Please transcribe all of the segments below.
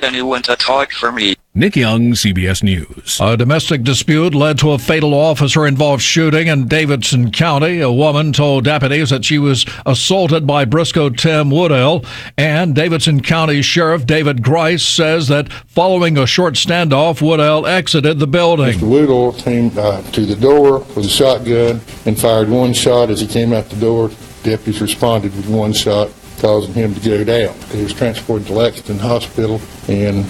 need anyone to talk for me. Nick Young, CBS News. A domestic dispute led to a fatal officer-involved shooting in Davidson County. A woman told deputies that she was assaulted by Briscoe Tim Woodell, and Davidson County Sheriff David Grice says that following a short standoff, Woodell exited the building. Mr. Woodell came to the door with a shotgun and fired one shot. As he came out the door, deputies responded with one shot, causing him to go down. He was transported to Lexington Hospital, and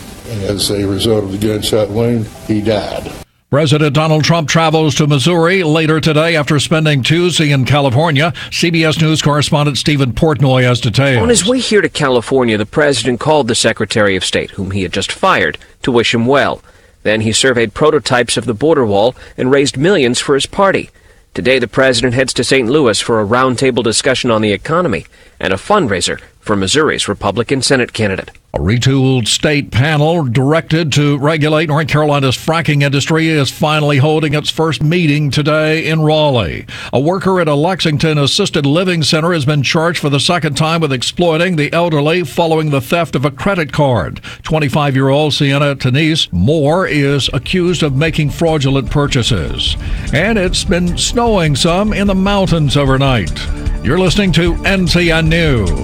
as a result of the gunshot wound, he died. President Donald Trump travels to Missouri later today after spending Tuesday in California. CBS News correspondent Stephen Portnoy has details. On his way here to California, the president called the Secretary of State, whom he had just fired, to wish him well. Then he surveyed prototypes of the border wall and raised millions for his party. Today, the president heads to St. Louis for a roundtable discussion on the economy and a fundraiser for Missouri's Republican Senate candidate. A retooled state panel directed to regulate North Carolina's fracking industry is finally holding its first meeting today in Raleigh. A worker at a Lexington assisted living center has been charged for the second time with exploiting the elderly following the theft of a credit card. 25-year-old Sienna Denise Moore is accused of making fraudulent purchases. And it's been snowing some in the mountains overnight. You're listening to NCN News.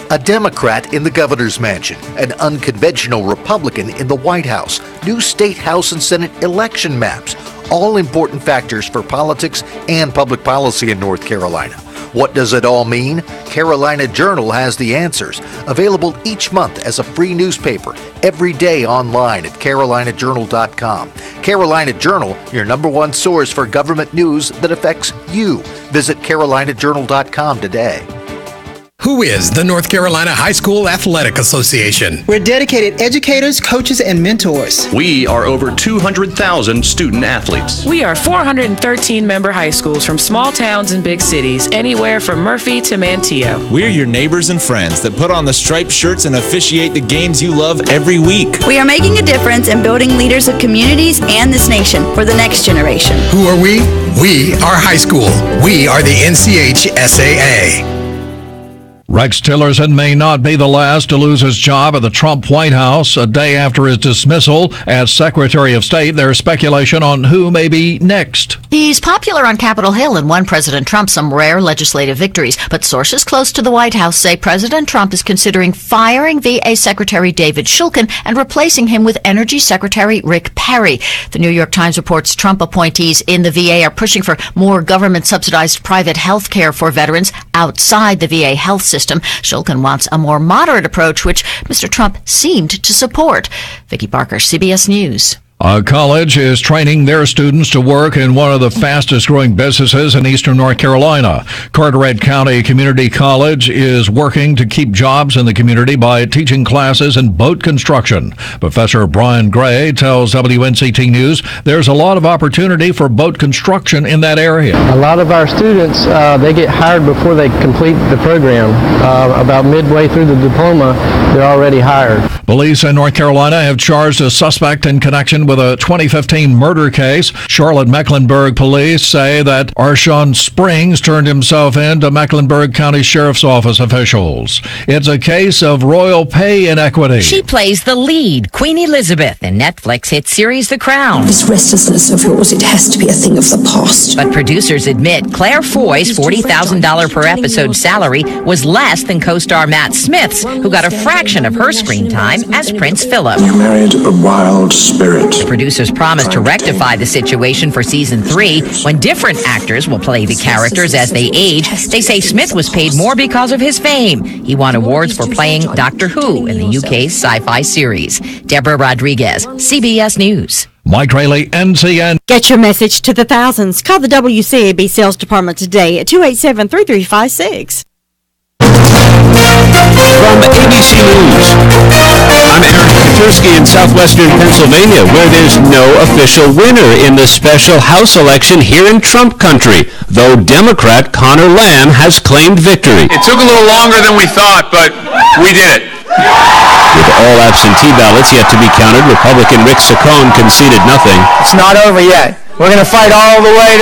A Democrat in the governor's mansion, an unconventional Republican in the White House, new state, House, and Senate election maps, all important factors for politics and public policy in North Carolina. What does it all mean? Carolina Journal has the answers. Available each month as a free newspaper, every day online at carolinajournal.com. Carolina Journal, your #1 source for government news that affects you. Visit carolinajournal.com today. Who is the North Carolina High School Athletic Association? We're dedicated educators, coaches, and mentors. We are over 200,000 student athletes. We are 413 member high schools from small towns and big cities, anywhere from Murphy to Manteo. We're your neighbors and friends that put on the striped shirts and officiate the games you love every week. We are making a difference in building leaders of communities and this nation for the next generation. Who are we? We are high school. We are the NCHSAA. Rex Tillerson may not be the last to lose his job at the Trump White House. A day after his dismissal as Secretary of State, there's speculation on who may be next. He's popular on Capitol Hill and won President Trump some rare legislative victories, but sources close to the White House say President Trump is considering firing VA Secretary David Shulkin and replacing him with Energy Secretary Rick Perry. The New York Times reports Trump appointees in the VA are pushing for more government-subsidized private health care for veterans outside the VA health system. Shulkin wants a more moderate approach, which Mr. Trump seemed to support. Vicki Barker, CBS News. A college is training their students to work in one of the fastest-growing businesses in eastern North Carolina. Carteret County Community College is working to keep jobs in the community by teaching classes in boat construction. Professor Brian Gray tells WNCT News there's a lot of opportunity for boat construction in that area. A lot of our students, they get hired before they complete the program. About midway through the diploma, they're already hired. Police in North Carolina have charged a suspect in connection with a 2015 murder case. Charlotte-Mecklenburg police say that Arshawn Springs turned himself in to Mecklenburg County Sheriff's Office officials. It's a case of royal pay inequity. She plays the lead, Queen Elizabeth, in Netflix hit series The Crown. This restlessness of yours, it has to be a thing of the past. But producers admit Claire Foy's $40,000 per episode salary was less than co-star Matt Smith's, who got a fraction of her screen time as Prince Philip. You married a wild spirit. The producers promised to rectify the situation for season 3 when different actors will play the characters as they age. They say Smith was paid more because of his fame. He won awards for playing Doctor Who in the UK's sci-fi series. Deborah Rodriguez, CBS News. Mike Rayleigh, NCN. Get your message to the thousands. Call the WCAB sales department today at 287-3356. From ABC News, I'm Aaron Katursky in southwestern Pennsylvania, where there's no official winner in the special House election here in Trump country, though Democrat Connor Lamb has claimed victory. It took a little longer than we thought, but we did it. With all absentee ballots yet to be counted, Republican Rick Saccone conceded nothing. It's not over yet. We're going to fight all the way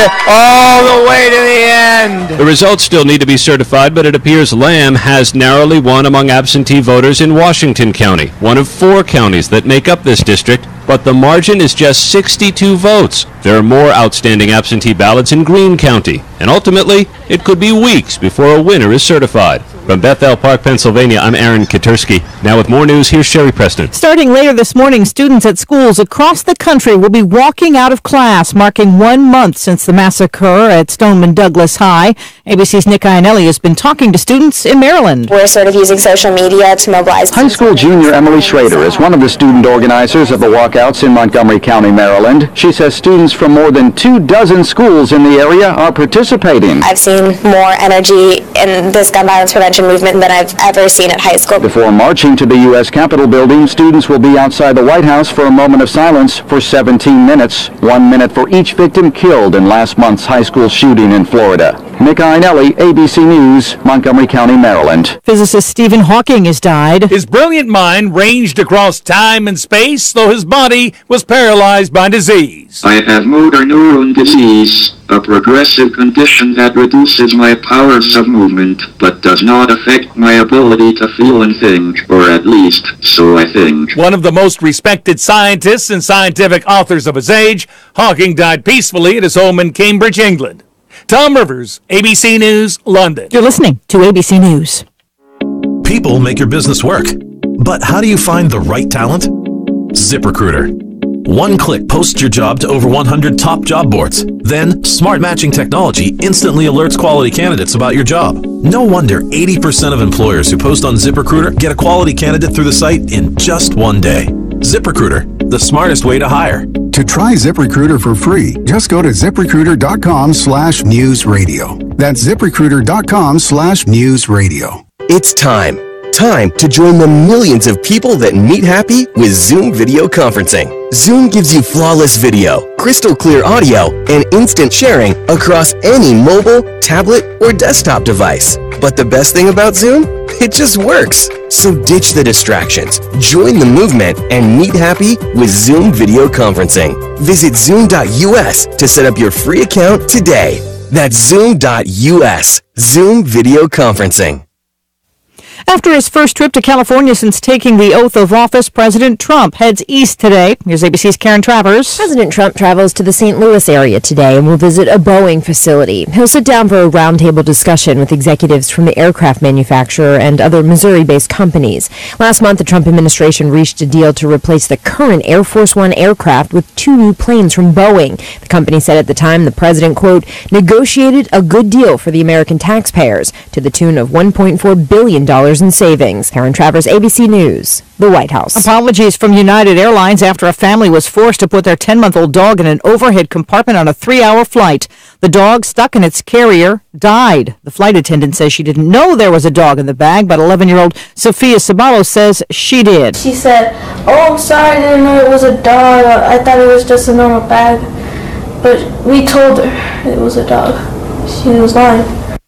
to the end. The results still need to be certified, but it appears Lamb has narrowly won among absentee voters in Washington County, one of 4 counties that make up this district, but the margin is just 62 votes. There are more outstanding absentee ballots in Greene County, and ultimately, it could be weeks before a winner is certified. From Bethel Park, Pennsylvania, I'm Aaron Katursky. Now with more news, here's Sherry Preston. Starting later this morning, students at schools across the country will be walking out of class, marking 1 month since the massacre at Stoneman Douglas High. ABC's Nick Iannelli has been talking to students in Maryland. We're sort of using social media to mobilize. High school junior Emily Schrader is one of the student organizers of the walkouts in Montgomery County, Maryland. She says students from more than 24 schools in the area are participating. I've seen more energy in this gun violence prevention movement than I've ever seen at high school. Before marching to the U.S. Capitol building, students will be outside the White House for a moment of silence for 17 minutes, 1 minute for each victim killed in last month's high school shooting in Florida. Nick Iannelli, ABC News, Montgomery County, Maryland. Physicist Stephen Hawking has died. His brilliant mind ranged across time and space, though his body was paralyzed by disease. I have motor neuron disease, a progressive condition that reduces my powers of movement, but does not affect my ability to feel and think, or at least, so I think. One of the most respected scientists and scientific authors of his age, Hawking died peacefully at his home in Cambridge, England. Tom Rivers, ABC News, London. You're listening to ABC News. People make your business work, but how do you find the right talent? ZipRecruiter. One click posts your job to over 100 top job boards. Then, smart matching technology instantly alerts quality candidates about your job. No wonder 80% of employers who post on ZipRecruiter get a quality candidate through the site in just 1 day. ZipRecruiter, the smartest way to hire. To try ZipRecruiter for free, just go to ZipRecruiter.com/newsradio. That's ZipRecruiter.com/newsradio. It's time to join the millions of people that meet happy with Zoom video conferencing. Zoom gives you flawless video, crystal clear audio, and instant sharing across any mobile, tablet, or desktop device. But the best thing about Zoom? It just works. So ditch the distractions, join the movement, and meet happy with Zoom video conferencing. Visit Zoom.us to set up your free account today. That's Zoom.us. Zoom video conferencing. After his first trip to California since taking the oath of office, President Trump heads east today. Here's ABC's Karen Travers. President Trump travels to the St. Louis area today and will visit a Boeing facility. He'll sit down for a roundtable discussion with executives from the aircraft manufacturer and other Missouri-based companies. Last month, the Trump administration reached a deal to replace the current Air Force One aircraft with 2 new planes from Boeing. The company said at the time the president, quote, negotiated a good deal for the American taxpayers to the tune of $1.4 billion in savings. Karen Travers, ABC News, the White House. Apologies from United Airlines after a family was forced to put their 10-month-old dog in an overhead compartment on a 3-hour flight. The dog, stuck in its carrier, died. The flight attendant says she didn't know there was a dog in the bag, but 11-year-old Sophia Sabalo says she did. She said, "Oh, I'm sorry, I didn't know it was a dog. I thought it was just a normal bag." But we told her it was a dog. She was lying.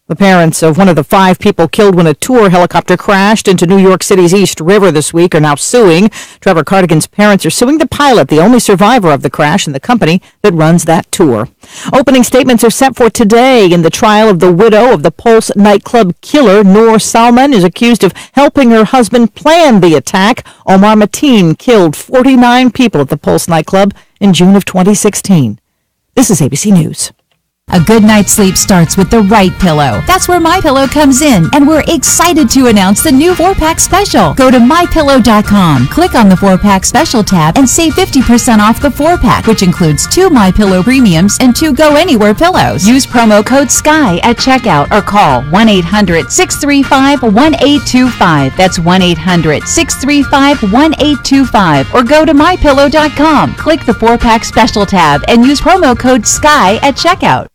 The parents of one of the 5 people killed when a tour helicopter crashed into New York City's East River this week are now suing. Trevor Cardigan's parents are suing the pilot, the only survivor of the crash, and the company that runs that tour. Opening statements are set for today in the trial of the widow of the Pulse nightclub killer. Noor Salman is accused of helping her husband plan the attack. Omar Mateen killed 49 people at the Pulse nightclub in June of 2016. This is ABC News. A good night's sleep starts with the right pillow. That's where MyPillow comes in, and we're excited to announce the new 4-pack special. Go to MyPillow.com, click on the 4-pack special tab, and save 50% off the 4-pack, which includes 2 MyPillow premiums and 2 Go Anywhere pillows. Use promo code SKY at checkout or call 1-800-635-1825. That's 1-800-635-1825. Or go to MyPillow.com, click the 4-pack special tab, and use promo code SKY at checkout.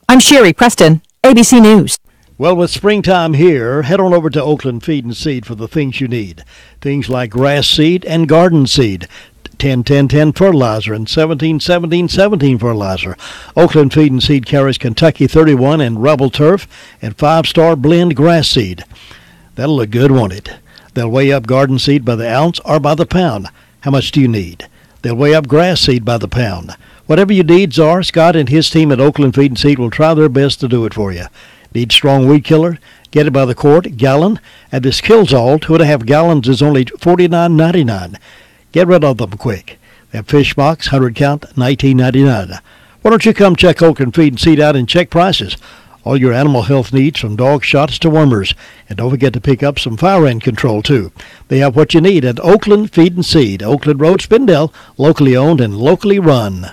I'm Sherry Preston, ABC News. Well, with springtime here, head on over to Oakland Feed and Seed for the things you need. Things like grass seed and garden seed, 10-10-10 fertilizer and 17-17-17 fertilizer. Oakland Feed and Seed carries Kentucky 31 and Rebel Turf and 5-star blend grass seed. That'll look good, won't it? They'll weigh up garden seed by the ounce or by the pound. How much do you need? They'll weigh up grass seed by the pound. Whatever your needs are, Scott and his team at Oakland Feed and Seed will try their best to do it for you. Need strong weed killer? Get it by the quart, gallon, and this Kills-All 2.5 gallons is only $49.99. Get rid of them quick. That fish box, 100 count, $19.99. Why don't you come check Oakland Feed and Seed out and check prices? All your animal health needs, from dog shots to wormers. And don't forget to pick up some fire ant control, too. They have what you need at Oakland Feed and Seed, Oakland Road, Spindale, locally owned and locally run.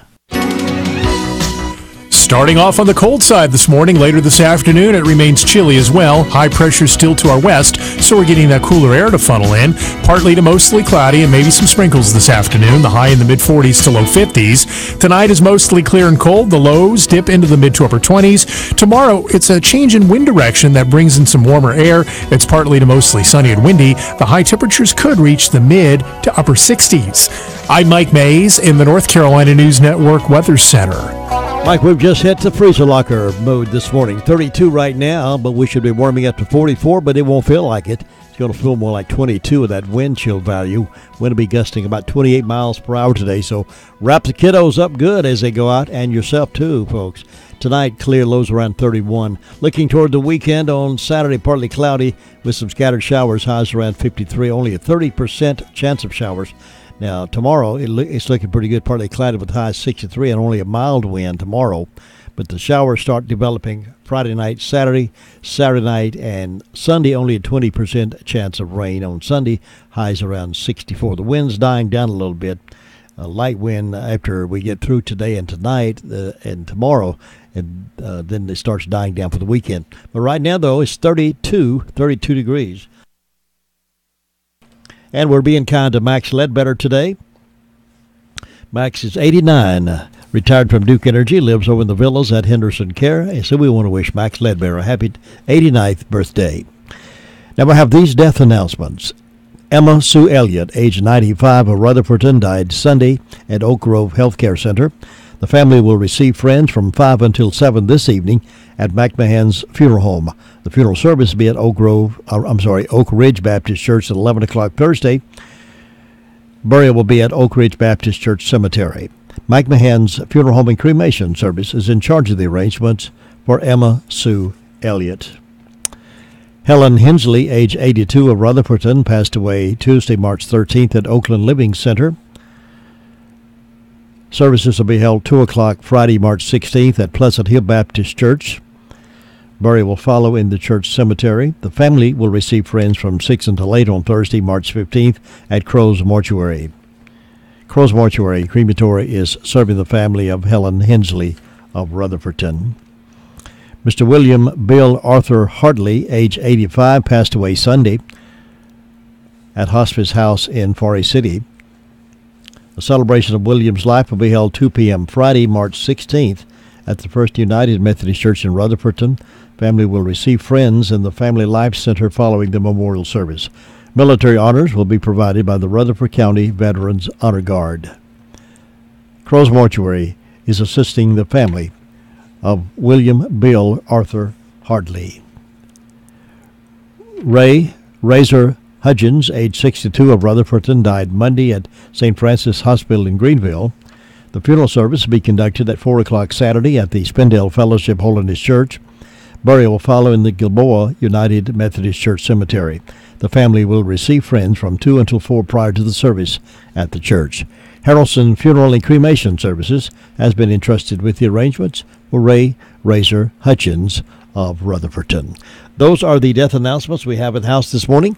Starting off on the cold side this morning. Later this afternoon, it remains chilly as well. High pressure still to our west, so we're getting that cooler air to funnel in. Partly to mostly cloudy and maybe some sprinkles this afternoon. The high in the mid-40s to low 50s. Tonight is mostly clear and cold. The lows dip into the mid to upper 20s. Tomorrow, it's a change in wind direction that brings in some warmer air. It's partly to mostly sunny and windy. The high temperatures could reach the mid to upper 60s. I'm Mike Mays in the North Carolina News Network Weather Center. Mike, we've just hit the freezer locker mode this morning. 32 right now, but we should be warming up to 44, but it won't feel like it. It's going to feel more like 22 with that wind chill value. Wind will be gusting about 28 miles per hour today, so wrap the kiddos up good as they go out, and yourself too, folks. Tonight, clear, lows around 31. Looking toward the weekend on Saturday, partly cloudy with some scattered showers, highs around 53, only a 30% chance of showers. Now, tomorrow, it's looking pretty good, partly cloudy with highs 63 and only a mild wind tomorrow. But the showers start developing Friday night, Saturday night, and Sunday, only a 20% chance of rain on Sunday, highs around 64. The wind's dying down a little bit. A light wind after we get through today and tonight and tomorrow, and then it starts dying down for the weekend. But right now, though, it's 32 degrees. And we're being kind to Max Ledbetter today. Max is 89, retired from Duke Energy, lives over in the villas at Henderson Care. And so we want to wish Max Ledbetter a happy 89th birthday. Now we have these death announcements. Emma Sue Elliott, age 95, of Rutherfordton, died Sunday at Oak Grove Healthcare Center. The family will receive friends from 5 until 7 this evening at McMahon's Funeral Home. The funeral service will be at Oak Ridge Baptist Church at 11 o'clock Thursday. Burial will be at Oak Ridge Baptist Church Cemetery. McMahon's Funeral Home and Cremation Service is in charge of the arrangements for Emma Sue Elliott. Helen Hensley, age 82, of Rutherfordton, passed away Tuesday, March 13th at Oakland Living Center. Services will be held 2 o'clock Friday, March 16th at Pleasant Hill Baptist Church. Burial will follow in the church cemetery. The family will receive friends from 6 until 8 on Thursday, March 15th at Crow's Mortuary. Crow's Mortuary Crematory is serving the family of Helen Hensley of Rutherfordton. Mr. William Bill Arthur Hartley, age 85, passed away Sunday at Hospice House in Forest City. A celebration of William's life will be held 2 p.m. Friday, March 16th at the First United Methodist Church in Rutherfordton. Family will receive friends in the Family Life Center following the memorial service. Military honors will be provided by the Rutherford County Veterans Honor Guard. Crow's Mortuary is assisting the family of William Bill Arthur Hartley. Ray Razor Hudgens, age 62, of Rutherfordton, died Monday at St. Francis Hospital in Greenville. The funeral service will be conducted at 4 o'clock Saturday at the Spindale Fellowship Holiness Church. Burial will follow in the Gilboa United Methodist Church Cemetery. The family will receive friends from 2 until 4 prior to the service at the church. Harrelson Funeral and Cremation Services has been entrusted with the arrangements for Ray Razor Hutchins of Rutherfordton. Those are the death announcements we have in the house this morning.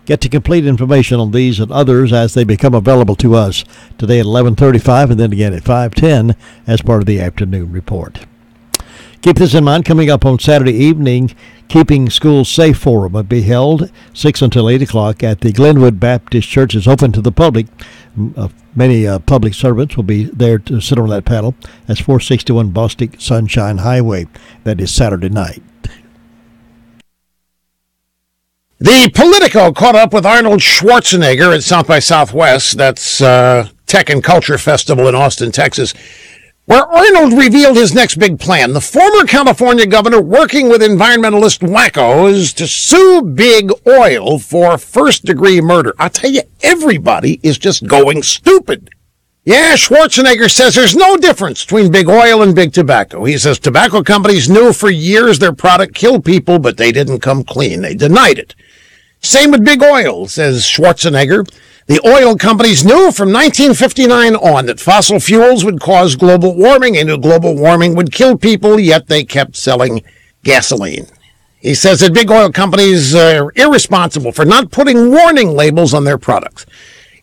Get to complete information on these and others as they become available to us today at 11:35 and then again at 5:10 as part of the afternoon report. Keep this in mind. Coming up on Saturday evening, Keeping Schools Safe Forum will be held 6 until 8 o'clock at the Glenwood Baptist Church. Is open to the public. Many public servants will be there to sit on that panel. That's 461 Bostic Sunshine Highway. That is Saturday night. The Politico caught up with Arnold Schwarzenegger at South by Southwest. That's Tech and Culture Festival in Austin, Texas, where Arnold revealed his next big plan. The former California governor working with environmentalist wackos to sue Big Oil for first-degree murder. I'll tell you, everybody is just going stupid. Yeah, Schwarzenegger says there's no difference between big oil and big tobacco. He says tobacco companies knew for years their product killed people, but they didn't come clean. They denied it. Same with big oil, says Schwarzenegger. The oil companies knew from 1959 on that fossil fuels would cause global warming. They knew global warming would kill people, yet they kept selling gasoline. He says that big oil companies are irresponsible for not putting warning labels on their products.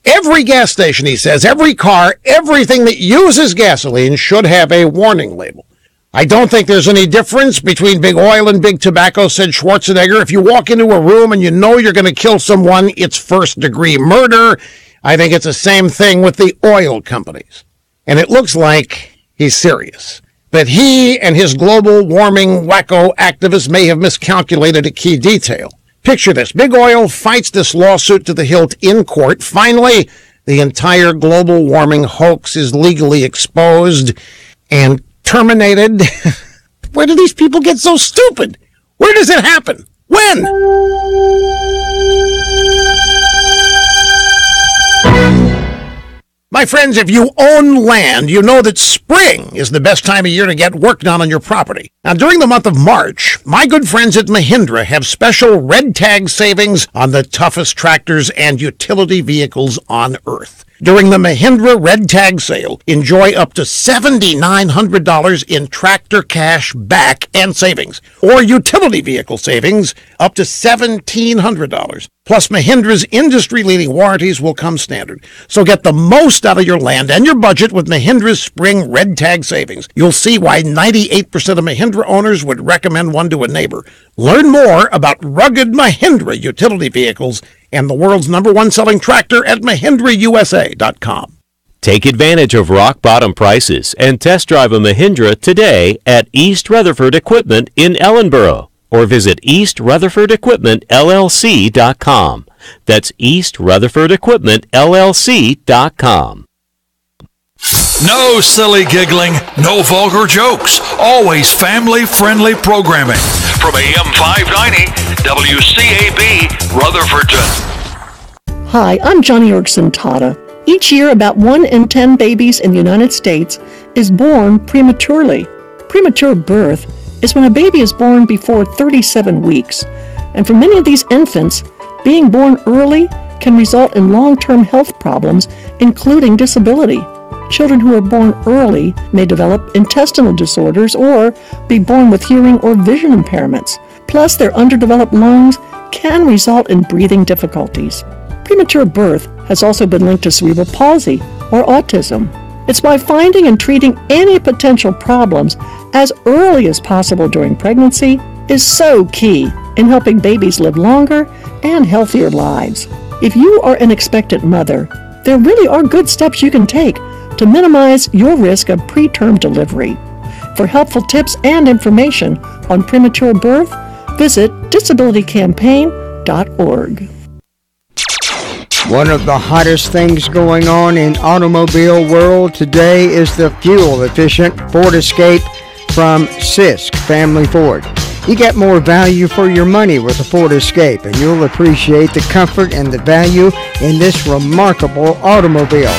Every gas station, he says, every car, everything that uses gasoline should have a warning label. I don't think there's any difference between big oil and big tobacco, said Schwarzenegger. If you walk into a room and you know you're going to kill someone, it's first-degree murder. I think it's the same thing with the oil companies. And it looks like he's serious. But he and his global warming wacko activists may have miscalculated a key detail. Picture this. Big Oil fights this lawsuit to the hilt in court. Finally, the entire global warming hoax is legally exposed and terminated. Where do these people get so stupid? Where does it happen? When? My friends, if you own land, you know that spring is the best time of year to get work done on your property. Now, during the month of March, my good friends at Mahindra have special red tag savings on the toughest tractors and utility vehicles on earth. During the Mahindra Red Tag Sale, enjoy up to $7,900 in tractor cash back and savings, or utility vehicle savings up to $1,700. Plus, Mahindra's industry-leading warranties will come standard. So get the most out of your land and your budget with Mahindra's Spring Red Tag Savings. You'll see why 98% of Mahindra owners would recommend one to a neighbor. Learn more about rugged Mahindra utility vehicles and the world's #1 selling tractor at MahindraUSA.com. Take advantage of rock-bottom prices and test drive a Mahindra today at East Rutherford Equipment in Ellenboro, or visit EastRutherfordEquipmentLLC.com. That's EastRutherfordEquipmentLLC.com. No silly giggling, no vulgar jokes. Always family-friendly programming. From AM 590, WCAB, Rutherfordton. Hi, I'm Johnny Erkson Tata. Each year, about 1 in 10 babies in the United States is born prematurely. Premature birth is when a baby is born before 37 weeks. And for many of these infants, being born early can result in long-term health problems, including disability. Children who are born early may develop intestinal disorders or be born with hearing or vision impairments. Plus, their underdeveloped lungs can result in breathing difficulties. Premature birth has also been linked to cerebral palsy or autism. It's why finding and treating any potential problems as early as possible during pregnancy is so key in helping babies live longer and healthier lives. If you are an expectant mother, there really are good steps you can take to minimize your risk of preterm delivery. For helpful tips and information on premature birth, visit disabilitycampaign.org. One of the hottest things going on in automobile world today is the fuel-efficient Ford Escape from Sisk Family Ford. You get more value for your money with the Ford Escape, and you'll appreciate the comfort and the value in this remarkable automobile.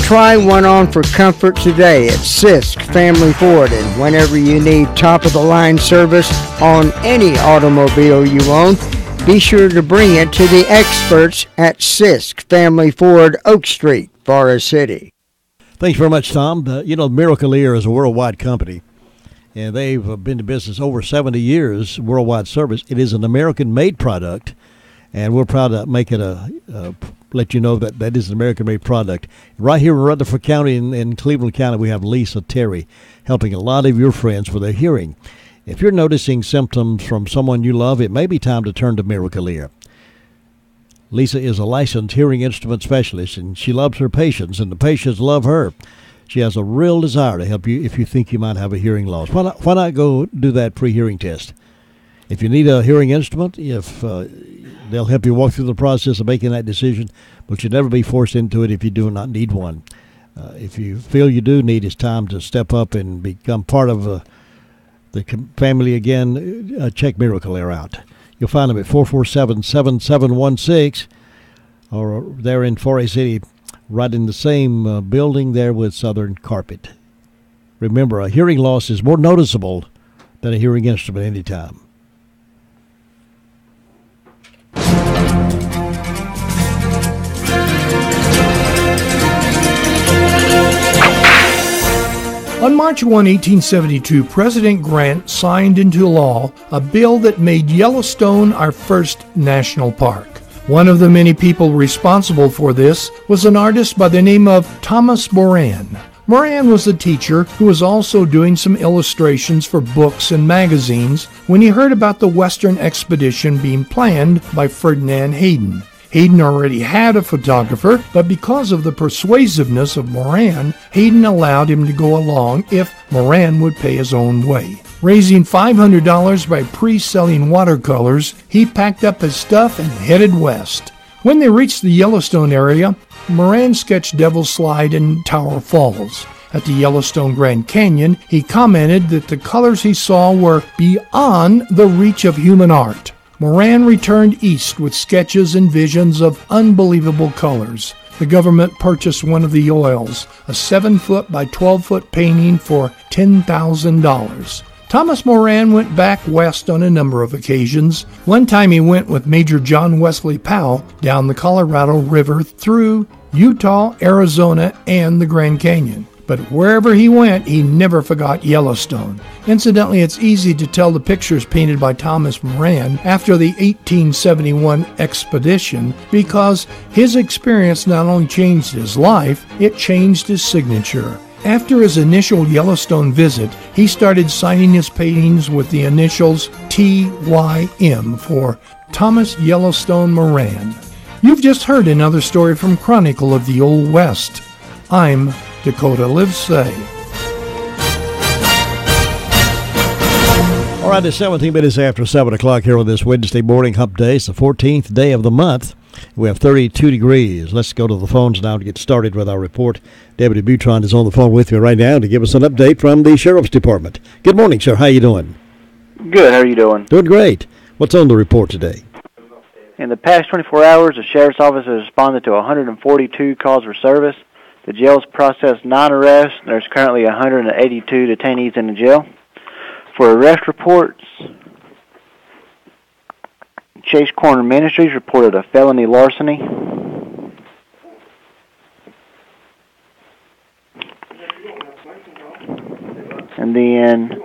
Try one on for comfort today at Sisk Family Ford, and whenever you need top-of-the-line service on any automobile you own, be sure to bring it to the experts at Sisk Family Ford, Oak Street, Forest City. Thanks very much, Tom. Miracle Ear is a worldwide company, and they've been in business over 70 years, worldwide service. It is an American-made product, and we're proud to make it let you know that is an American-made product. Right here in Rutherford County in Cleveland County, we have Lisa Terry helping a lot of your friends with their hearing. If you're noticing symptoms from someone you love, it may be time to turn to Miracle Ear. Lisa is a licensed hearing instrument specialist, and she loves her patients, and the patients love her. She has a real desire to help you if you think you might have a hearing loss. Why not go do that pre-hearing test? If you need a hearing instrument, they'll help you walk through the process of making that decision, but you'll never be forced into it if you do not need one. If you feel you do need, it's time to step up and become part of the family again. Check Miracle Air out. You'll find them at 447-7716, or they're in Forest City, right in the same building there with Southern Carpet. Remember, a hearing loss is more noticeable than a hearing instrument anytime. On March 1, 1872, President Grant signed into law a bill that made Yellowstone our first national park. One of the many people responsible for this was an artist by the name of Thomas Moran. Moran was a teacher who was also doing some illustrations for books and magazines when he heard about the Western expedition being planned by Ferdinand Hayden. Hayden already had a photographer, but because of the persuasiveness of Moran, Hayden allowed him to go along if Moran would pay his own way. Raising $500 by pre-selling watercolors, he packed up his stuff and headed west. When they reached the Yellowstone area, Moran sketched Devil's Slide and Tower Falls. At the Yellowstone Grand Canyon, he commented that the colors he saw were beyond the reach of human art. Moran returned east with sketches and visions of unbelievable colors. The government purchased one of the oils, a 7-foot by 12-foot painting for $10,000. Thomas Moran went back west on a number of occasions. One time he went with Major John Wesley Powell down the Colorado River through Utah, Arizona, and the Grand Canyon. But wherever he went, he never forgot Yellowstone. Incidentally, it's easy to tell the pictures painted by Thomas Moran after the 1871 expedition because his experience not only changed his life, it changed his signature. After his initial Yellowstone visit, he started signing his paintings with the initials TYM for Thomas Yellowstone Moran. You've just heard another story from Chronicle of the Old West. I'm Dakota Livesay. All right, it's 17 minutes after 7 o'clock here on this Wednesday morning hump day. It's the 14th day of the month. We have 32 degrees. Let's go to the phones now to get started with our report. Deputy Butron is on the phone with me right now to give us an update from the Sheriff's Department. Good morning, sir. How you doing? Good. How are you doing? Doing great. What's on the report today? In the past 24 hours, the Sheriff's Office has responded to 142 calls for service. The jail's processed 9 arrests. There's currently 182 detainees in the jail. For arrest reports, Chase Corner Ministries reported a felony larceny. And then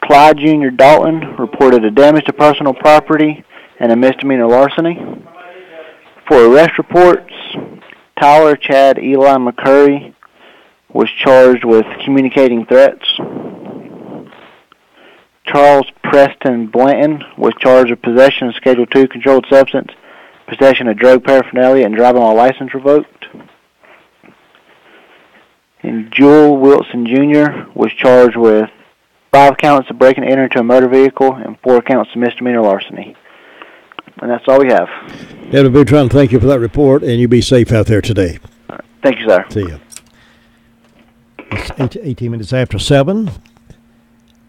Clyde Jr. Dalton reported a damage to personal property and a misdemeanor larceny. For arrest reports, Tyler Chad Eli McCurry was charged with communicating threats. Charles Preston Blanton was charged with possession of Schedule II controlled substance, possession of drug paraphernalia, and driving while license revoked. And Jewel Wilson Jr. was charged with 5 counts of breaking and entering into a motor vehicle and 4 counts of misdemeanor larceny. And that's all we have. David Butron, thank you for that report, and you be safe out there today. Thank you, sir. See you. It's 18 minutes after 7.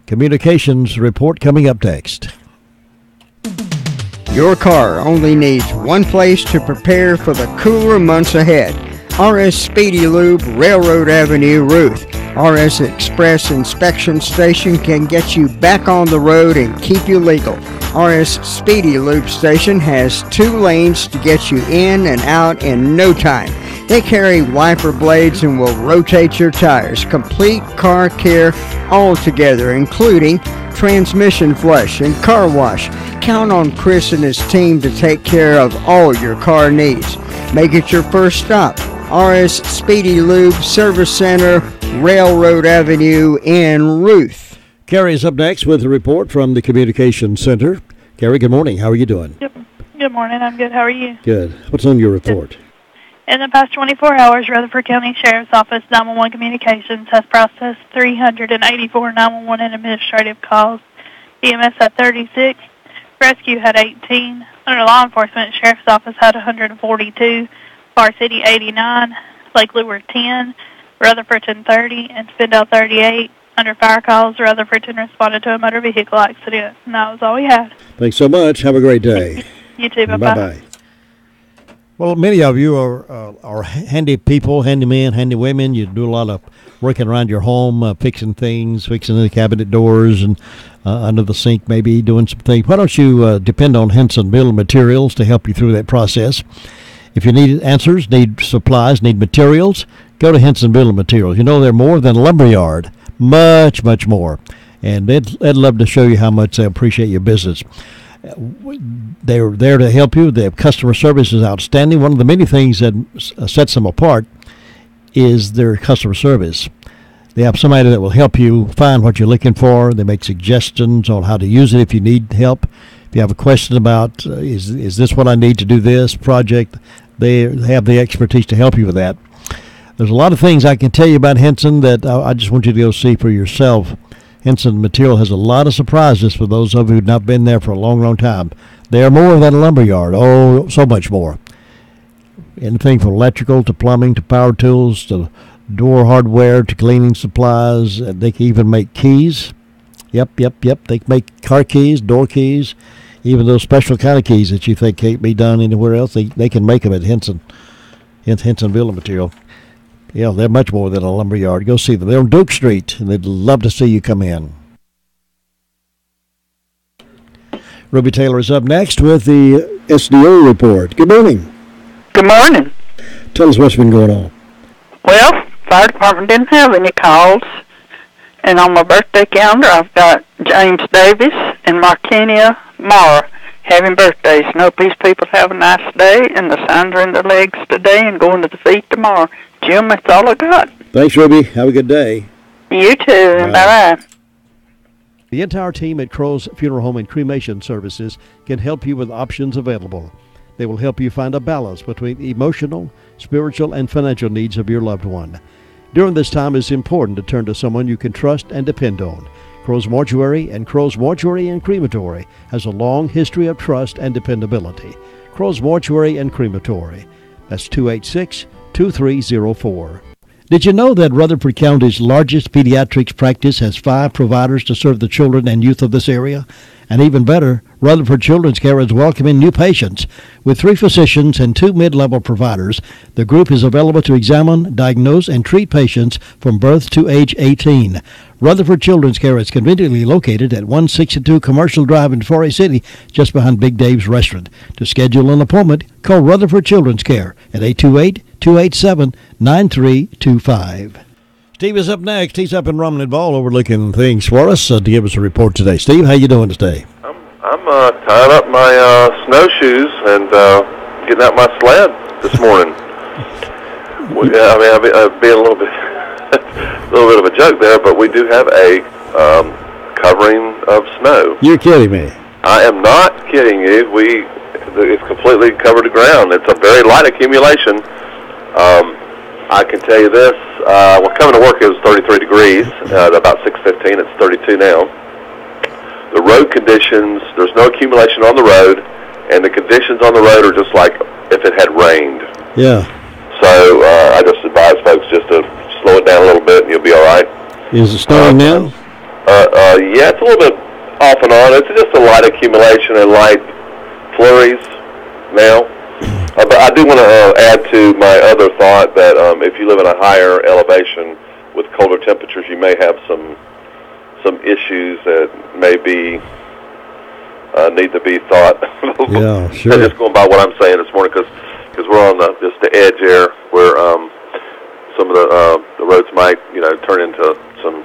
Communications report coming up next. Your car only needs one place to prepare for the cooler months ahead. RS Speedy Lube, Railroad Avenue, Ruth. RS Express Inspection Station can get you back on the road and keep you legal. RS Speedy Lube Station has 2 lanes to get you in and out in no time. They carry wiper blades and will rotate your tires. Complete car care altogether, including transmission flush and car wash. Count on Chris and his team to take care of all your car needs. Make it your first stop. RS Speedy Lube Service Center, Railroad Avenue in Ruth. Carrie's up next with a report from the Communications Center. Carrie, good morning. How are you doing? Good morning. I'm good. How are you? Good. What's on your report? In the past 24 hours, Rutherford County Sheriff's Office 911 Communications has processed 384 911 and administrative calls. EMS had 36. Rescue had 18. Under law enforcement, Sheriff's Office had 142. Bar City 89. Lake Lure 10. Rutherfordton 30. And Spindale 38. Under fire calls, Rutherfordton responded to a motor vehicle accident. And that was all we had. Thanks so much. Have a great day. You too. Bye-bye. Bye-bye. Well, many of you are handy people, handymen, handy women. You do a lot of working around your home, fixing things, fixing the cabinet doors and under the sink, maybe doing some things. Why don't you depend on Henson Building Materials to help you through that process? If you need answers, need supplies, need materials, go to Henson Building Materials. You know, they're more than a lumberyard, much, much more. And they'd love to show you how much they appreciate your business. They're there to help you. Their customer service is outstanding. One of the many things that sets them apart is their customer service. They have somebody that will help you find what you're looking for. They make suggestions on how to use it if you need help. If you have a question about, is this what I need to do this project, they have the expertise to help you with that. There's a lot of things I can tell you about Henson that I just want you to go see for yourself. Henson Material has a lot of surprises for those of you who've not been there for a long, long time. They are more than a lumberyard. Oh, so much more. Anything from electrical to plumbing to power tools to door hardware to cleaning supplies. They can even make keys. Yep. They can make car keys, door keys, even those special kind of keys that you think can't be done anywhere else. They can make them at Henson Building Material. Yeah, they're much more than a lumberyard. Go see them. They're on Duke Street, and they'd love to see you come in. Ruby Taylor is up next with the SDO report. Good morning. Good morning. Tell us what's been going on. Well, fire department didn't have any calls. And on my birthday calendar, I've got James Davis and Markinia Mara having birthdays. And hope these people have a nice day, and the signs are in their legs today and going to the feet tomorrow. Jim, that's all I got. Thanks, Ruby. Have a good day. You too. Bye-bye. The entire team at Crow's Funeral Home and Cremation Services can help you with options available. They will help you find a balance between the emotional, spiritual, and financial needs of your loved one. During this time, it's important to turn to someone you can trust and depend on. Crow's Mortuary and Crow's Mortuary and Crematory has a long history of trust and dependability. Crow's Mortuary and Crematory. That's 286-2304. Did you know that Rutherford County's largest pediatrics practice has 5 providers to serve the children and youth of this area? And even better, Rutherford Children's Care is welcoming new patients. With 3 physicians and 2 mid-level providers, the group is available to examine, diagnose, and treat patients from birth to age 18. Rutherford Children's Care is conveniently located at 162 Commercial Drive in Forest City, just behind Big Dave's Restaurant. To schedule an appointment, call Rutherford Children's Care at 828-287-9325. Steve is up next. He's up in Rumney Ball overlooking things for us to give us a report today. Steve, how you doing today? I'm tying up my snowshoes and getting out my sled this morning. I'd be a little bit of a joke there, but we do have a covering of snow. You're kidding me. I am not kidding you. It's completely covered the ground. It's a very light accumulation. I can tell you this. Coming to work, it was 33 degrees. At about 6:15, it's 32 now. The road conditions, there's no accumulation on the road, and the conditions on the road are just like if it had rained. Yeah. So I just advise folks just to slow it down a little bit, and you'll be all right. Is it snowing now? Yeah, it's a little bit off and on. It's just a light accumulation and light flurries now. But I do want to add to my other thought that if you live in a higher elevation with colder temperatures, you may have some issues that maybe need to be thought. Yeah, sure. I'm just going by what I'm saying this morning because we're on just the edge here where some of the roads might turn into some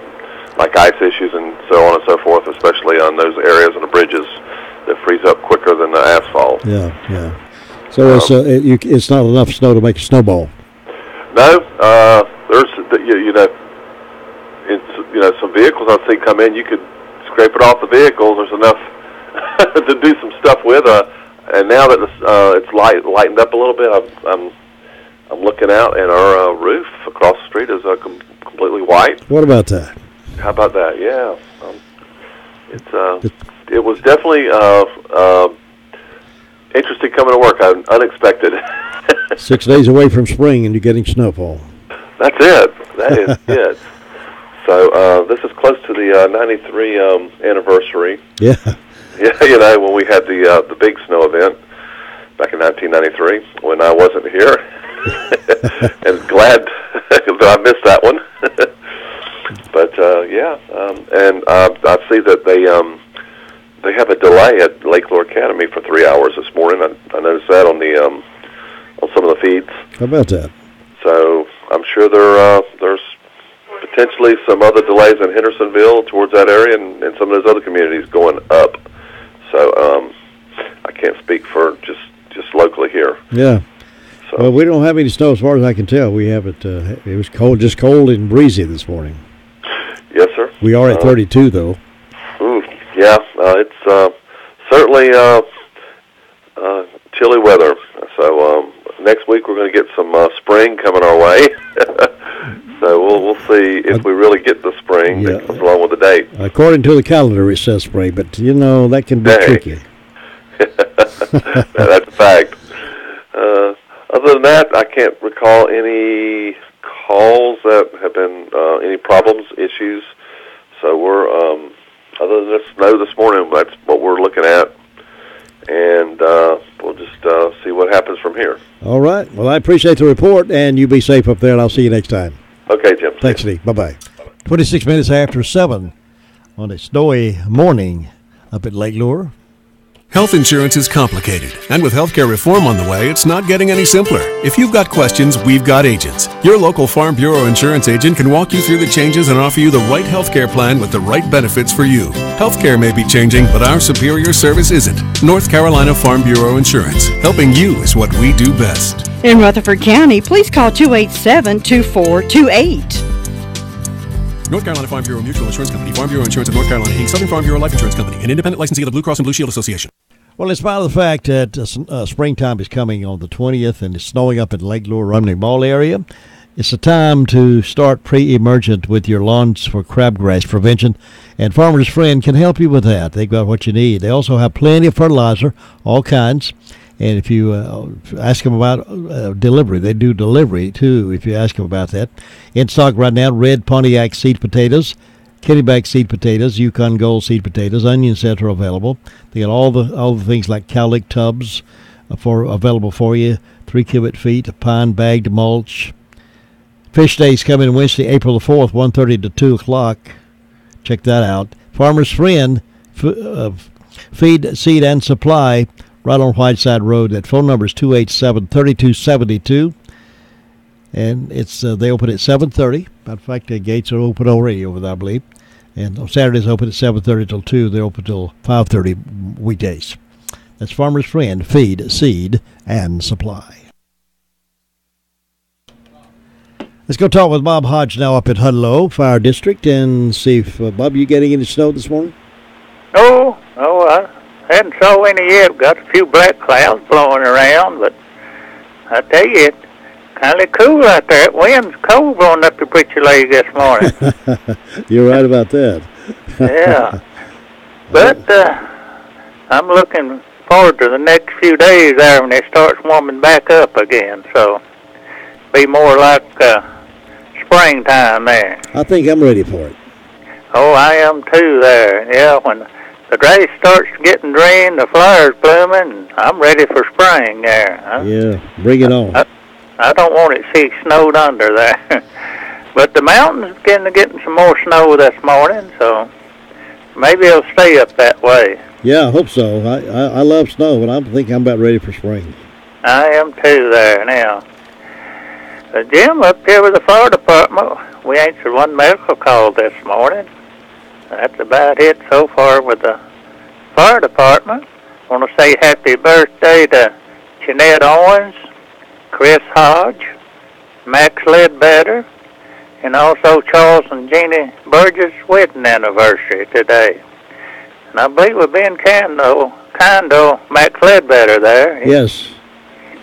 like ice issues and so on and so forth, especially on those areas and the bridges that freeze up quicker than the asphalt. Yeah. So it's not enough snow to make a snowball. No, there's some vehicles I see come in. You could scrape it off the vehicles. There's enough to do some stuff with. And now that it's lightened up a little bit, I'm looking out, and our roof across the street is completely white. What about that? How about that? Yeah, it was definitely interesting coming to work. Unexpected. 6 days away from spring, and you're getting snowfall. That's it. That is it. So this is close to the 93 anniversary. Yeah. Yeah, when we had the big snow event. back in 1993 when I wasn't here, and glad that I missed that one. But and I see that they have a delay at Lake Lure Academy for 3 hours this morning. I noticed that on the on some of the feeds. How about that? So I'm sure there's potentially some other delays in Hendersonville towards that area, and some of those other communities going up. So I can't speak for just locally here. Yeah. So. Well, we don't have any snow as far as I can tell. We have it. It was just cold and breezy this morning. Yes, sir. We are at 32, though. Yeah, it's certainly chilly weather. So next week we're going to get some spring coming our way. So we'll see if we really get the spring that comes along with the date. According to the calendar, it says spring, but that can be tricky. That's a fact. Other than that, I can't recall any calls that have been any problems, issues. So we're other than the snow this morning, that's what we're looking at, and we'll just see what happens from here. All right. Well, I appreciate the report, and you be safe up there, and I'll see you next time. Okay, Jim. Thanks, Steve. Bye-bye. 26 minutes after 7 on a snowy morning up at Lake Lure. Health insurance is complicated, and with healthcare reform on the way, it's not getting any simpler. If you've got questions, we've got agents. Your local Farm Bureau insurance agent can walk you through the changes and offer you the right healthcare plan with the right benefits for you. Healthcare may be changing, but our superior service isn't. North Carolina Farm Bureau Insurance. Helping you is what we do best. In Rutherford County, please call 287-2428. North Carolina Farm Bureau Mutual Insurance Company, Farm Bureau Insurance of North Carolina, Inc., Southern Farm Bureau Life Insurance Company, an independent licensee of the Blue Cross and Blue Shield Association. Well, in spite of the fact that springtime is coming on the 20th and it's snowing up in Lake Lure, Rumney Mall area, it's a time to start pre-emergent with your lawns for crabgrass prevention, and Farmer's Friend can help you with that. They've got what you need. They also have plenty of fertilizer, all kinds. And if you ask them about delivery, they do delivery, too, if you ask them about that. In stock right now, red Pontiac seed potatoes, Kennebec seed potatoes, Yukon Gold seed potatoes, onion sets are available. They got all the things like cowlick tubs available for you, 3 cubic feet, a pine bagged mulch. Fish Days coming Wednesday, April the 4th, 1:30 to 2 o'clock. Check that out. Farmer's Friend, feed, seed, and supply, right on Whiteside Road. That phone number is 287-3272. And it's they open at 7:30. In fact, the gates are open already over there, I believe. And on Saturdays open at 7:30 till 2. They open till 5:30 weekdays. That's Farmer's Friend, feed, seed, and supply. Let's go talk with Bob Hodge now up at Hudlow Fire District and see if, Bob, you getting any snow this morning? No, I hadn't saw any yet. Got a few black clouds blowing around, but I tell you, it's kind of cool out there. That wind's cold blowing up your britcher leg this morning. You're right about that. Yeah. But I'm looking forward to the next few days there when it starts warming back up again. So be more like springtime there. I think I'm ready for it. Oh, I am too there. Yeah, when the grass starts getting green, the flowers blooming, I'm ready for spring there. Yeah, bring it on. I don't want it to see snowed under there. But the mountains getting some more snow this morning, so maybe it'll stay up that way. Yeah, I hope so. I love snow, but I think I'm about ready for spring. I am too there now. Jim, up here with the fire department, we answered one medical call this morning. That's about it so far with the fire department. I want to say happy birthday to Jeanette Owens, Chris Hodge, Max Ledbetter, and also Charles and Jeannie Burgess' wedding anniversary today. And I believe we're being kind to Max Ledbetter there. Yes.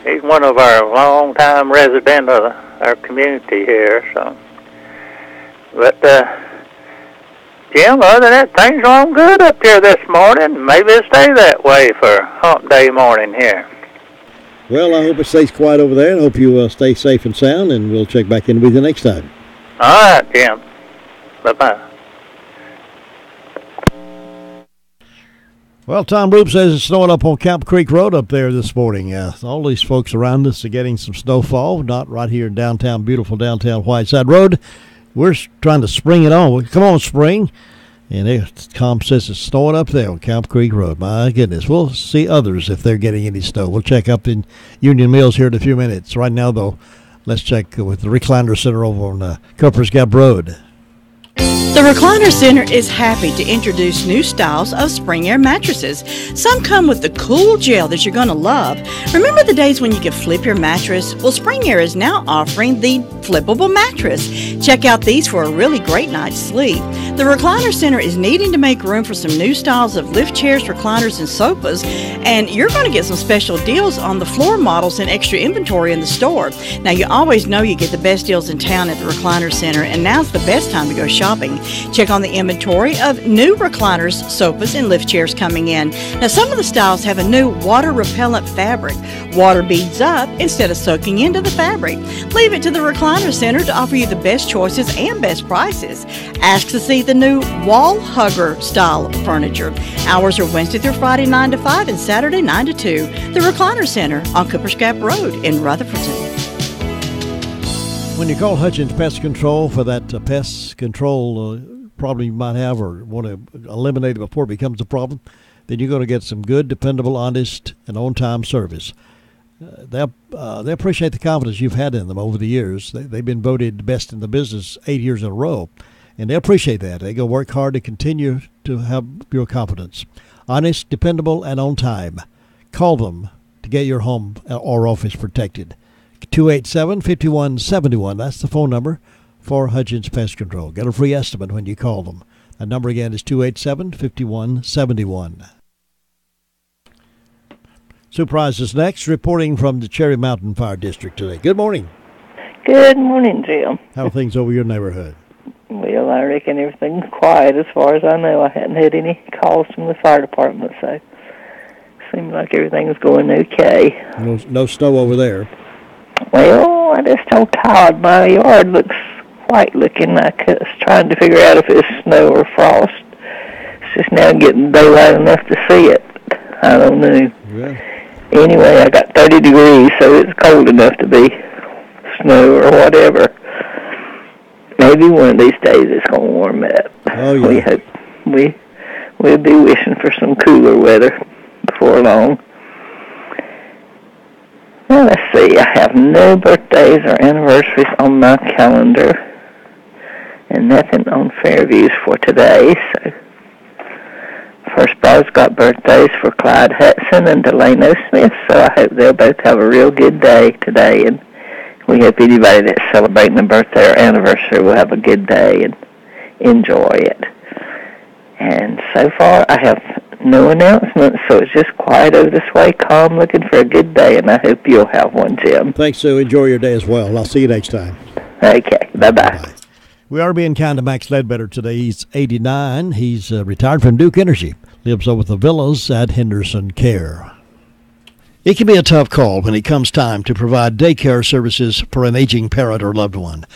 He's one of our long-time residents of our community here. So, but Jim, other than that, things are all good up here this morning. Maybe it'll stay that way for Hump Day morning here. Well, I hope it stays quiet over there, and hope you stay safe and sound, and we'll check back in with you next time. All right, Jim. Bye-bye. Well, Tom Roop says it's snowing up on Camp Creek Road up there this morning. All these folks around us are getting some snowfall, not right here in downtown, beautiful downtown Whiteside Road. We're trying to spring it on. Come on, spring. And Tom says it's snowing up there on Camp Creek Road. My goodness. We'll see others if they're getting any snow. We'll check up in Union Mills here in a few minutes. Right now, though, let's check with the Recliner Center over on Cooper's Gap Road. The Recliner Center is happy to introduce new styles of Spring Air mattresses. Some come with the cool gel that you're going to love. Remember the days when you could flip your mattress? Well, Spring Air is now offering the flippable mattress. Check out these for a really great night's sleep. The Recliner Center is needing to make room for some new styles of lift chairs, recliners, and sofas, and you're going to get some special deals on the floor models and extra inventory in the store. Now, you always know you get the best deals in town at the Recliner Center, and now's the best time to go shopping. Check on the inventory of new recliners, sofas, and lift chairs coming in. Now, some of the styles have a new water-repellent fabric. Water beads up instead of soaking into the fabric. Leave it to the Recliner Center to offer you the best choices and best prices. Ask to see the new wall hugger style furniture. Hours are Wednesday through Friday 9 to 5 and Saturday 9 to 2. The Recliner Center on Cooper's Gap Road in Rutherfordton. When you call Hutchins Pest Control for that pest control problem you might have or want to eliminate it before it becomes a problem, then you're going to get some good, dependable, honest, and on-time service. They appreciate the confidence you've had in them over the years. They've been voted best in the business 8 years in a row, and they appreciate that. They go work hard to continue to have your confidence. Honest, dependable, and on time. Call them to get your home or office protected. 287-5171. That's the phone number for Hutchins Pest Control. Get a free estimate when you call them. That number again is 287-5171. Sue Price is next, reporting from the Cherry Mountain Fire District today. Good morning. Good morning, Jim. How are things over your neighborhood? Well, I reckon everything's quiet as far as I know. I hadn't had any calls from the fire department, so it seems like everything's going okay. No snow over there. Well, I just told Todd my yard looks white looking. I was trying to figure out if it's snow or frost. It's just now getting daylight enough to see it. I don't know. Yeah. Anyway, I got 30 degrees, so it's cold enough to be snow or whatever. Maybe one of these days it's going to warm up. Oh, yeah. We hope we'll be wishing for some cooler weather before long. Well, let's see. I have no birthdays or anniversaries on my calendar, and nothing on Fairviews for today. So, First Ball's got birthdays for Clyde Hudson and Delano Smith, so I hope they'll both have a real good day today, and we hope anybody that's celebrating a birthday or anniversary will have a good day and enjoy it. And so far, I have no announcements, so it's just quiet over this way, calm, looking for a good day, and I hope you'll have one, Jim. Thanks, Sue. Enjoy your day as well. I'll see you next time. Okay, bye-bye. We are being kind to Max Ledbetter today. He's 89. He's retired from Duke Energy. Lives over the villas at Henderson Care. It can be a tough call when it comes time to provide daycare services for an aging parent or loved one.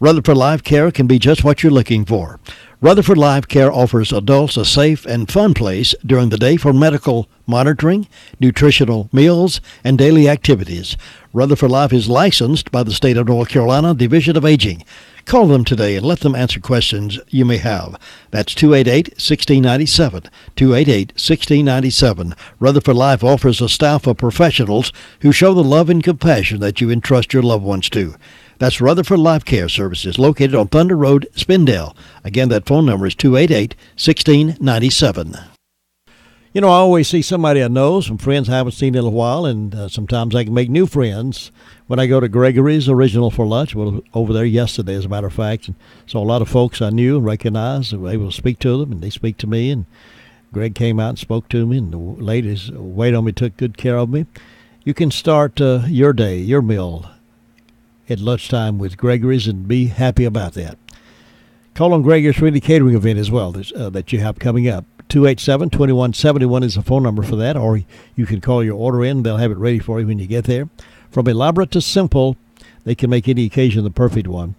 Rutherford Life Care can be just what you're looking for. Rutherford Life Care offers adults a safe and fun place during the day for medical monitoring, nutritional meals, and daily activities. Rutherford Life is licensed by the State of North Carolina Division of Aging. Call them today and let them answer questions you may have. That's 288-1697, 288-1697. Rutherford Life offers a staff of professionals who show the love and compassion that you entrust your loved ones to. That's Rutherford Life Care Services, located on Thunder Road, Spindale. Again, that phone number is 288-1697. You know, I always see somebody I know, some friends I haven't seen in a while, and sometimes I can make new friends when I go to Gregory's Original for lunch. Well, over there yesterday, as a matter of fact. And so a lot of folks I knew and recognized, I was able to speak to them, and they speak to me. And Greg came out and spoke to me, and the ladies waited on me, took good care of me. You can start your day, your meal, at lunchtime with Gregory's and be happy about that. Call on Gregory's for any catering event as well that you have coming up. 287-2171 is the phone number for that, or you can call your order in. They'll have it ready for you when you get there. From elaborate to simple, they can make any occasion the perfect one.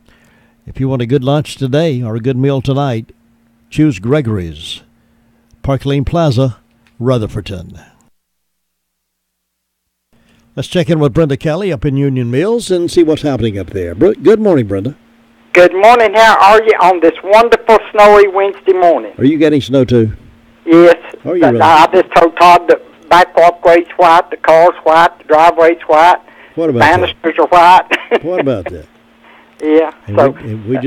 If you want a good lunch today or a good meal tonight, choose Gregory's, Park Lane Plaza, Rutherfordton. Let's check in with Brenda Kelly up in Union Mills and see what's happening up there. Good morning, Brenda. Good morning. How are you on this wonderful snowy Wednesday morning? Are you getting snow too? Yes. Are you really? I just told Todd the back walkway's white, the car's white, the driveway's white. What about banisters are white. What about that? Yeah. And we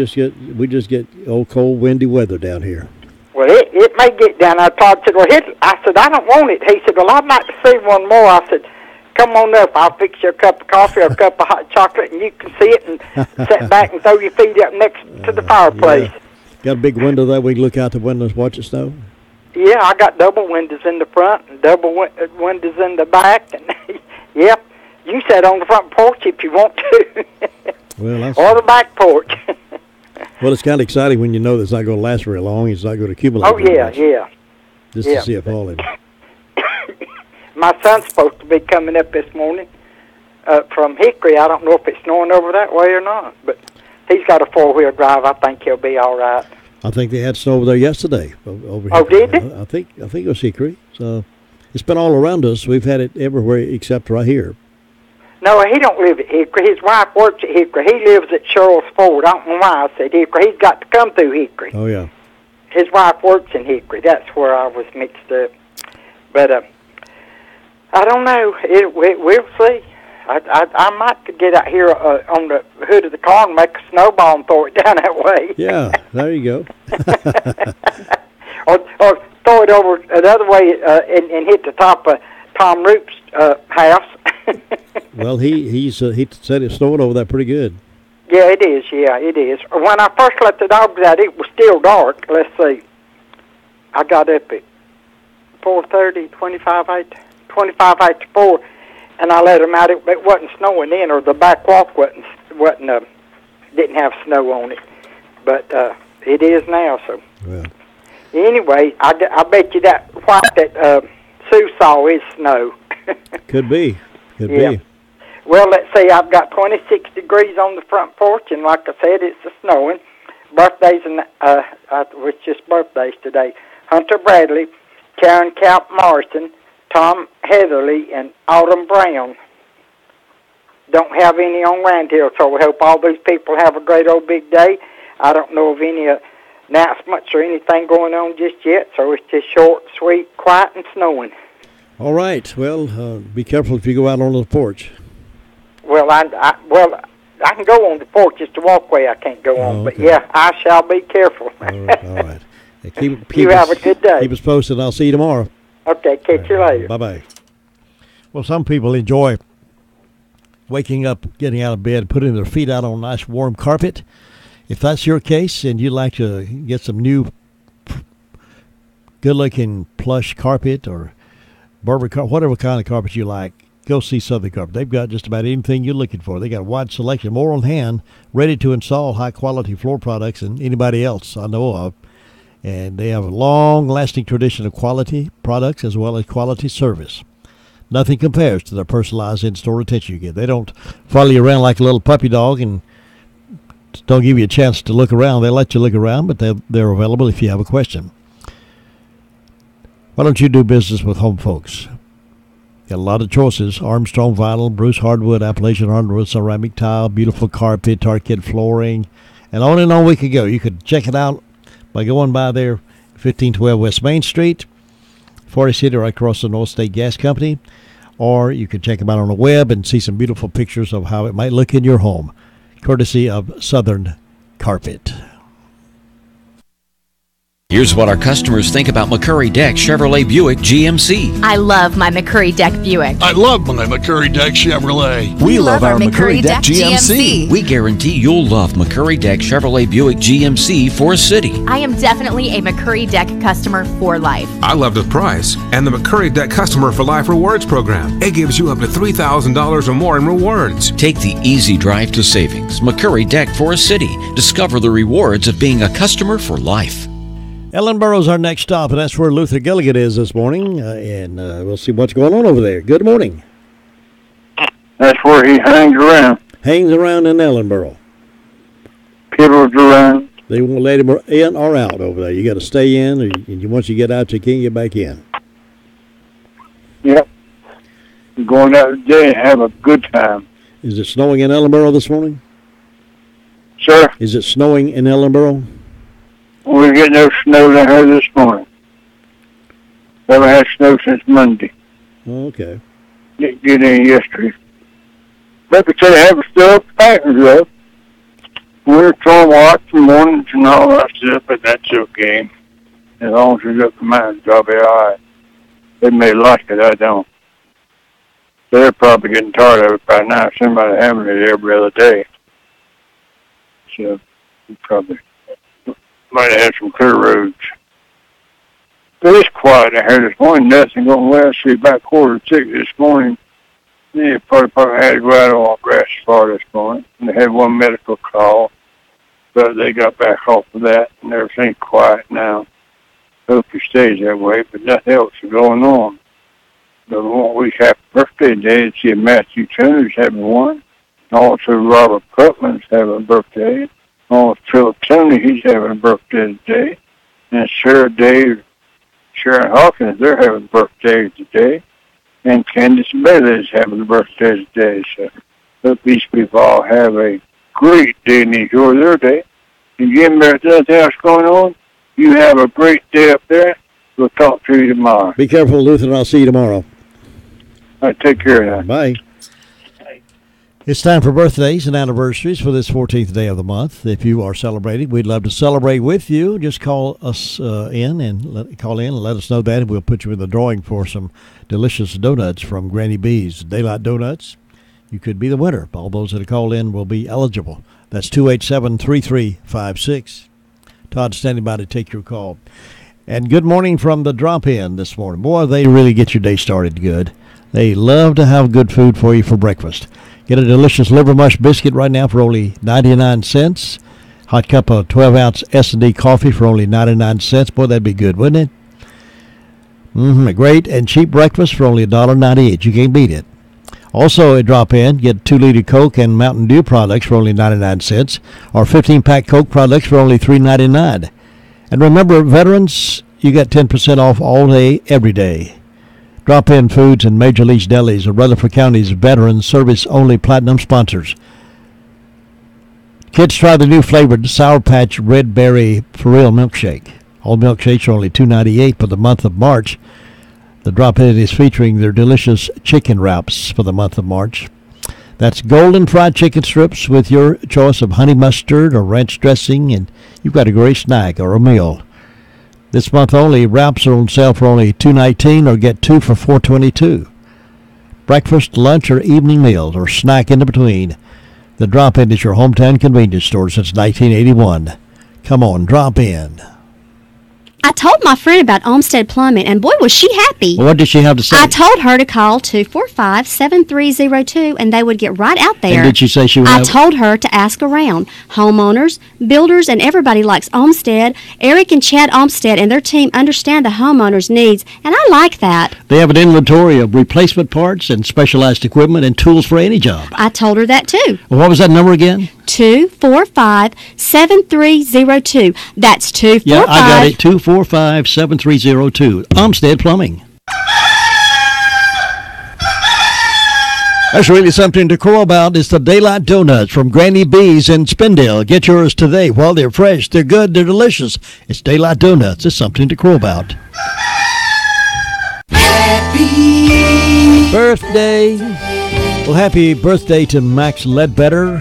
just get old cold windy weather down here. Well, it may get down there. Todd said, I said, I don't want it. He said, well, I'd like to see one more. I said, come on up. I'll fix you a cup of coffee or a cup of hot chocolate, and you can see it and sit back and throw your feet up next to the fireplace. Yeah. Got a big window there. We can look out the windows, watch it snow. Yeah, I got double windows in the front and double windows in the back. And yep, you sit on the front porch if you want to. Well, or the back porch. Well, it's kind of exciting when you know that it's not going to last very long. It's not going to accumulate. Oh, yeah, yeah. Just to see it falling. My son's supposed to be coming up this morning from Hickory. I don't know if it's snowing over that way or not, but he's got a four-wheel drive. I think he'll be all right. I think they had snow over there yesterday. Over oh, Hickory. Did they? I think it was Hickory. So it's been all around us. We've had it everywhere except right here. No, he don't live at Hickory. His wife works at Hickory. He lives at Charles Ford. I don't know why I said Hickory. He's got to come through Hickory. Oh, yeah. His wife works in Hickory. That's where I was mixed up. But I don't know. We'll see. I might get out here on the hood of the car and make a snowball and throw it down that way. Yeah, there you go. or throw it over another way and hit the top of Tom Roop's house. Well, he said it snowed over there pretty good. Yeah, it is. Yeah, it is. When I first let the dogs out, it was still dark. Let's see. I got up at 4:30, 25 after 4, and I let them out. It wasn't snowing then, or the back walk didn't have snow on it, but it is now. So well. Anyway, I bet you that Sue saw is snow. Could be. Could yeah. be. Well, let's see, I've got 26 degrees on the front porch, and like I said, it's snowing. Birthdays, and was just birthdays today. Hunter Bradley, Karen Calp Morrison, Tom Heatherly, and Autumn Brown. Don't have any on Rand Hill, so we hope all these people have a great old big day. I don't know of any announcements or anything going on just yet, so it's just short, sweet, quiet, and snowing. All right. Well, be careful if you go out on the porch. Well, I can go on the porch. It's the walkway I can't go on. Okay. But, yeah, I shall be careful. All right. Keep you have a good day. Keep us posted. I'll see you tomorrow. Okay, catch you later. Bye-bye. Well, some people enjoy waking up, getting out of bed, putting their feet out on a nice warm carpet. If that's your case and you'd like to get some new good-looking plush carpet or Berber carpet, whatever kind of carpet you like, go see Southern Carpet. They've got just about anything you're looking for. They got a wide selection, more on hand, ready to install high-quality floor products than anybody else I know of. And they have a long-lasting tradition of quality products as well as quality service. Nothing compares to their personalized in-store attention you get. They don't follow you around like a little puppy dog and don't give you a chance to look around. They let you look around, but they're available if you have a question. Why don't you do business with Home Folks? Got a lot of choices. Armstrong Vinyl, Bruce Hardwood, Appalachian Hardwood, Ceramic Tile, beautiful carpet, Tarkett flooring, and on we could go. You could check it out by going by there, 1512 West Main Street, 40 City, right across the North State Gas Company, or you can check them out on the web and see some beautiful pictures of how it might look in your home, courtesy of Southern Carpet. Here's what our customers think about McCurry Deck Chevrolet Buick GMC. I love my McCurry Deck Buick. I love my McCurry Deck Chevrolet. We love our McCurry Deck GMC. We guarantee you'll love McCurry Deck Chevrolet Buick GMC for City. I am definitely a McCurry Deck customer for life. I love the price and the McCurry Deck Customer for Life Rewards program. It gives you up to $3,000 or more in rewards. Take the easy drive to savings. McCurry Deck for City. Discover the rewards of being a customer for life. Ellenboro's our next stop, and that's where Luther Gilligan is this morning, and we'll see what's going on over there. Good morning. That's where he hangs around. Hangs around in Ellenboro. Piddles around. They won't let him in or out over there. You got to stay in, and once you get out, you can't get back in. Yep. We're going out today and have a good time. Is it snowing in Ellenboro this morning? Sir? Is it snowing in Ellenboro? We're getting no snow down here this morning. Never had snow since Monday. Okay. Didn't get any yesterday. But they say they have still packers up. We're throwing watch and mornings and all that stuff, but that's okay. As long as it's up to mine, I'll be all right. They may like it, I don't. They're probably getting tired of it by now. Somebody having it every other day. So, we probably might have some clear roads. But it's quiet out here this morning. Nothing going well. See, about 5:45 this morning. Yeah, probably had to go out on grass far this morning. And they had one medical call, but they got back off of that, and everything's quiet now. Hope it stays that way, but nothing else is going on. But one week happy birthday today. See, Matthew Turner's having one. Also, Robert Putman's having a birthday. Also, Phil Tony, he's having a birthday today. And Sarah Dave, Sharon Hawkins, they're having birthdays today. And Candace Bailey is having a birthday today. So, hope these people all have a great day and enjoy their day. And again, there's nothing else going on. You have a great day up there. We'll talk to you tomorrow. Be careful, Luther, and I'll see you tomorrow. All right, take care now. Bye. It's time for birthdays and anniversaries for this 14th day of the month. If you are celebrating, we'd love to celebrate with you. Just call us in and let us know that, and we'll put you in the drawing for some delicious donuts from Granny B's Daylight Donuts. You could be the winner. All those that have called in will be eligible. That's 287-3356. Todd standing by to take your call. And good morning from the drop-in this morning. Boy, they really get your day started good. They love to have good food for you for breakfast. Get a delicious liver mush biscuit right now for only 99 cents. Hot cup of 12-ounce S&D coffee for only 99 cents. Boy, that'd be good, wouldn't it? A great and cheap breakfast for only $1.98. You can't beat it. Also, a drop-in, get 2-liter Coke and Mountain Dew products for only 99 cents, or 15-pack Coke products for only $3.99. And remember, veterans, you got 10% off all day, every day. Drop-in Foods and Major League Delis are Rutherford County's veteran service-only platinum sponsors. Kids, try the new flavored Sour Patch Red Berry For Real milkshake. All milkshakes are only $2.98 for the month of March. The drop-in is featuring their delicious chicken wraps for the month of March. That's golden fried chicken strips with your choice of honey mustard or ranch dressing, and you've got a great snack or a meal. This month only, wraps are on sale for only $2.19 or get 2 for $4.22. Breakfast, lunch, or evening meals or snack in between. The drop-in is your hometown convenience store since 1981. Come on, drop in. I told my friend about Olmsted Plumbing, and boy, was she happy. What did she have to say? I told her to call 245-7302, and they would get right out there. And did she say she would I told her to ask around. Homeowners, builders, and everybody likes Olmsted. Eric and Chad Olmsted and their team understand the homeowners' needs, and I like that. They have an inventory of replacement parts and specialized equipment and tools for any job. I told her that, too. Well, what was that number again? 245-7302. That's 245. Yeah, I got it. 245-7302. Olmsted Plumbing. That's really something to crow about. It's the Daylight Donuts from Granny B's in Spindale. Get yours today. While they're fresh, they're good, they're delicious. It's Daylight Donuts. It's something to crow about. Happy birthday. Well, happy birthday to Max Ledbetter.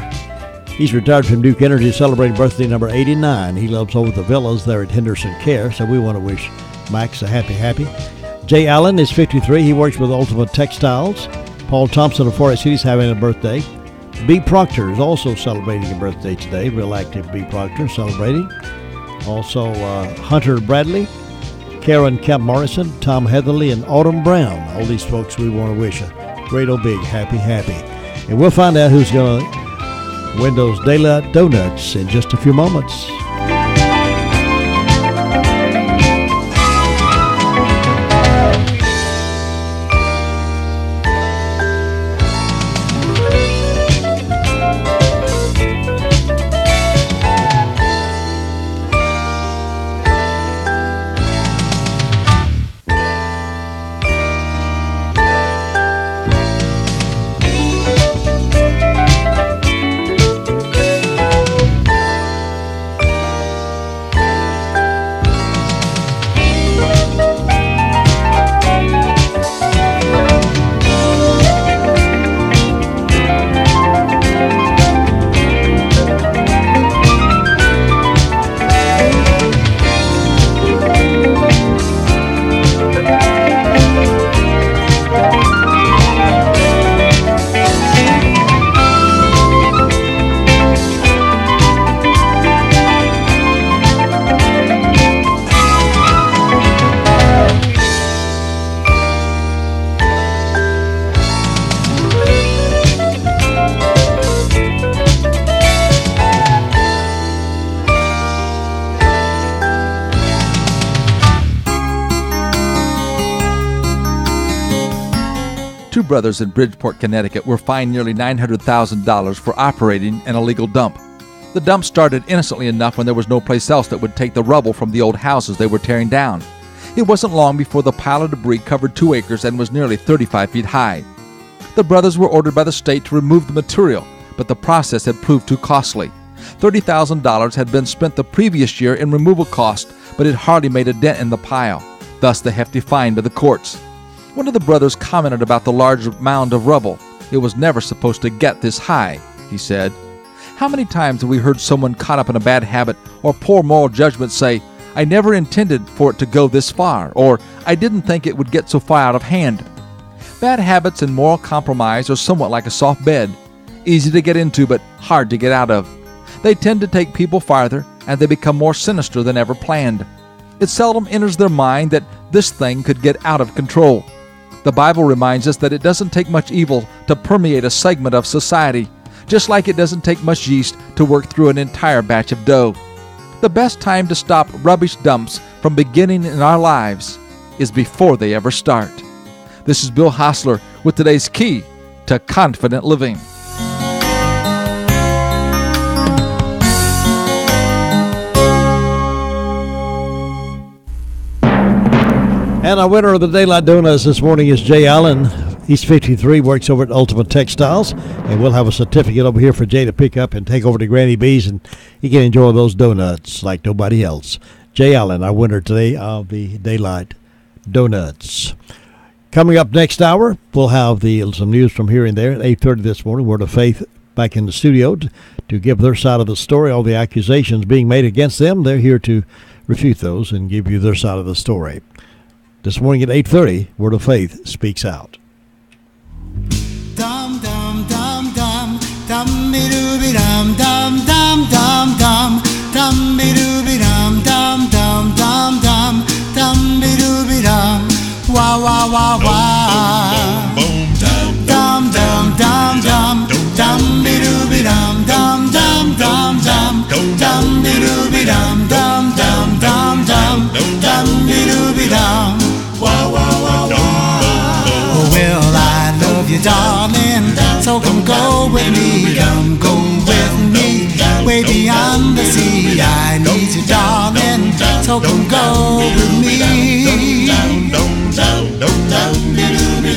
He's retired from Duke Energy, celebrating birthday number 89. He loves over the villas there at Henderson Care, so we want to wish Max a happy. Jay Allen is 53. He works with Ultimate Textiles. Paul Thompson of Forest City is having a birthday. B. Proctor is also celebrating a birthday today. Real active B. Proctor celebrating. Also, Hunter Bradley, Karen Camp Morrison, Tom Heatherly, and Autumn Brown. All these folks we want to wish a great old big happy. And we'll find out who's going to win those Daylight Donuts in just a few moments. brothers in Bridgeport, Connecticut were fined nearly $900,000 for operating an illegal dump. The dump started innocently enough when there was no place else that would take the rubble from the old houses they were tearing down. It wasn't long before the pile of debris covered 2 acres and was nearly 35 feet high. The brothers were ordered by the state to remove the material, but the process had proved too costly. $30,000 had been spent the previous year in removal costs, but it hardly made a dent in the pile, thus the hefty fine by the courts. One of the brothers commented about the large mound of rubble. It was never supposed to get this high, he said. How many times have we heard someone caught up in a bad habit or poor moral judgment say, I never intended for it to go this far, or I didn't think it would get so far out of hand. Bad habits and moral compromise are somewhat like a soft bed, easy to get into but hard to get out of. They tend to take people farther, and they become more sinister than ever planned. It seldom enters their mind that this thing could get out of control. The Bible reminds us that it doesn't take much evil to permeate a segment of society, just like it doesn't take much yeast to work through an entire batch of dough. The best time to stop rubbish dumps from beginning in our lives is before they ever start. This is Bill Hostler with today's key to confident living. And our winner of the Daylight Donuts this morning is Jay Allen. He's 53, works over at Ultimate Textiles, and we'll have a certificate over here for Jay to pick up and take over to Granny B's, and he can enjoy those donuts like nobody else. Jay Allen, our winner today of the Daylight Donuts. Coming up next hour, we'll have some news from here and there at 8:30 this morning. Word of Faith back in the studio to give their side of the story. All the accusations being made against them, they're here to refute those and give you their side of the story. This morning at 8:30, Word of Faith speaks out. Dum dum dum dum dum be dooby dum dum dum dum dum dum be dooby dum dum dum dum dum dum be dooby dum wah wah wah wah dum dum dum dum dum be dooby dum dum dum dum dum dum be dooby dum dum dum dum dum dum be dooby dum wah wah wah wah. Well, I love you, darling, so come go with me, come go with me, way beyond the sea. I need you, darling, so come go with me.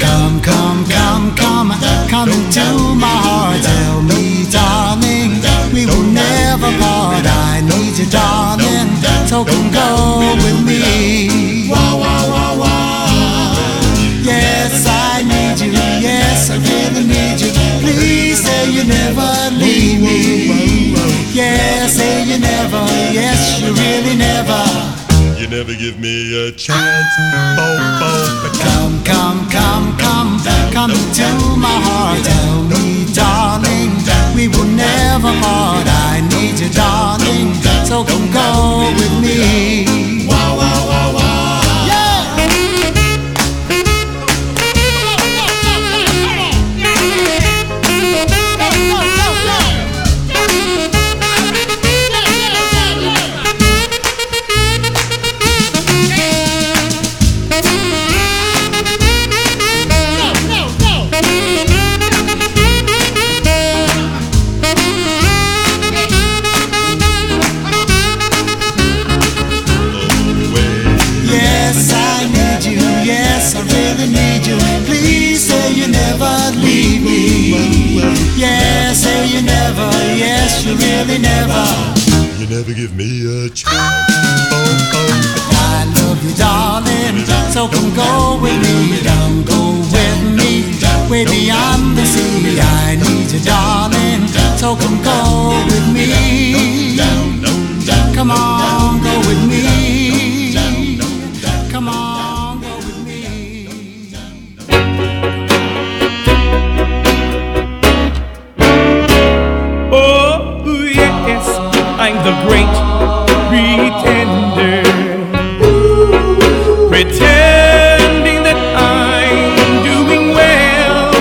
Come, come, come, come, come into my heart. Tell me, darling, we will never part. I need you, darling, so come go with me. Wah, wah, wah, wah. Yes, I need you, yes, I really need you. Please say you never leave me. Yes, say you never, yes, you really never. You never give me a chance. Come, come, come, come, come into my heart. Tell me, darling, we will never part. I need you, darling, so come go with me. Wah, wah, wah, wah. Yes, say you never, yes, you really never. You never give me a chance. I love you, darling, so come go with me, come go with me, way beyond the sea. I need you, darling, so come go with me. Come on, go with me. Come on, go with me. I'm the great pretender, pretending that I'm doing well.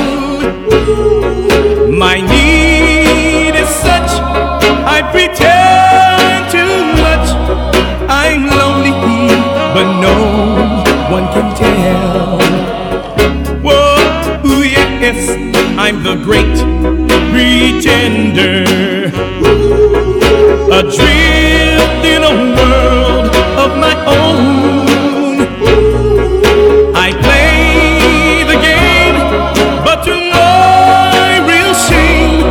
My need is such, I pretend too much. I'm lonely, but no one can tell. Whoa, yeah. the great pretender, adrift in a world of my own. I play the game, but to my real shame,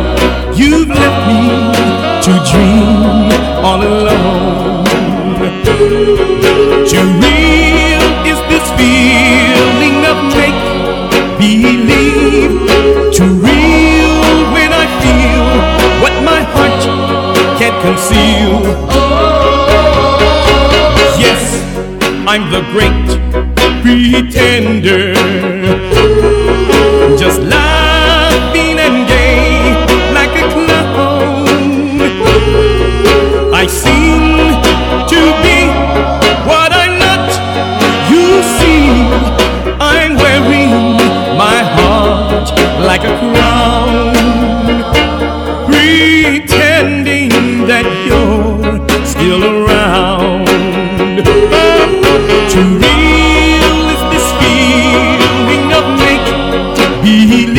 you've left me to dream all alone. Too real is this feeling of make-believe. Too real when I feel what my heart can't conceal. Yes, I'm the great pretender, just laughing and gay like a clown. I seem to be what I'm not. You see, I'm wearing my heart like a crown, pretending that you're still around. Too real is this feeling of make-believe.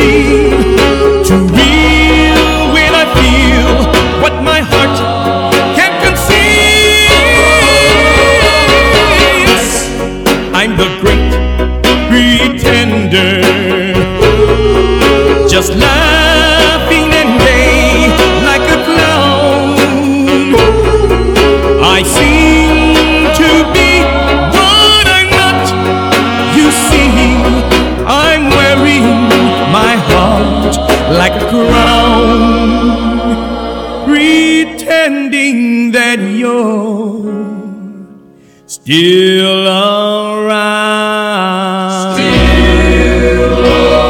Too real when I feel what my heart can't conceive. Yes, I'm the great pretender, just laughing and gay like a clown. I seem to be what I'm not. You see, I'm wearing my heart like a crown, pretending that you're still around. Still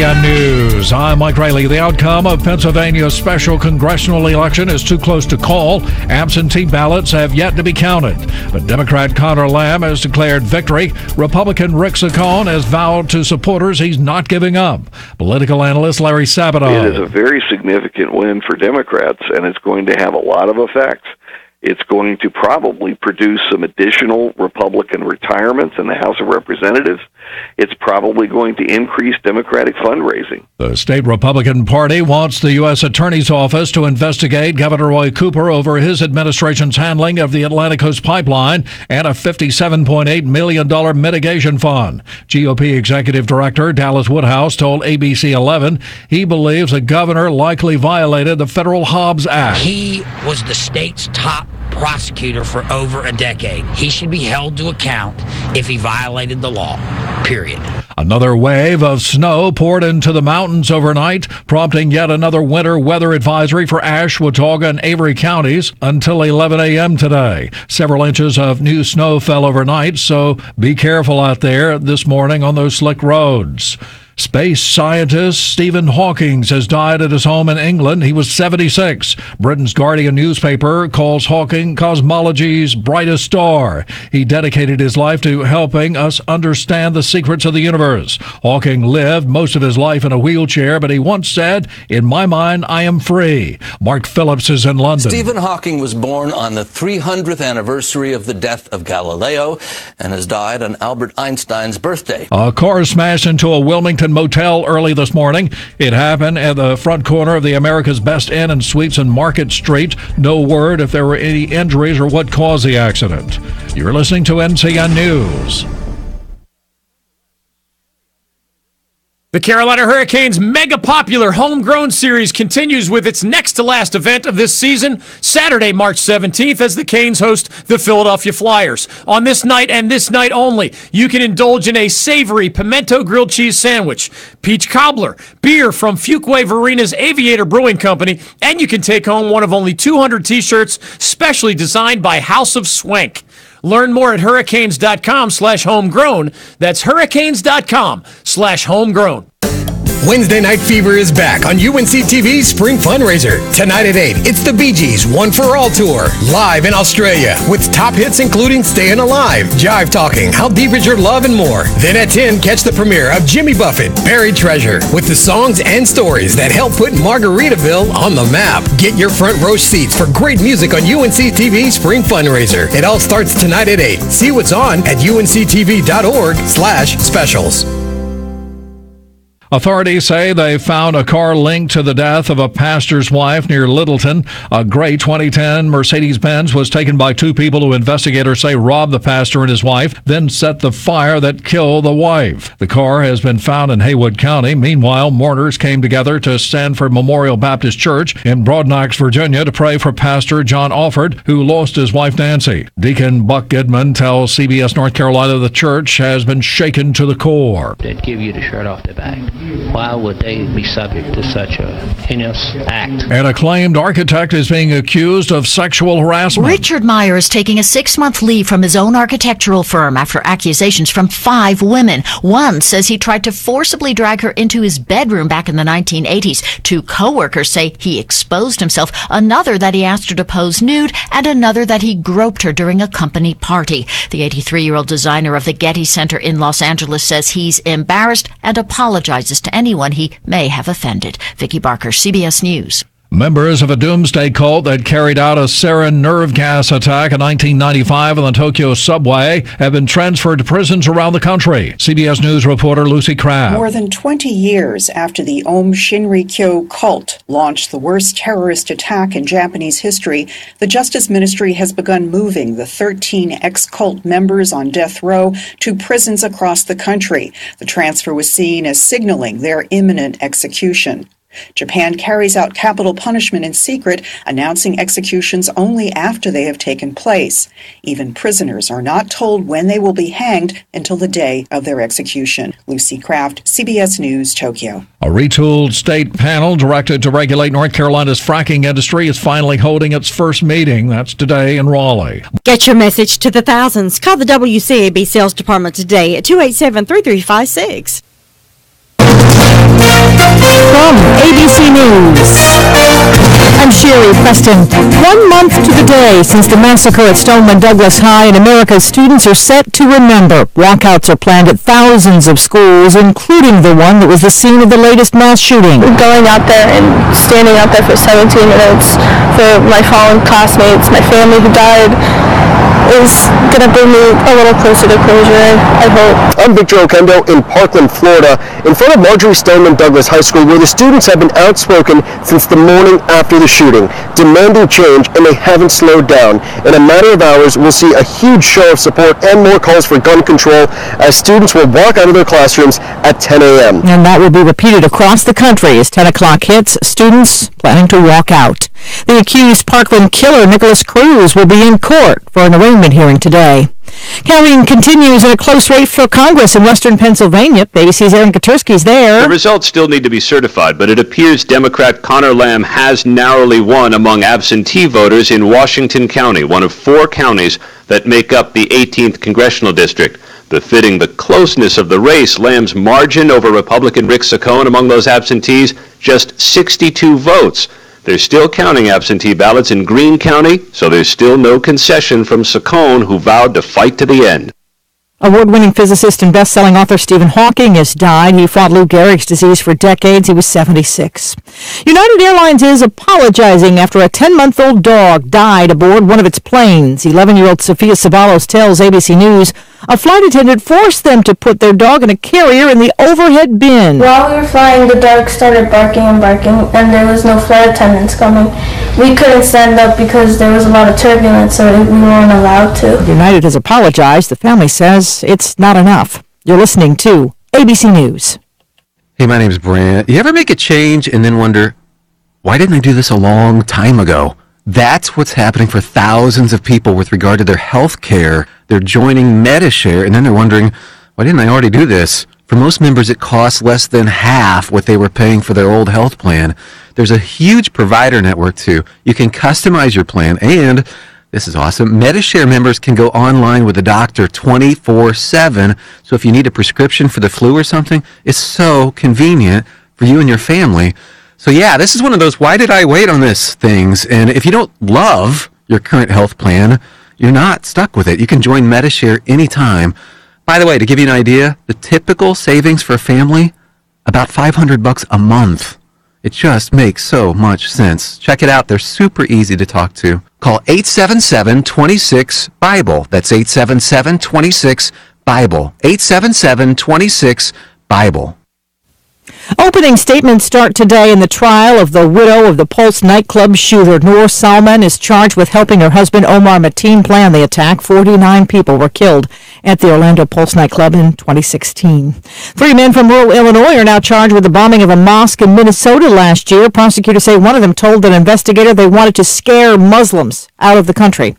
WCAB News. I'm Mike Riley. The outcome of Pennsylvania's special congressional election is too close to call. Absentee ballots have yet to be counted. But Democrat Connor Lamb has declared victory. Republican Rick Saccone has vowed to supporters he's not giving up. Political analyst Larry Sabato. It is a very significant win for Democrats, and it's going to have a lot of effects. It's going to probably produce some additional Republican retirements in the House of Representatives. It's probably going to increase Democratic fundraising. The state Republican Party wants the U.S. Attorney's Office to investigate Governor Roy Cooper over his administration's handling of the Atlantic Coast Pipeline and a $57.8 million mitigation fund. GOP Executive Director Dallas Woodhouse told ABC 11 he believes the governor likely violated the Federal Hobbs Act. He was the state's top prosecutor for over a decade. He should be held to account if he violated the law, period. Another wave of snow poured into the mountains overnight, prompting yet another winter weather advisory for Ashe, Watauga, and Avery counties until 11 a.m. today. Several inches of new snow fell overnight, so be careful out there this morning on those slick roads. Space scientist Stephen Hawking has died at his home in England. He was 76. Britain's Guardian newspaper calls Hawking cosmology's brightest star. He dedicated his life to helping us understand the secrets of the universe. Hawking lived most of his life in a wheelchair, but he once said, "In my mind, I am free." Mark Phillips is in London. Stephen Hawking was born on the 300th anniversary of the death of Galileo and has died on Albert Einstein's birthday. A car smashed into a Wilmington motel early this morning. It happened at the front corner of the America's Best Inn and Suites in Market Street. No word if there were any injuries or what caused the accident. You're listening to NCN News. The Carolina Hurricanes' mega-popular Homegrown Series continues with its next-to-last event of this season, Saturday, March 17th, as the Canes host the Philadelphia Flyers. On this night and this night only, you can indulge in a savory pimento grilled cheese sandwich, peach cobbler, beer from Fuquay Varina's Aviator Brewing Company, and you can take home one of only 200 T-shirts specially designed by House of Swank. Learn more at hurricanes.com/homegrown. That's hurricanes.com/homegrown. Wednesday Night Fever is back on UNC TV's Spring Fundraiser. Tonight at 8, it's the Bee Gees One for All Tour, live in Australia, with top hits including Stayin' Alive, Jive Talking, How Deep Is Your Love, and more. Then at 10, catch the premiere of Jimmy Buffett, Buried Treasure, with the songs and stories that help put Margaritaville on the map. Get your front row seats for great music on UNC TV's Spring Fundraiser. It all starts tonight at 8. See what's on at unctv.org/specials. Authorities say they found a car linked to the death of a pastor's wife near Littleton. A gray 2010 Mercedes-Benz was taken by two people who investigators say robbed the pastor and his wife, then set the fire that killed the wife. The car has been found in Haywood County. Meanwhile, mourners came together to Stanford Memorial Baptist Church in Broad Knox, Virginia, to pray for Pastor John Alford, who lost his wife Nancy. Deacon Buck Goodman tells CBS North Carolina the church has been shaken to the core. They'd give you the shirt off their back. Why would they be subject to such a heinous act? An acclaimed architect is being accused of sexual harassment. Richard Meyer is taking a 6-month leave from his own architectural firm after accusations from 5 women. One says he tried to forcibly drag her into his bedroom back in the 1980s. 2 co-workers say he exposed himself, another that he asked her to pose nude, and another that he groped her during a company party. The 83-year-old designer of the Getty Center in Los Angeles says he's embarrassed and apologizes to anyone he may have offended. Vicki Barker, CBS News. Members of a doomsday cult that carried out a sarin nerve gas attack in 1995 on the Tokyo subway have been transferred to prisons around the country. CBS News reporter Lucy Crabb. More than 20 years after the Aum Shinrikyo cult launched the worst terrorist attack in Japanese history, the Justice Ministry has begun moving the 13 ex-cult members on death row to prisons across the country. The transfer was seen as signaling their imminent execution. Japan carries out capital punishment in secret, announcing executions only after they have taken place. Even prisoners are not told when they will be hanged until the day of their execution. Lucy Kraft, CBS News, Tokyo. A retooled state panel directed to regulate North Carolina's fracking industry is finally holding its first meeting. That's today in Raleigh. Get your message to the thousands. Call the WCAB sales department today at 287-3356. From ABC News, I'm Sherry Preston. 1 month to the day since the massacre at Stoneman Douglas High, and America's students are set to remember. Walkouts are planned at thousands of schools, including the one that was the scene of the latest mass shooting. Going out there and standing out there for 17 minutes for my fallen classmates, my family who died, is going to bring me a little closer to closure, I hope. I'm Victor Oquendo in Parkland, Florida, in front of Marjorie Stoneman Douglas High School, where the students have been outspoken since the morning after the shooting, demanding change, and they haven't slowed down. In a matter of hours, we'll see a huge show of support and more calls for gun control as students will walk out of their classrooms at 10 a.m. And that will be repeated across the country as 10 o'clock hits, students planning to walk out. The accused Parkland killer, Nicholas Cruz, will be in court for an arraignment hearing today. Counting continues in a close race for Congress in western Pennsylvania. ABC's Aaron Katersky's there. The results still need to be certified, but it appears Democrat Connor Lamb has narrowly won among absentee voters in Washington County, one of 4 counties that make up the 18th congressional district. Befitting the closeness of the race, Lamb's margin over Republican Rick Saccone among those absentees, just 62 votes. They're still counting absentee ballots in Greene County, so there's still no concession from Saccone, who vowed to fight to the end. Award-winning physicist and best-selling author Stephen Hawking has died. He fought Lou Gehrig's disease for decades. He was 76. United Airlines is apologizing after a 10-month-old dog died aboard one of its planes. 11-year-old Sophia Savalos tells ABC News a flight attendant forced them to put their dog in a carrier in the overhead bin. While we were flying, the dog started barking and barking, and there was no flight attendants coming. We couldn't stand up because there was a lot of turbulence, so we weren't allowed to. United has apologized. The family says it's not enough. You're listening to ABC News. Hey, my name's Brant. You ever make a change and then wonder, why didn't I do this a long time ago? That's what's happening for thousands of people with regard to their health care. They're joining Medishare, and then they're wondering, why didn't I already do this? For most members, it costs less than half what they were paying for their old health plan. There's a huge provider network, too. You can customize your plan, and this is awesome, Medishare members can go online with a doctor 24/7. So if you need a prescription for the flu or something, it's so convenient for you and your family. So yeah, this is one of those why did I wait on this things. And if you don't love your current health plan, you're not stuck with it. You can join Medishare anytime. By the way, to give you an idea, the typical savings for a family, about $500 a month. It just makes so much sense. Check it out. They're super easy to talk to. Call 877-26-BIBLE. That's 877-26-BIBLE. 877-26-BIBLE. Opening statements start today in the trial of the widow of the Pulse nightclub shooter. Noor Salman is charged with helping her husband Omar Mateen plan the attack. 49 people were killed at the Orlando Pulse nightclub in 2016. 3 men from rural Illinois are now charged with the bombing of a mosque in Minnesota last year. Prosecutors say one of them told an investigator they wanted to scare Muslims out of the country.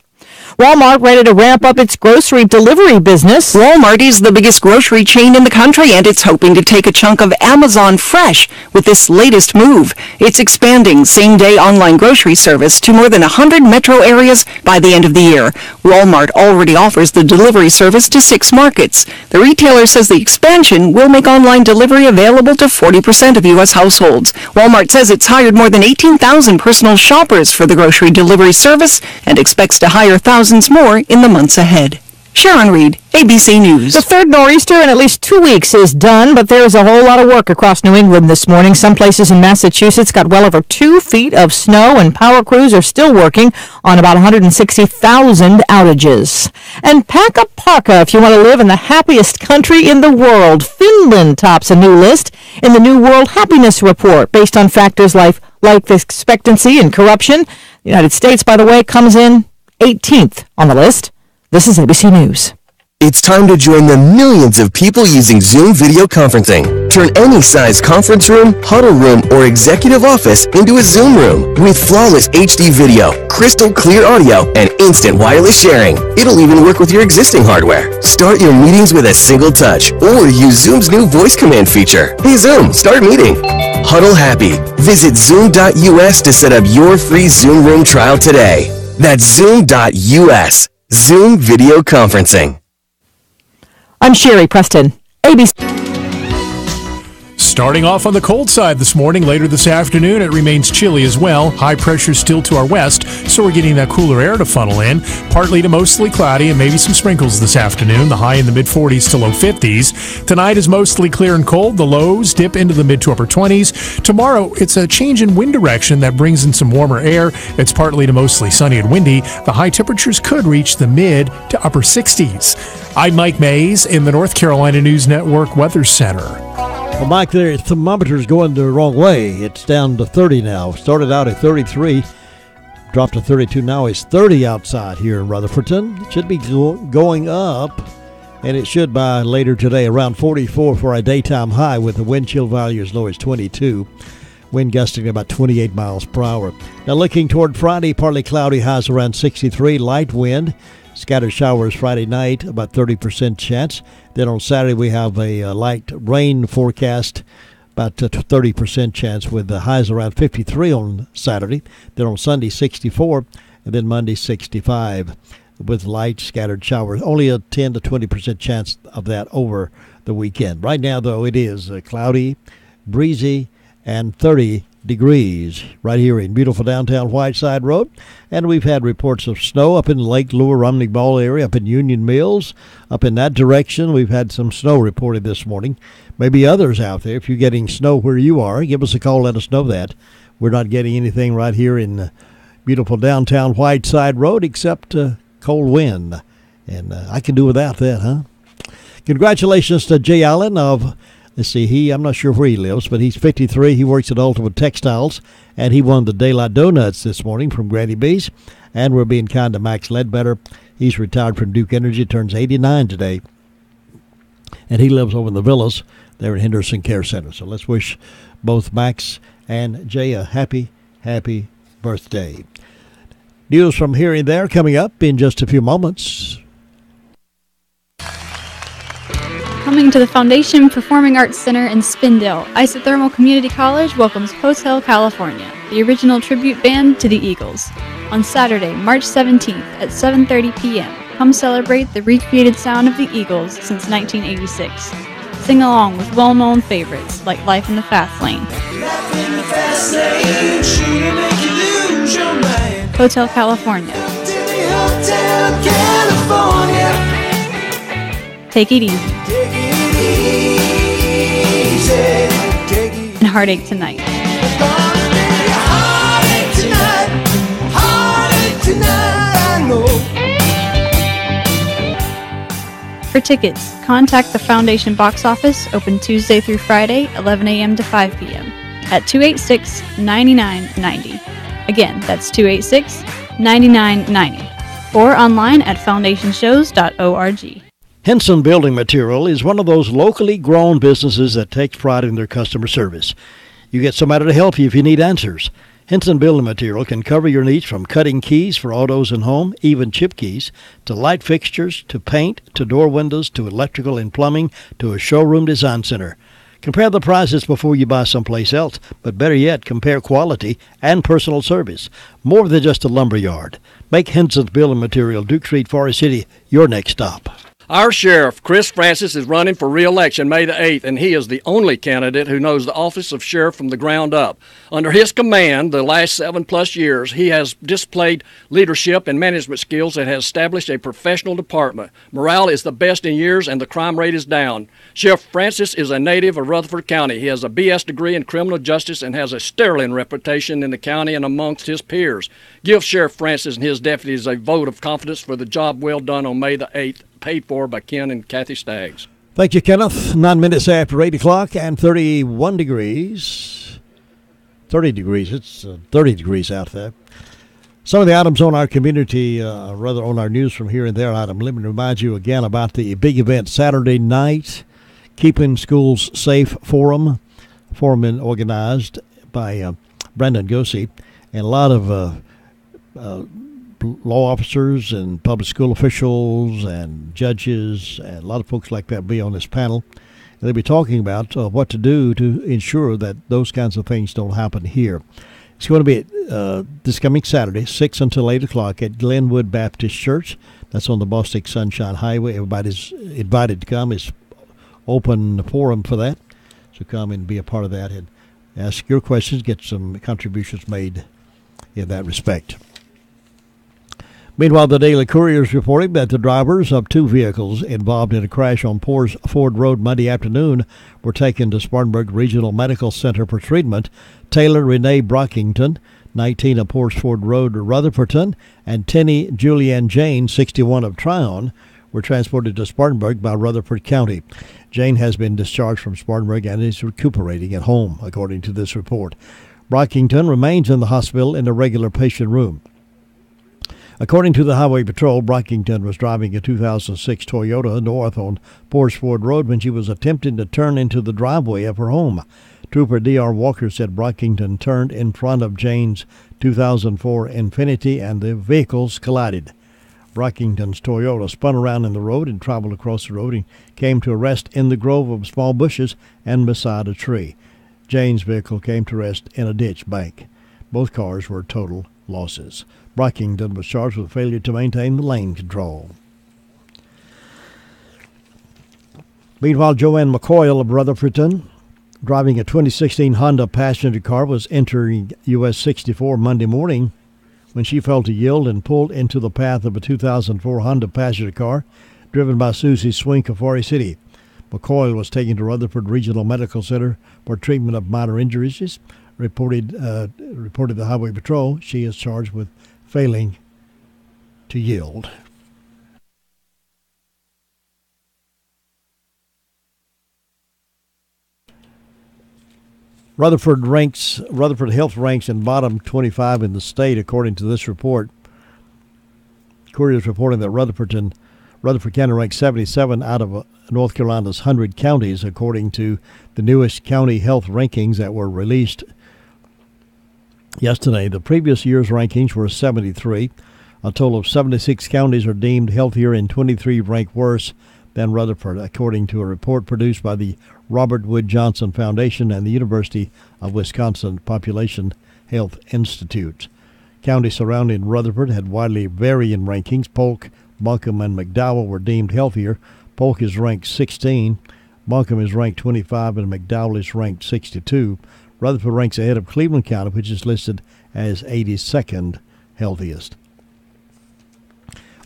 Walmart ready to ramp up its grocery delivery business. Walmart is the biggest grocery chain in the country, and it's hoping to take a chunk of Amazon Fresh with this latest move. It's expanding same-day online grocery service to more than 100 metro areas by the end of the year. Walmart already offers the delivery service to 6 markets. The retailer says the expansion will make online delivery available to 40% of U.S. households. Walmart says it's hired more than 18,000 personal shoppers for the grocery delivery service and expects to hire thousands more in the months ahead. Sharon Reed, ABC News. The third nor'easter in at least 2 weeks is done, but there is a whole lot of work across New England this morning. Some places in Massachusetts got well over 2 feet of snow, and power crews are still working on about 160,000 outages. And pack a parka if you want to live in the happiest country in the world. Finland tops a new list in the New World Happiness Report based on factors like life expectancy and corruption. The United States, by the way, comes in 18th on the list. This is ABC News. It's time to join the millions of people using Zoom video conferencing. Turn any size conference room, huddle room, or executive office into a Zoom room with flawless HD video, crystal clear audio, and instant wireless sharing. It'll even work with your existing hardware. Start your meetings with a single touch or use Zoom's new voice command feature. Hey Zoom, start meeting. Huddle happy. Visit Zoom.us to set up your free Zoom room trial today. That's Zoom.us. Zoom video conferencing. I'm Sherry Preston, ABC. Starting off on the cold side this morning. Later this afternoon, it remains chilly as well. High pressure still to our west, so we're getting that cooler air to funnel in. Partly to mostly cloudy and maybe some sprinkles this afternoon. The high in the mid-40s to low 50s. Tonight is mostly clear and cold. The lows dip into the mid to upper 20s. Tomorrow, it's a change in wind direction that brings in some warmer air. It's partly to mostly sunny and windy. The high temperatures could reach the mid to upper 60s. I'm Mike Mays in the North Carolina News Network Weather Center. Well, Mike, the thermometer's going the wrong way. It's down to 30 now. Started out at 33, dropped to 32. Now it's 30 outside here in Rutherfordton. It should be going up, and it should by later today, around 44 for a daytime high with the wind chill value as low as 22. Wind gusting about 28 miles per hour. Now looking toward Friday, partly cloudy, highs around 63, light wind. Scattered showers Friday night, about 30% chance. Then on Saturday we have a light rain forecast, about 30% chance with the highs around 53 on Saturday. Then on Sunday 64, and then Monday 65. with light scattered showers. Only a 10 to 20% chance of that over the weekend. Right now, though, it is cloudy, breezy, and 30 degrees right here in beautiful downtown Whiteside Road. And we've had reports of snow up in Lake Lure, Romney Ball area, up in Union Mills, up in that direction. We've had some snow reported this morning. Maybe others out there, if you're getting snow where you are, give us a call, let us know that. We're not getting anything right here in beautiful downtown Whiteside Road except cold wind. And I can do without that, huh? Congratulations to Jay Allen of, let's see, I'm not sure where he lives, but he's 53. He works at Ultimate Textiles, and he won the Daylight Donuts this morning from Granny B's. And we're being kind to Max Ledbetter. He's retired from Duke Energy, turns 89 today. And he lives over in the Villas there at Henderson Care Center. So let's wish both Max and Jay a happy, happy birthday. News from here and there coming up in just a few moments. Coming to the Foundation Performing Arts Center in Spindale, Isothermal Community College welcomes Hotel California, the original tribute band to the Eagles. On Saturday, March 17th at 7:30 p.m., come celebrate the recreated sound of the Eagles since 1986. Sing along with well-known favorites like Life in the Fast Lane. Hotel California. Take it easy. And Heartache Tonight. For tickets, contact the Foundation box office, open Tuesday through Friday, 11 a.m. to 5 p.m. at 286-9990. Again, that's 286-9990. Or online at foundationshows.org. Henson Building Material is one of those locally grown businesses that takes pride in their customer service. You get somebody to help you if you need answers. Henson Building Material can cover your needs from cutting keys for autos and home, even chip keys, to light fixtures, to paint, to door windows, to electrical and plumbing, to a showroom design center. Compare the prices before you buy someplace else, but better yet, compare quality and personal service. More than just a lumber yard. Make Henson's Building Material, Duke Street, Forest City, your next stop. Our sheriff, Chris Francis, is running for re-election May the 8th, and he is the only candidate who knows the office of sheriff from the ground up. Under his command, the last 7+ years, he has displayed leadership and management skills and has established a professional department. Morale is the best in years, and the crime rate is down. Sheriff Francis is a native of Rutherford County. He has a BS degree in criminal justice and has a sterling reputation in the county and amongst his peers. Give Sheriff Francis and his deputies a vote of confidence for the job well done on May the 8th. Paid for by Ken and Kathy Staggs. Thank you, Kenneth. 9 minutes after 8 o'clock and 31 degrees. 30 degrees. It's 30 degrees out there. Some of the items on our community, rather on our news from here and there item. Let me remind you again about the big event Saturday night, Keeping Schools Safe Forum organized by Brandon Gosey, and a lot of law officers and public school officials and judges and a lot of folks like that will be on this panel. And they'll be talking about what to do to ensure that those kinds of things don't happen here. It's going to be this coming Saturday, 6 until 8 o'clock at Glenwood Baptist Church. That's on the Bostic Sunshine Highway. Everybody's invited to come. It's open forum for that. So come and be a part of that and ask your questions, get some contributions made in that respect. Meanwhile, the Daily Courier is reporting that the drivers of two vehicles involved in a crash on Poors Ford Road Monday afternoon were taken to Spartanburg Regional Medical Center for treatment. Taylor Renee Brockington, 19 of Poors Ford Road, Rutherfordton, and Tenny Julianne Jane, 61 of Tryon, were transported to Spartanburg by Rutherford County. Jane has been discharged from Spartanburg and is recuperating at home, according to this report. Brockington remains in the hospital in a regular patient room. According to the Highway Patrol, Brockington was driving a 2006 Toyota north on Poors Ford Road when she was attempting to turn into the driveway of her home. Trooper D.R. Walker said Brockington turned in front of Jane's 2004 Infiniti and the vehicles collided. Brockington's Toyota spun around in the road and traveled across the road and came to a rest in the grove of small bushes and beside a tree. Jane's vehicle came to rest in a ditch bank. Both cars were total losses. Brockington was charged with failure to maintain the lane control. Meanwhile, Joanne McCoyle of Rutherfordton, driving a 2016 Honda passenger car, was entering US 64 Monday morning when she failed to yield and pulled into the path of a 2004 Honda passenger car driven by Susie Swink of Forest City. McCoyle was taken to Rutherford Regional Medical Center for treatment of minor injuries, reported the Highway Patrol. She is charged with failing to yield. Rutherford Health ranks in bottom 25 in the state, according to this report. Courier is reporting that Rutherford County ranks 77 out of North Carolina's 100 counties, according to the newest county health rankings that were released yesterday. The previous year's rankings were 73. A total of 76 counties are deemed healthier and 23 rank worse than Rutherford, according to a report produced by the Robert Wood Johnson Foundation and the University of Wisconsin Population Health Institute. Counties surrounding Rutherford had widely varying rankings. Polk, Buncombe, and McDowell were deemed healthier. Polk is ranked 16, Buncombe is ranked 25, and McDowell is ranked 62. Rutherford ranks ahead of Cleveland County, which is listed as 82nd healthiest.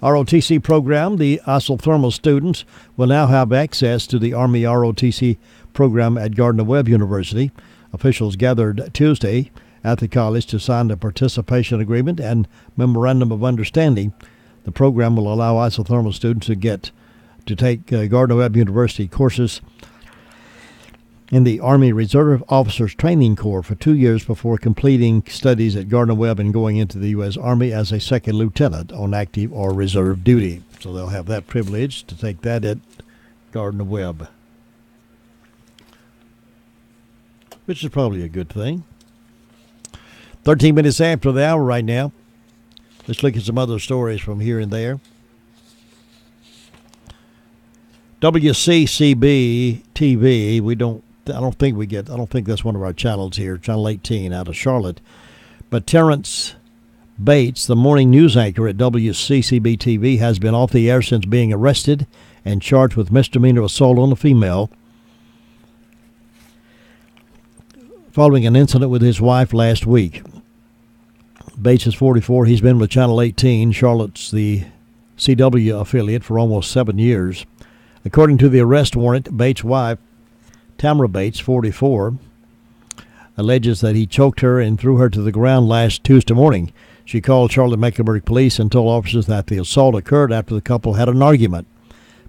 ROTC program, the isothermal students will now have access to the Army ROTC program at Gardner-Webb University. Officials gathered Tuesday at the college to sign the participation agreement and memorandum of understanding. The program will allow isothermal students to take Gardner-Webb University courses in the Army Reserve Officers Training Corps for 2 years before completing studies at Gardner-Webb and going into the U.S. Army as a second lieutenant on active or reserve duty. So they'll have that privilege to take that at Gardner-Webb, which is probably a good thing. 13 minutes after the hour right now. Let's look at some other stories from here and there. WCCB TV, I don't think that's one of our channels here, Channel 18 out of Charlotte. But Terrence Bates, the morning news anchor at WCCB TV, has been off the air since being arrested and charged with misdemeanor assault on a female following an incident with his wife last week. Bates is 44. He's been with Channel 18, Charlotte's the CW affiliate, for almost 7 years. According to the arrest warrant, Bates' wife, Tamara Bates, 44, alleges that he choked her and threw her to the ground last Tuesday morning. She called Charlotte-Mecklenburg police and told officers that the assault occurred after the couple had an argument.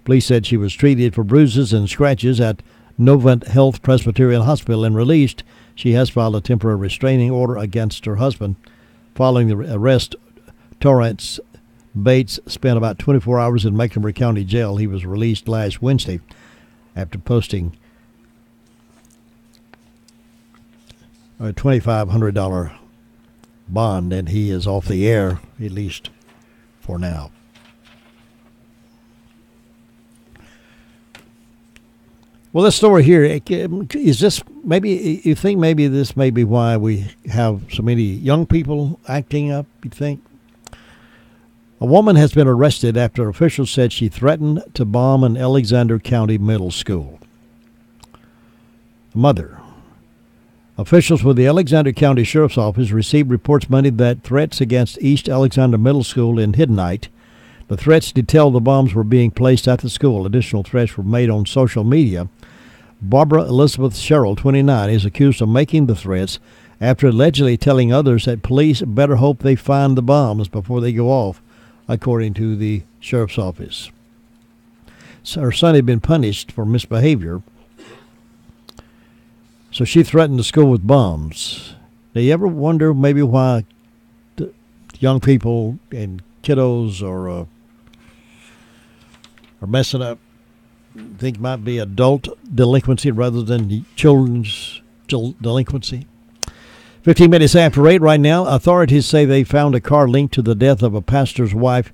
Police said she was treated for bruises and scratches at Novant Health Presbyterian Hospital and released. She has filed a temporary restraining order against her husband. Following the arrest, Torrance Bates spent about 24 hours in Mecklenburg County Jail. He was released last Wednesday after posting a $2,500 bond, and he is off the air, at least for now. Well, this story here, is this maybe, you think maybe this may be why we have so many young people acting up, you think? A woman has been arrested after officials said she threatened to bomb an Alexander County middle school. Mother. Officials with the Alexander County Sheriff's Office received reports Monday that threats against East Alexander Middle School in Hiddenite. The threats detailed the bombs were being placed at the school. Additional threats were made on social media. Barbara Elizabeth Sherrill, 29, is accused of making the threats after allegedly telling others that police better hope they find the bombs before they go off, according to the Sheriff's Office. So her son had been punished for misbehavior, so she threatened the school with bombs. Do you ever wonder maybe why young people and kiddos are messing up? Think might be adult delinquency rather than children's delinquency. 15 minutes after 8 right now, authorities say they found a car linked to the death of a pastor's wife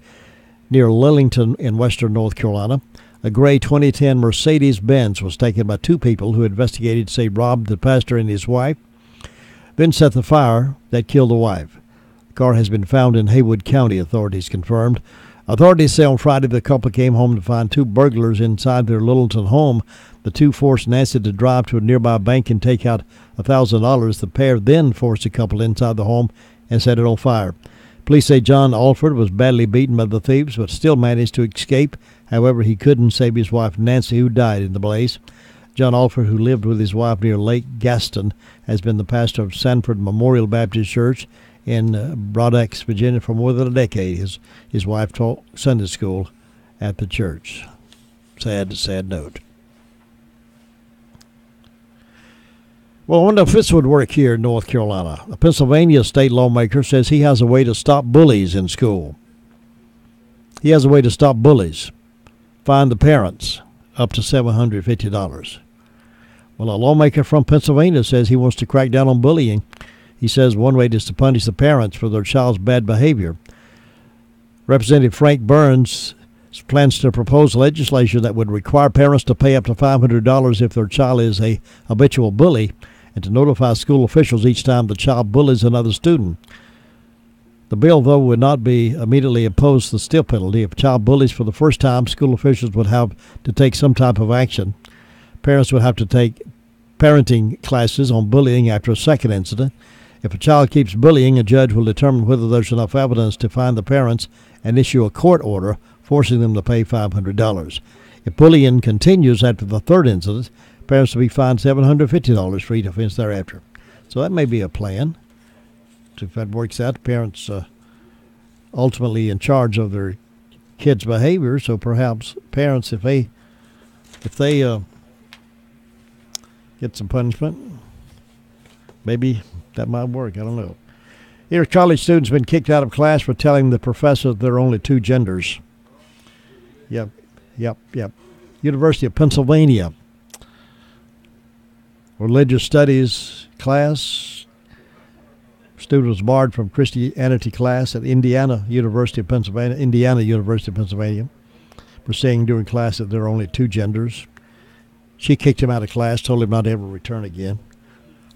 near Lillington in western North Carolina. A gray 2010 Mercedes-Benz was taken by two people who investigated say robbed the pastor and his wife, then set the fire that killed the wife. The car has been found in Haywood County, authorities confirmed. Authorities say on Friday the couple came home to find two burglars inside their Littleton home. The two forced Nancy to drive to a nearby bank and take out $1,000. The pair then forced the couple inside the home and set it on fire. Police say John Alford was badly beaten by the thieves but still managed to escape. However, he couldn't save his wife Nancy, who died in the blaze. John Alford, who lived with his wife near Lake Gaston, has been the pastor of Sanford Memorial Baptist Church in Broadex, Virginia, for more than a decade. His wife taught Sunday school at the church. Sad note. Well, I wonder if this would work here in North Carolina. A Pennsylvania state lawmaker says he has a way to stop bullies in school. He has a way to stop bullies. Fine the parents up to $750. Well, a lawmaker from Pennsylvania says he wants to crack down on bullying. He says one way is to punish the parents for their child's bad behavior. Representative Frank Burns plans to propose legislation that would require parents to pay up to $500 if their child is a habitual bully, and to notify school officials each time the child bullies another student. The bill, though, would not be immediately opposed to the still penalty. If a child bullies for the first time, school officials would have to take some type of action. Parents would have to take parenting classes on bullying after a second incident. If a child keeps bullying, a judge will determine whether there's enough evidence to fine the parents and issue a court order forcing them to pay $500. If bullying continues after the third incident, parents will be fined $750 for each offense thereafter. So that may be a plan. If that works out, the parents ultimately in charge of their kids' behavior. So perhaps parents, if they get some punishment, maybe that might work. I don't know. Here, a college student's been kicked out of class for telling the professor there are only two genders. Yep. University of Pennsylvania. Religious studies class. Student was barred from Christianity class at Indiana University of Pennsylvania for saying during class that there are only two genders. She kicked him out of class, told him not to ever return again.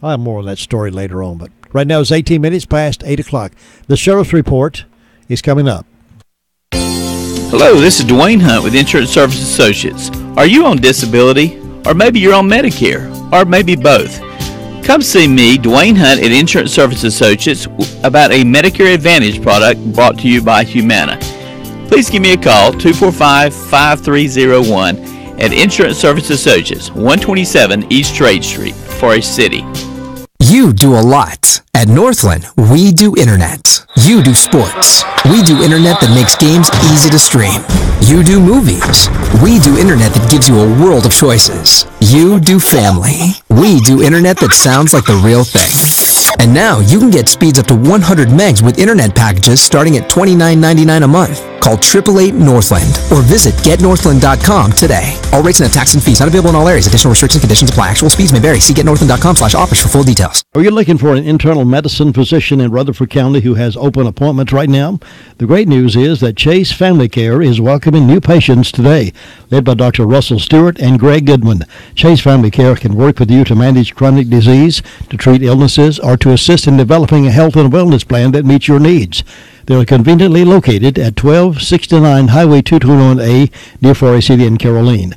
I'll have more of that story later on, but right now it's 18 minutes past 8 o'clock. The Sheriff's Report is coming up. Hello, this is Dwayne Hunt with Insurance Service Associates. Are you on disability? Or maybe you're on Medicare? Or maybe both? Come see me, Dwayne Hunt at Insurance Service Associates, about a Medicare Advantage product brought to you by Humana. Please give me a call, 245-5301 at Insurance Service Associates, 127 East Trade Street, Forest City. You do a lot. At Northland, we do internet. You do sports. We do internet that makes games easy to stream. You do movies. We do internet that gives you a world of choices. You do family. We do internet that sounds like the real thing. And now you can get speeds up to 100 megs with internet packages starting at $29.99 a month. Call 888-NORTHLAND or visit getnorthland.com today. All rates and tax and fees not available in all areas. Additional restrictions and conditions apply. Actual speeds may vary. See getnorthland.com/offers for full details. Are you looking for an internal medicine physician in Rutherford County who has open appointments right now? The great news is that Chase Family Care is welcoming new patients today, led by Dr. Russell Stewart and Greg Goodwin. Chase Family Care can work with you to manage chronic disease, to treat illnesses, or to assist in developing a health and wellness plan that meets your needs. They're conveniently located at 1269 Highway 221A near Forest City and Caroline.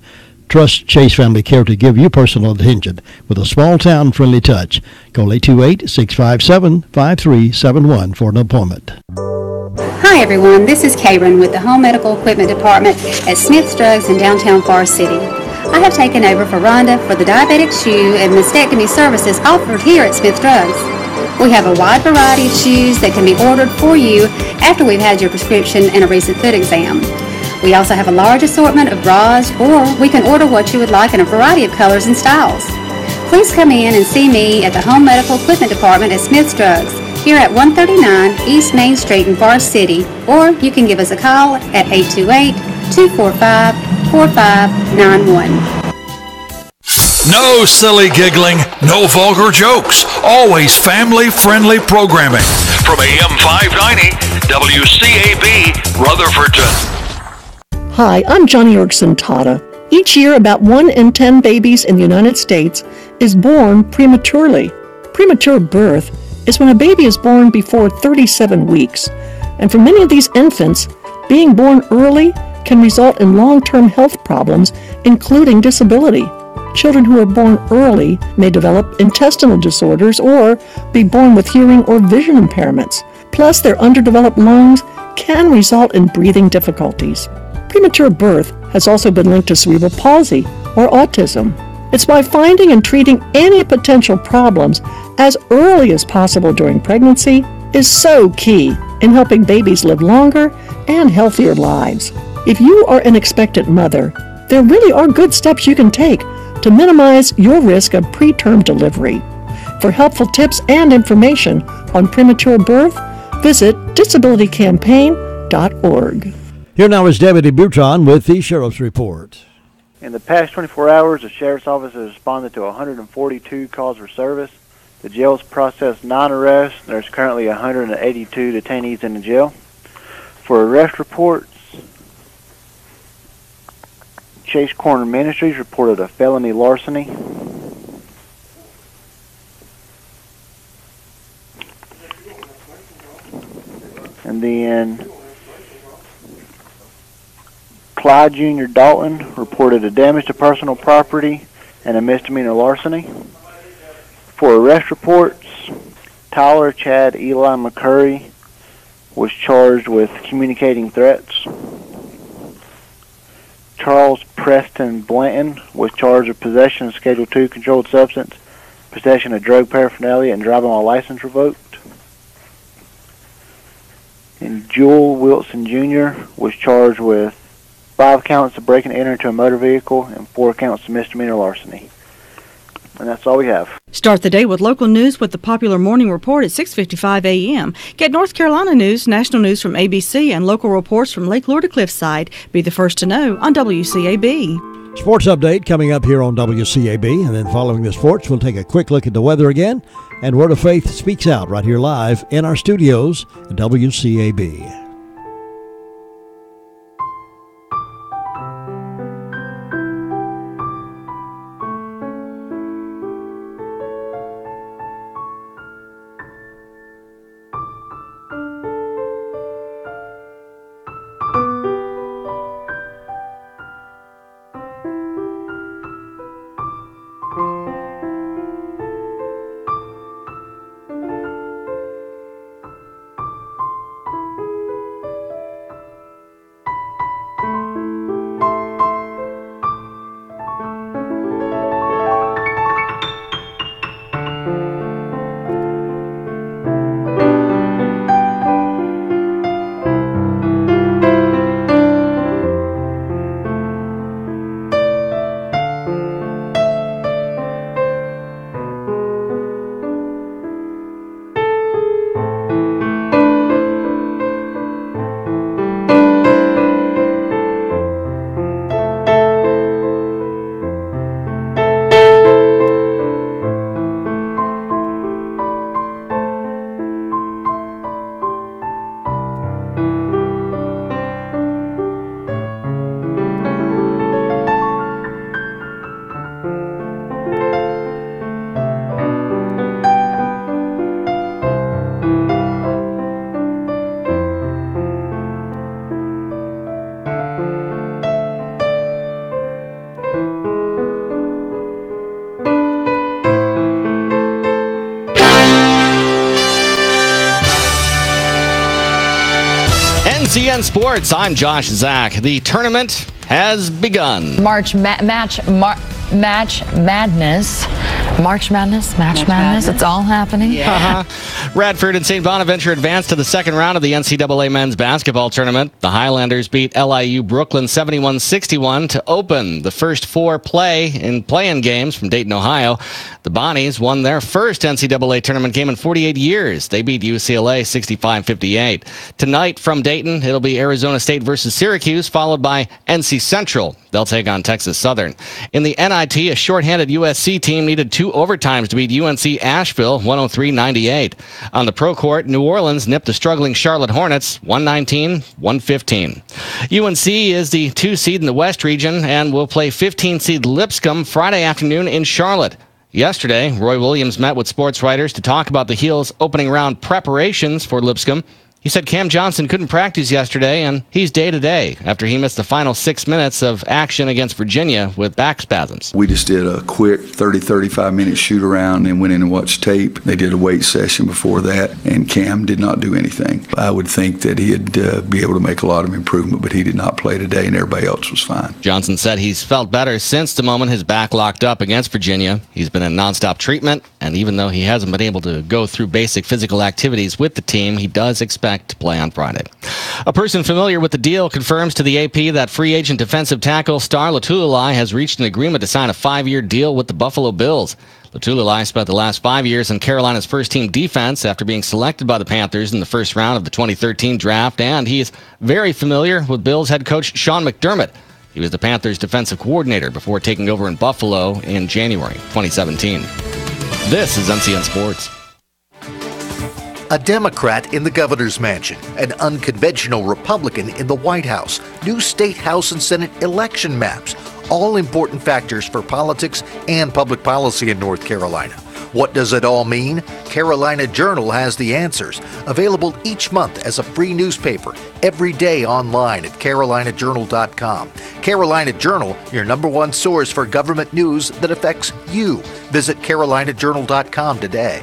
Trust Chase Family Care to give you personal attention with a small-town friendly touch. Call 828-657-5371 for an appointment. Hi everyone, this is Karen with the Home Medical Equipment Department at Smith's Drugs in downtown Forest City. I have taken over for Rhonda for the diabetic shoe and mastectomy services offered here at Smith's Drugs. We have a wide variety of shoes that can be ordered for you after we've had your prescription and a recent foot exam. We also have a large assortment of bras, or we can order what you would like in a variety of colors and styles. Please come in and see me at the Home Medical Equipment Department at Smith's Drugs, here at 139 East Main Street in Forest City, or you can give us a call at 828-245-4591. No silly giggling, no vulgar jokes, always family-friendly programming. From AM 590, WCAB, Rutherfordton. Hi, I'm Johnny Erkson Tata. Each year, about 1 in 10 babies in the United States is born prematurely. Premature birth is when a baby is born before 37 weeks. And for many of these infants, being born early can result in long-term health problems, including disability. Children who are born early may develop intestinal disorders or be born with hearing or vision impairments. Plus, their underdeveloped lungs can result in breathing difficulties. Premature birth has also been linked to cerebral palsy or autism. It's why finding and treating any potential problems as early as possible during pregnancy is so key in helping babies live longer and healthier lives. If you are an expectant mother, there really are good steps you can take to minimize your risk of preterm delivery. For helpful tips and information on premature birth, visit disabilitycampaign.org. Here now is Deputy Butron with the Sheriff's Report. In the past 24 hours, the Sheriff's Office has responded to 142 calls for service. The jail's processed 9 arrests. There's currently 182 detainees in the jail. For arrest reports, Chase Corner Ministries reported a felony larceny. And then Clyde Jr. Dalton reported a damage to personal property and a misdemeanor larceny. For arrest reports, Tyler Chad Eli McCurry was charged with communicating threats. Charles Preston Blanton was charged with possession of Schedule II controlled substance, possession of drug paraphernalia, and driving while license revoked. And Jewel Wilson Jr. was charged with 5 counts of breaking and entering into a motor vehicle and 4 counts of misdemeanor larceny. And that's all we have. Start the day with local news with the popular morning report at 6:55 a.m. Get North Carolina news, national news from ABC, and local reports from Lake Lure to Cliffside. Be the first to know on WCAB. Sports update coming up here on WCAB. And then following the sports, we'll take a quick look at the weather again. And Word of Faith speaks out right here live in our studios at WCAB. NCN Sports, I'm Josh Zach. The tournament has begun. March Madness. It's all happening. Yeah. Radford and St. Bonaventure advanced to the second round of the NCAA men's basketball tournament. The Highlanders beat LIU Brooklyn 71-61 to open the first 4 play-in games from Dayton, Ohio. The Bonnies won their first NCAA tournament game in 48 years. They beat UCLA 65-58. Tonight from Dayton, it'll be Arizona State versus Syracuse, followed by NC Central. They'll take on Texas Southern. In the NIT, a shorthanded USC team needed 2 overtimes to beat UNC Asheville 103-98. On the pro court, New Orleans nipped the struggling Charlotte Hornets 119-115. UNC is the 2 seed in the West region and will play 15 seed Lipscomb Friday afternoon in Charlotte. Yesterday, Roy Williams met with sports writers to talk about the Heels' opening round preparations for Lipscomb. He said Cam Johnson couldn't practice yesterday, and he's day-to-day after he missed the final 6 minutes of action against Virginia with back spasms. We just did a quick 35-minute shoot-around and went in and watched tape. They did a weight session before that, and Cam did not do anything. I would think that he'd be able to make a lot of improvement, but he did not play today, and everybody else was fine. Johnson said he's felt better since the moment his back locked up against Virginia. He's been in nonstop treatment, and even though he hasn't been able to go through basic physical activities with the team, he does expect to play on Friday. A person familiar with the deal confirms to the AP that free agent defensive tackle Star Latulila'i has reached an agreement to sign a 5-year deal with the Buffalo Bills. Latulila'i spent the last 5 years in Carolina's first-team defense after being selected by the Panthers in the first round of the 2013 draft, and he is very familiar with Bills head coach Sean McDermott. He was the Panthers' defensive coordinator before taking over in Buffalo in January 2017. This is NCN Sports. A Democrat in the governor's mansion, an unconventional Republican in the White House, new state, House, and Senate election maps, all important factors for politics and public policy in North Carolina. What does it all mean? Carolina Journal has the answers, available each month as a free newspaper, every day online at carolinajournal.com. Carolina Journal, your #1 source for government news that affects you. Visit carolinajournal.com today.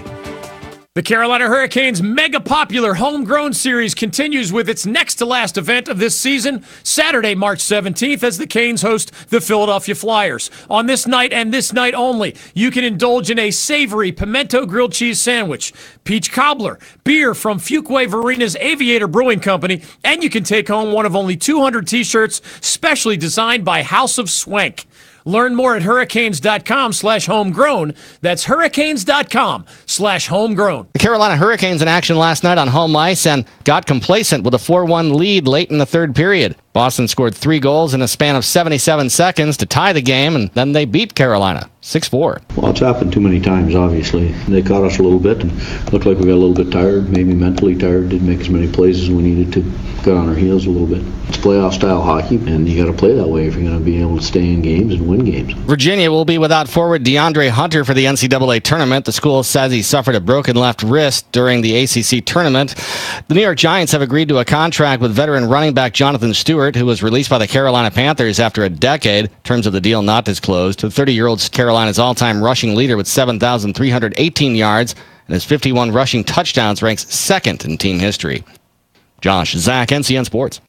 The Carolina Hurricanes' mega-popular homegrown series continues with its next-to-last event of this season, Saturday, March 17th, as the Canes host the Philadelphia Flyers. On this night and this night only, you can indulge in a savory pimento grilled cheese sandwich, peach cobbler, beer from Fuquay Varina's Aviator Brewing Company, and you can take home one of only 200 T-shirts specially designed by House of Swank. Learn more at hurricanes.com/homegrown. That's hurricanes.com/homegrown. The Carolina Hurricanes in action last night on home ice and got complacent with a 4-1 lead late in the third period. Boston scored 3 goals in a span of 77 seconds to tie the game, and then they beat Carolina 6-4. Well, it's happened too many times, obviously. They caught us a little bit and looked like we got a little bit tired, maybe mentally tired, didn't make as many plays as we needed to, got on our heels a little bit. It's playoff-style hockey, and you got to play that way if you're going to be able to stay in games and win games. Virginia will be without forward DeAndre Hunter for the NCAA tournament. The school says he suffered a broken left wrist during the ACC tournament. The New York Giants have agreed to a contract with veteran running back Jonathan Stewart, who was released by the Carolina Panthers after a decade. Terms of the deal not disclosed. The 30-year-old Carolina's all-time rushing leader with 7,318 yards and his 51 rushing touchdowns ranks second in team history. Josh Zach, NCN Sports.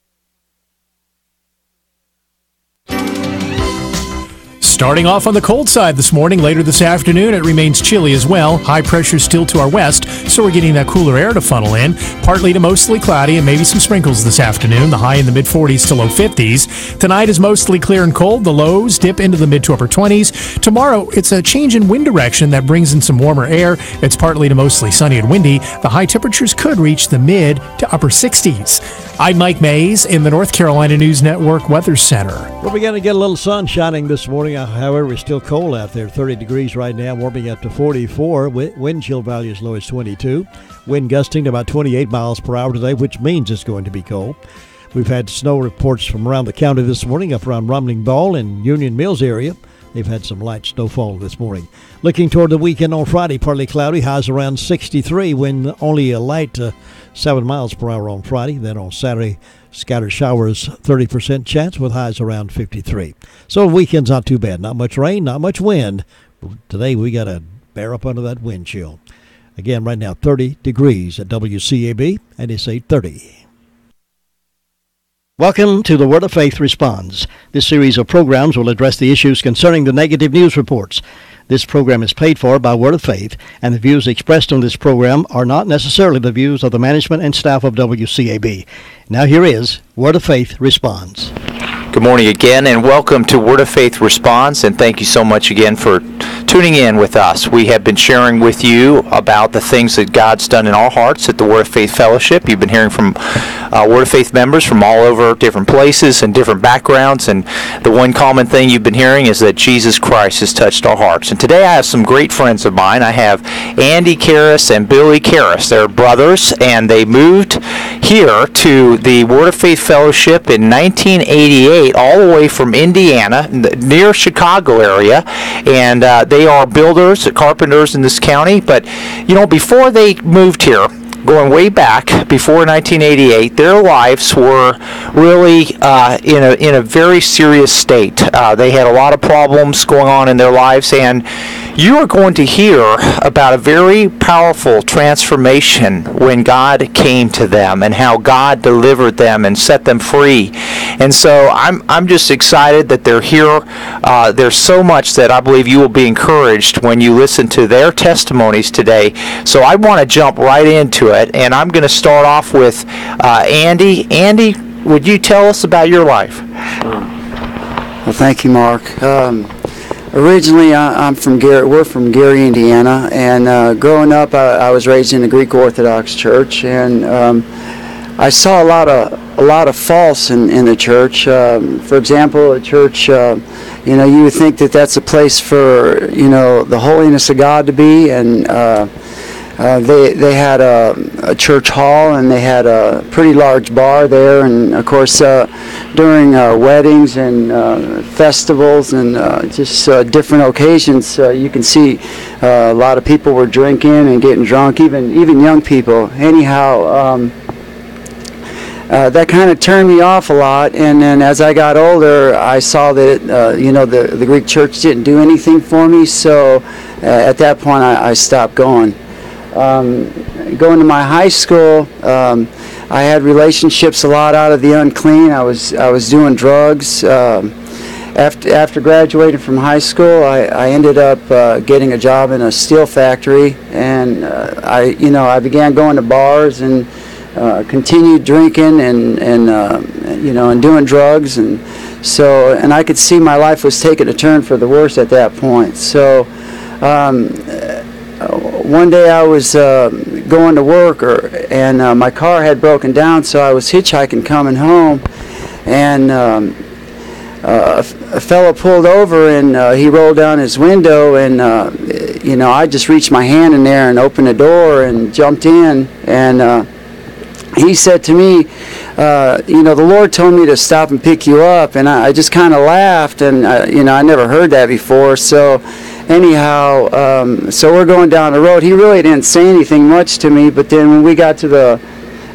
Starting off on the cold side this morning. Later this afternoon, it remains chilly as well. High pressure still to our west, so we're getting that cooler air to funnel in. Partly to mostly cloudy and maybe some sprinkles this afternoon. The high in the mid-40s to low 50s. Tonight is mostly clear and cold. The lows dip into the mid to upper 20s. Tomorrow, it's a change in wind direction that brings in some warmer air. It's partly to mostly sunny and windy. The high temperatures could reach the mid to upper 60s. I'm Mike Mays in the North Carolina News Network Weather Center. Well, we're going to get a little sun shining this morning. However, it's still cold out there. 30 degrees right now, warming up to 44. Wind chill value as low as 22. Wind gusting to about 28 miles per hour today, which means it's going to be cold. We've had snow reports from around the county this morning, up around Rumling Ball and Union Mills area. They've had some light snowfall this morning. Looking toward the weekend on Friday, partly cloudy, highs around 63, wind only a light 7 miles per hour on Friday. Then on Saturday, scattered showers, 30% chance with highs around 53. So the weekend's not too bad. Not much rain, not much wind. Today we got to bear up under that wind chill. Again, right now, 30 degrees at WCAB, and it's 8:30. Welcome to the Word of Faith Responds. This series of programs will address the issues concerning the negative news reports. This program is paid for by Word of Faith, and the views expressed on this program are not necessarily the views of the management and staff of WCAB. Now here is Word of Faith Responds. Good morning again, and welcome to Word of Faith Response, and thank you so much again for tuning in with us. We have been sharing with you about the things that God's done in our hearts at the Word of Faith Fellowship. You've been hearing from Word of Faith members from all over different places and different backgrounds, and the one common thing you've been hearing is that Jesus Christ has touched our hearts. And today I have some great friends of mine. I have Andy Karras and Billy Karras. They're brothers, and they moved here to the Word of Faith Fellowship in 1988. 1988 all the way from Indiana, near Chicago area, and they are builders, carpenters in this county. But, before they moved here, going way back before 1988, their lives were really in a very serious state. They had a lot of problems going on in their lives, and you are going to hear about a very powerful transformation when God came to them and how God delivered them and set them free. And so I'm just excited that they're here. There's so much that I believe you will be encouraged when you listen to their testimonies today. So I want to jump right into it, and I'm going to start off with Andy. Andy, would you tell us about your life? Well, thank you, Mark. Originally, I'm from Gary. We're from Gary, Indiana, and growing up, I was raised in the Greek Orthodox Church, and I saw a lot of faults in the church. For example, the church, you would think that that's a place for the holiness of God to be, and they had a church hall, and they had a pretty large bar there, and of course during weddings and festivals and just different occasions, you can see a lot of people were drinking and getting drunk, even young people. Anyhow, that kind of turned me off a lot, and then as I got older, I saw that the Greek church didn't do anything for me, so at that point I stopped going. Going to my high school, I had relationships a lot out of the unclean. I was doing drugs. After graduating from high school, I ended up getting a job in a steel factory, and I began going to bars and continued drinking and doing drugs, and I could see my life was taking a turn for the worse at that point. So one day I was going to work, and my car had broken down, so I was hitchhiking coming home, and a fellow pulled over, and he rolled down his window, and I just reached my hand in there and opened the door and jumped in, and he said to me, the Lord told me to stop and pick you up, and I just kind of laughed, and I never heard that before. So anyhow, so we're going down the road. He really didn't say anything much to me, but then when we got to the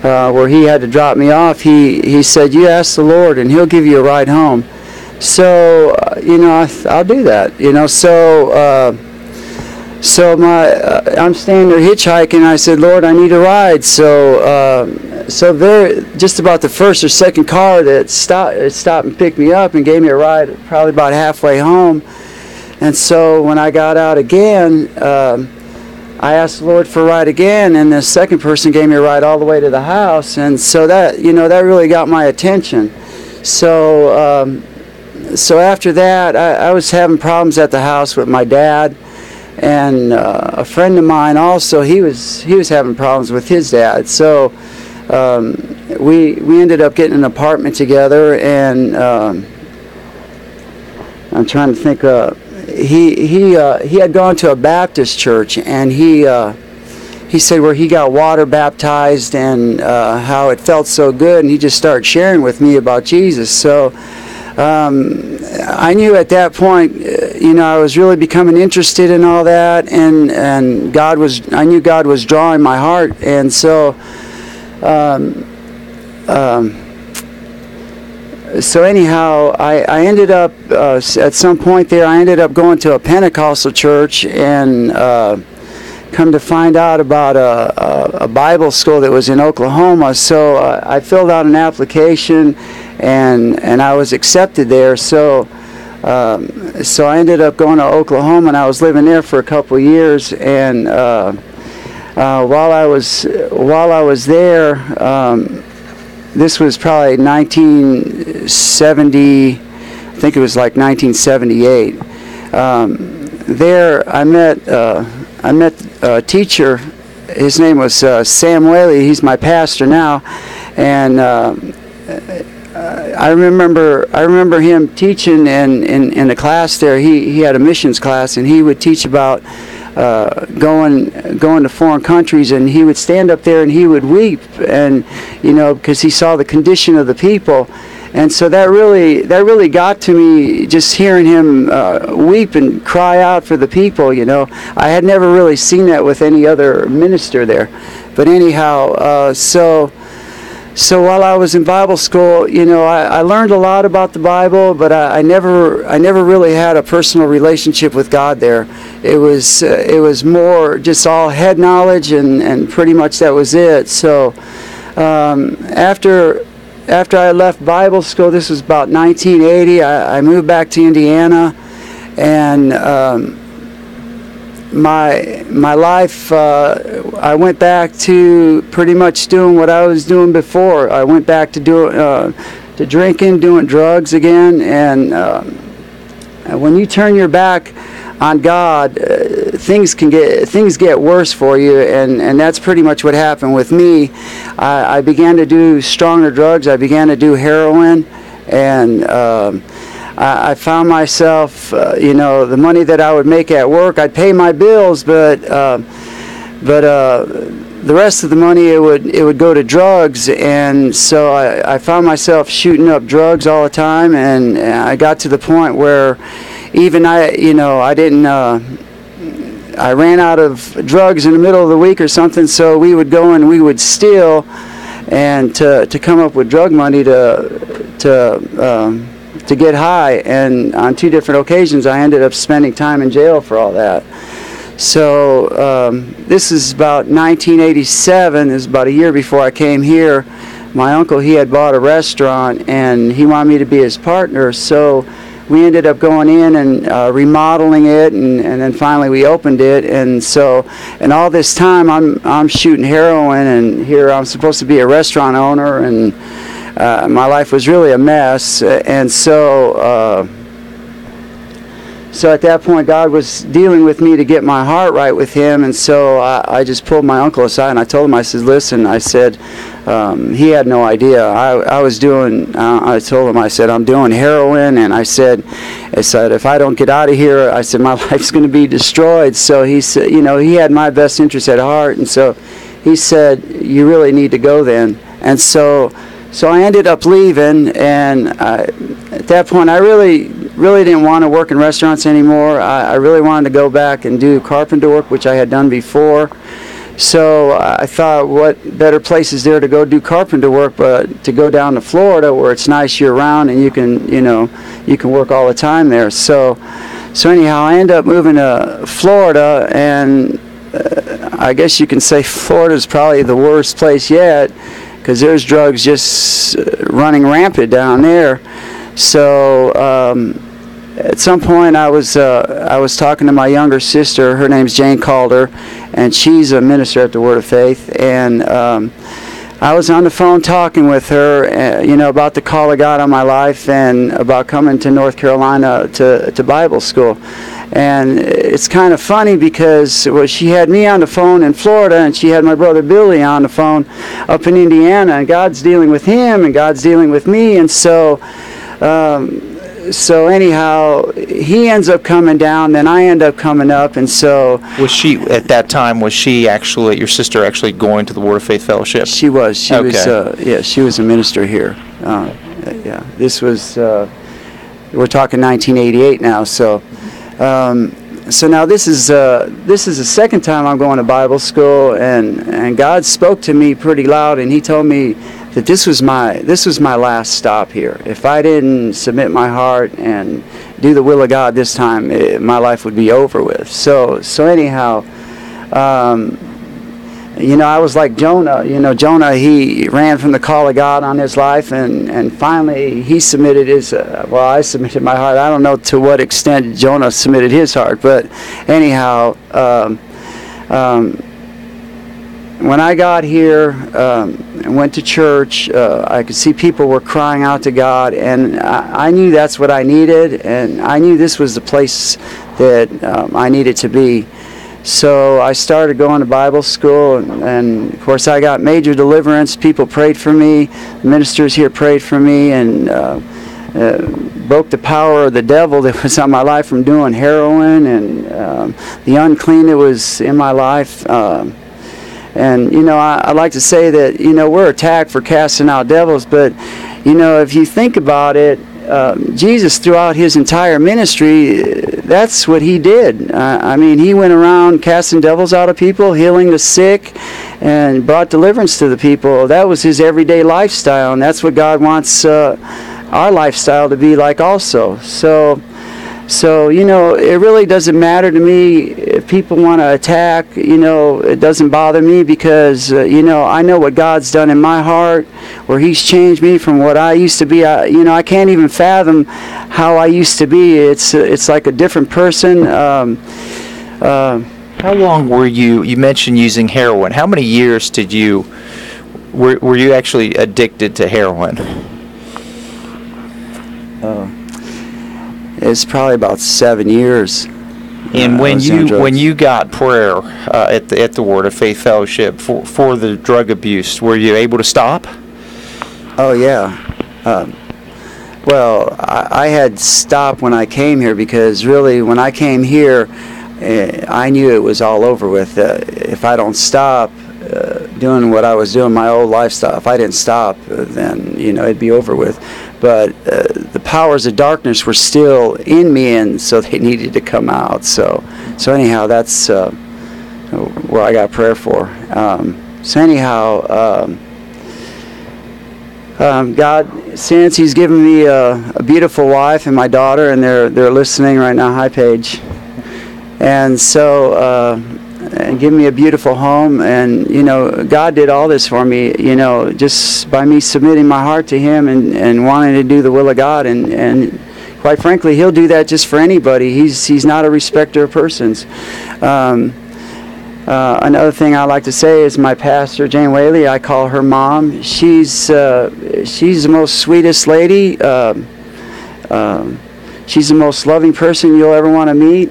where he had to drop me off, he said, "You ask the Lord, and He'll give you a ride home." So I'll do that. So I'm standing there hitchhiking, and I said, "Lord, I need a ride." So there, just about the first or second car that stopped and picked me up and gave me a ride, probably about halfway home. And so when I got out again, I asked the Lord for a ride again, and the second person gave me a ride all the way to the house. And so that that really got my attention. So after that, I was having problems at the house with my dad. And a friend of mine also, he was having problems with his dad. So we ended up getting an apartment together, and I'm trying to think. He had gone to a Baptist church, and he said where he got water baptized and how it felt so good, and he just started sharing with me about Jesus. So I knew at that point, I was really becoming interested in all that, and I knew God was drawing my heart, and so anyhow, I ended up at some point there, I ended up going to a Pentecostal church, and come to find out about a Bible school that was in Oklahoma. So I filled out an application, and I was accepted there. So I ended up going to Oklahoma, and I was living there for a couple of years. And while I was there, this was probably 1970. I think it was like 1978. There, I met a teacher. His name was Sam Whaley. He's my pastor now, and I remember him teaching in the class there. He had a missions class, and he would teach about going to foreign countries, and he would stand up there and he would weep, and because he saw the condition of the people, And so that really got to me, just hearing him weep and cry out for the people. You know, I had never really seen that with any other minister there. But anyhow, so while I was in Bible school, you know, I learned a lot about the Bible, but I never really had a personal relationship with God there. It was more just all head knowledge, and pretty much that was it. So after I left Bible school, this was about 1980, I moved back to Indiana, and my life, I went back to pretty much doing what I was doing before. I went back to drinking, doing drugs again, and when you turn your back on God, things get worse for you, and that's pretty much what happened with me. I began to do stronger drugs. I began to do heroin, and I found myself, you know, the money that I would make at work, I'd pay my bills, but the rest of the money it would go to drugs, and so I found myself shooting up drugs all the time, and I got to the point where even I ran out of drugs in the middle of the week or something, so we would go and we would steal, and to come up with drug money to get high, and on 2 different occasions I ended up spending time in jail for all that. So this is about 1987. This is about a year before I came here. My uncle, he had bought a restaurant, and he wanted me to be his partner, so we ended up going in and remodeling it, and then finally we opened it. And so, and all this time I'm shooting heroin, and here I'm supposed to be a restaurant owner, and my life was really a mess. And so at that point, God was dealing with me to get my heart right with Him, and so I just pulled my uncle aside, and I told him, I said, listen, I said, he had no idea. I told him, I said, I'm doing heroin, and I said, if I don't get out of here, I said, my life's going to be destroyed. So he said, you know, he had my best interest at heart, and so he said, you really need to go then. And so I ended up leaving, and at that point, I really didn't want to work in restaurants anymore. I really wanted to go back and do carpenter work, which I had done before. So I thought, what better place is there to go do carpenter work but to go down to Florida, where it's nice year-round and you can work all the time there. So anyhow, I ended up moving to Florida, and I guess you can say Florida is probably the worst place yet, because there's drugs just running rampant down there. So at some point I was talking to my younger sister. Her name's Jane Calder, and she's a minister at the Word of Faith. And I was on the phone talking with her, about the call of God on my life and about coming to North Carolina to Bible school. And it's kind of funny because she had me on the phone in Florida, and she had my brother Billy on the phone up in Indiana, and God's dealing with him and God's dealing with me. And so anyhow, he ends up coming down, then I end up coming up. And so was she at that time? Was she actually, your sister, actually going to the Word of Faith Fellowship? She was. She was. She was a minister here. This was. We're talking 1988 now. So now this is the second time I'm going to Bible school, and God spoke to me pretty loud, and He told me that this was my last stop here. If I didn't submit my heart and do the will of God this time, my life would be over with. So anyhow, I was like Jonah. Jonah, he ran from the call of God on his life, and finally he submitted his. I submitted my heart. I don't know to what extent Jonah submitted his heart, but anyhow. When I got here and went to church, I could see people were crying out to God, and I knew that's what I needed, and I knew this was the place that I needed to be. So I started going to Bible school, and of course I got major deliverance. People prayed for me, the ministers here prayed for me, and broke the power of the devil that was on my life from doing heroin and the unclean that was in my life. And I like to say that we're attacked for casting out devils, but if you think about it, Jesus throughout his entire ministry, that's what he did. He went around casting devils out of people, healing the sick, and brought deliverance to the people. That was his everyday lifestyle, and that's what God wants our lifestyle to be like also. So, it really doesn't matter to me if people want to attack. It doesn't bother me because, I know what God's done in my heart, where he's changed me from what I used to be. I can't even fathom how I used to be. It's like a different person. How long were you mentioned using heroin. How many years were you actually addicted to heroin? It's probably about 7 years. And when you got prayer at the Word of Faith Fellowship for the drug abuse, were you able to stop? Oh yeah. I had stopped when I came here because really when I came here, I knew it was all over with. If I don't stop doing what I was doing, my old lifestyle, if I didn't stop, then it'd be over with. But the powers of darkness were still in me, and so they needed to come out. So anyhow, that's where I got prayer for. God, since he's given me a beautiful wife and my daughter, and they're listening right now. Hi, Paige. And so, and give me a beautiful home, and God did all this for me, just by me submitting my heart to him and wanting to do the will of God, and quite frankly, he'll do that just for anybody. He's not a respecter of persons. Another thing I like to say is my pastor, Jane Whaley, I call her mom. She's the most sweetest lady. She's the most loving person you'll ever want to meet.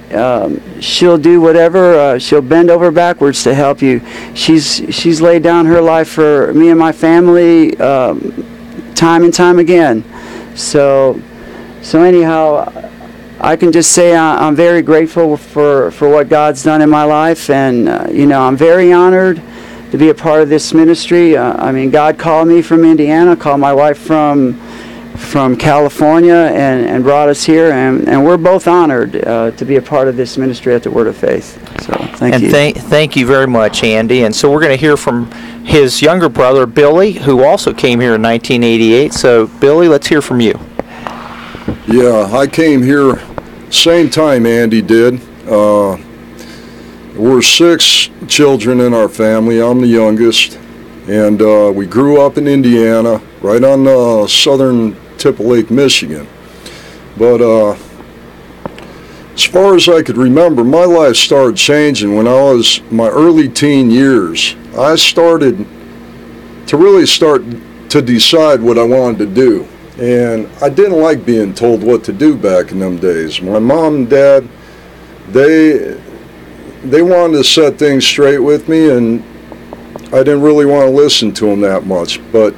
She'll do whatever. She'll bend over backwards to help you. She's laid down her life for me and my family time and time again. So anyhow, I can just say I'm very grateful for what God's done in my life, and I'm very honored to be a part of this ministry. God called me from Indiana, called my wife from California, and brought us here, and we're both honored to be a part of this ministry at the Word of Faith. So thank you. Thank you very much, Andy. And so we're going to hear from his younger brother, Billy, who also came here in 1988. So, Billy, let's hear from you. Yeah, I came here same time Andy did. We're 6 children in our family. I'm the youngest, and we grew up in Indiana, right on the southern tip of Lake Michigan. But as far as I could remember, my life started changing when I was my early teen years. I started to decide what I wanted to do. And I didn't like being told what to do back in them days. My mom and dad, they wanted to set things straight with me, and I didn't really want to listen to them that much. But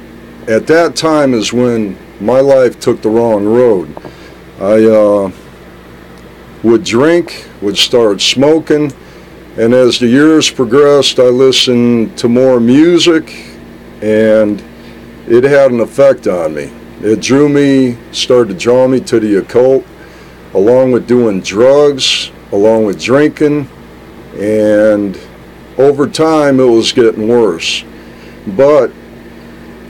at that time is when my life took the wrong road. I would drink, would start smoking, and as the years progressed, I listened to more music, and it had an effect on me. It started to draw me to the occult, along with doing drugs, along with drinking, and over time it was getting worse. But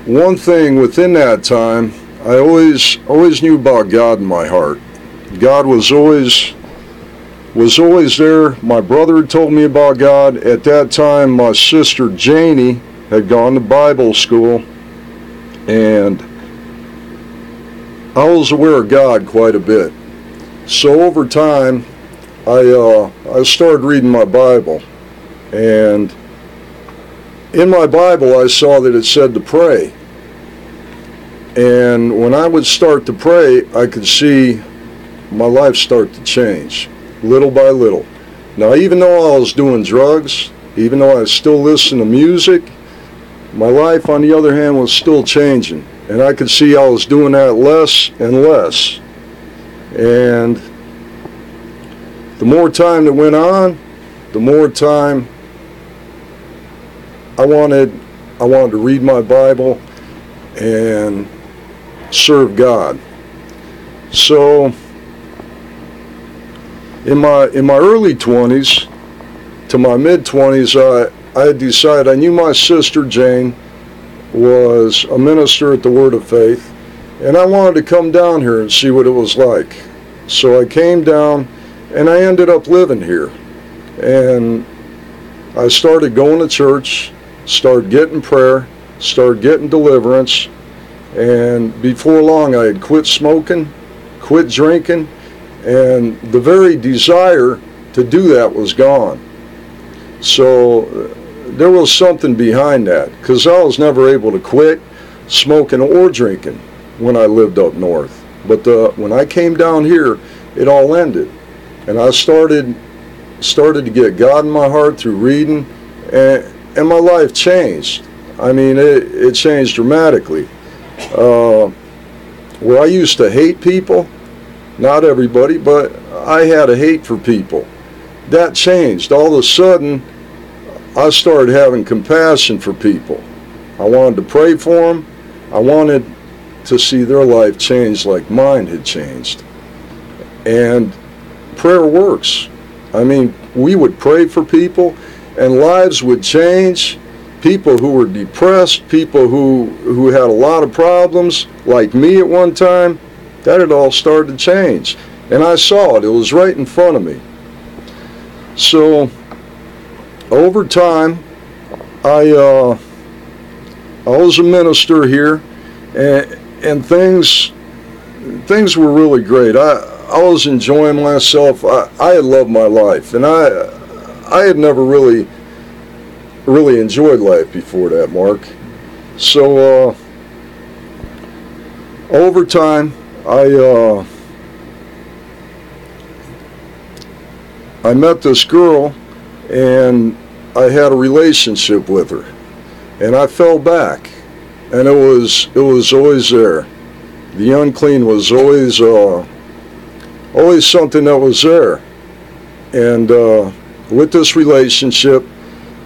one thing within that time, I always knew about God in my heart. God was always there. My brother had told me about God. At that time, my sister Janie had gone to Bible school, and I was aware of God quite a bit. So over time, I started reading my Bible, and in my Bible I saw that it said to pray. And when I would start to pray, I could see my life start to change, little by little. Now, even though I was doing drugs, even though I was still listening to music, my life, on the other hand, was still changing. And I could see I was doing that less and less. And the more time that went on, the more time I wanted to read my Bible and serve God. So in my early 20s to my mid-20s, I had decided, I knew my sister Jane was a minister at the Word of Faith, and I wanted to come down here and see what it was like. So I came down, and I ended up living here. And I started going to church, started getting prayer, started getting deliverance, and before long I had quit smoking, quit drinking, and the very desire to do that was gone. So there was something behind that, because I was never able to quit smoking or drinking when I lived up north. But when I came down here, it all ended. And I started to get God in my heart through reading, and my life changed. I mean, it changed dramatically. Where I used to hate people, not everybody, but I had a hate for people. That changed. All of a sudden, I started having compassion for people. I wanted to pray for them. I wanted to see their life change like mine had changed. And prayer works. I mean, we would pray for people, and lives would change. People who were depressed, people who had a lot of problems, like me at one time, that had all started to change. And I saw it. It was right in front of me. So over time, I was a minister here, and things were really great. I was enjoying myself. I had loved my life, and I had never really enjoyed life before that, Mark. So over time, I met this girl, and I had a relationship with her, and I fell back, and it was always there. The unclean was always something that was there. And with this relationship,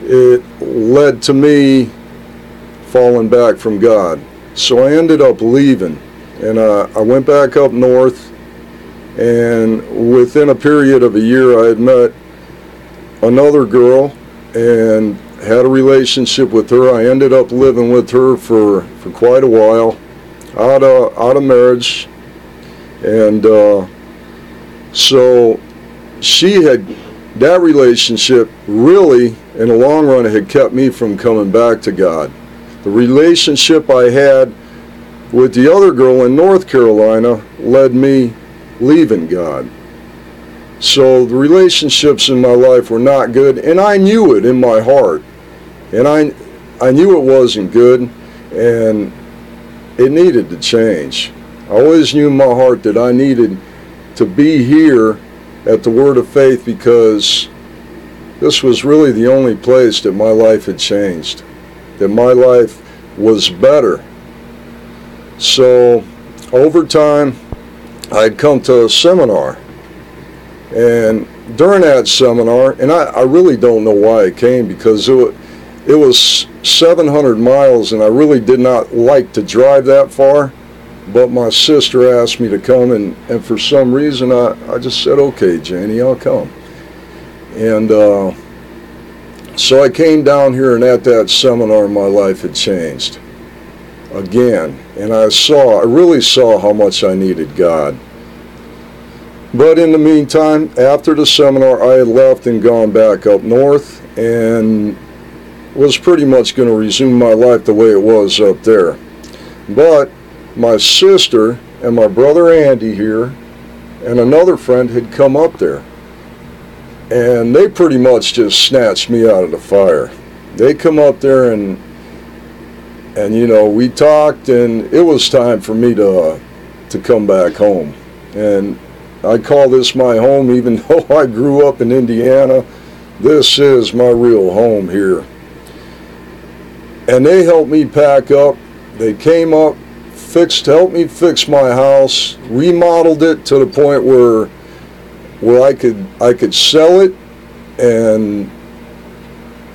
it led to me falling back from God. So I ended up leaving, and I went back up north, and within a period of a year I had met another girl and had a relationship with her. I ended up living with her for quite a while, out of marriage. And so that relationship really, in the long run, had kept me from coming back to God. The relationship I had with the other girl in North Carolina led me leaving God. So the relationships in my life were not good, and I knew it in my heart. And I knew it wasn't good, and it needed to change. I always knew in my heart that I needed to be here at the Word of Faith, because this was really the only place that my life had changed, that my life was better. So over time, I'd come to a seminar, and during that seminar, and I really don't know why I came, because it was 700 miles, and I really did not like to drive that far, but my sister asked me to come, and for some reason I just said, okay, Janie, I'll come. And so I came down here, and at that seminar my life had changed again, and I really saw how much I needed God. But in the meantime, after the seminar, I had left and gone back up north, and was pretty much going to resume my life the way it was up there. But my sister and my brother Andy here and another friend had come up there, and they pretty much just snatched me out of the fire. They come up there, and you know, we talked, and it was time for me to come back home. And I call this my home, even though I grew up in Indiana. This is my real home here. And they helped me pack up. They came up, helped me fix my house, remodeled it to the point where I could sell it and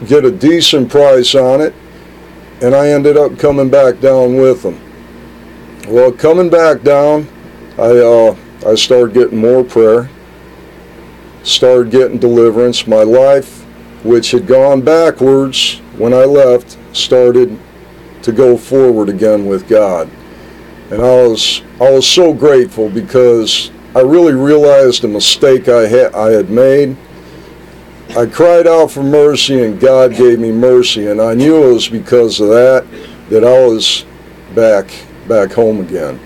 get a decent price on it. And I ended up coming back down with them. Well, coming back down, I started getting more prayer, started getting deliverance. My life, which had gone backwards when I left, started to go forward again with God. And I was so grateful because I really realized the mistake I had made. I cried out for mercy, and God gave me mercy, and I knew it was because of that I was back home again.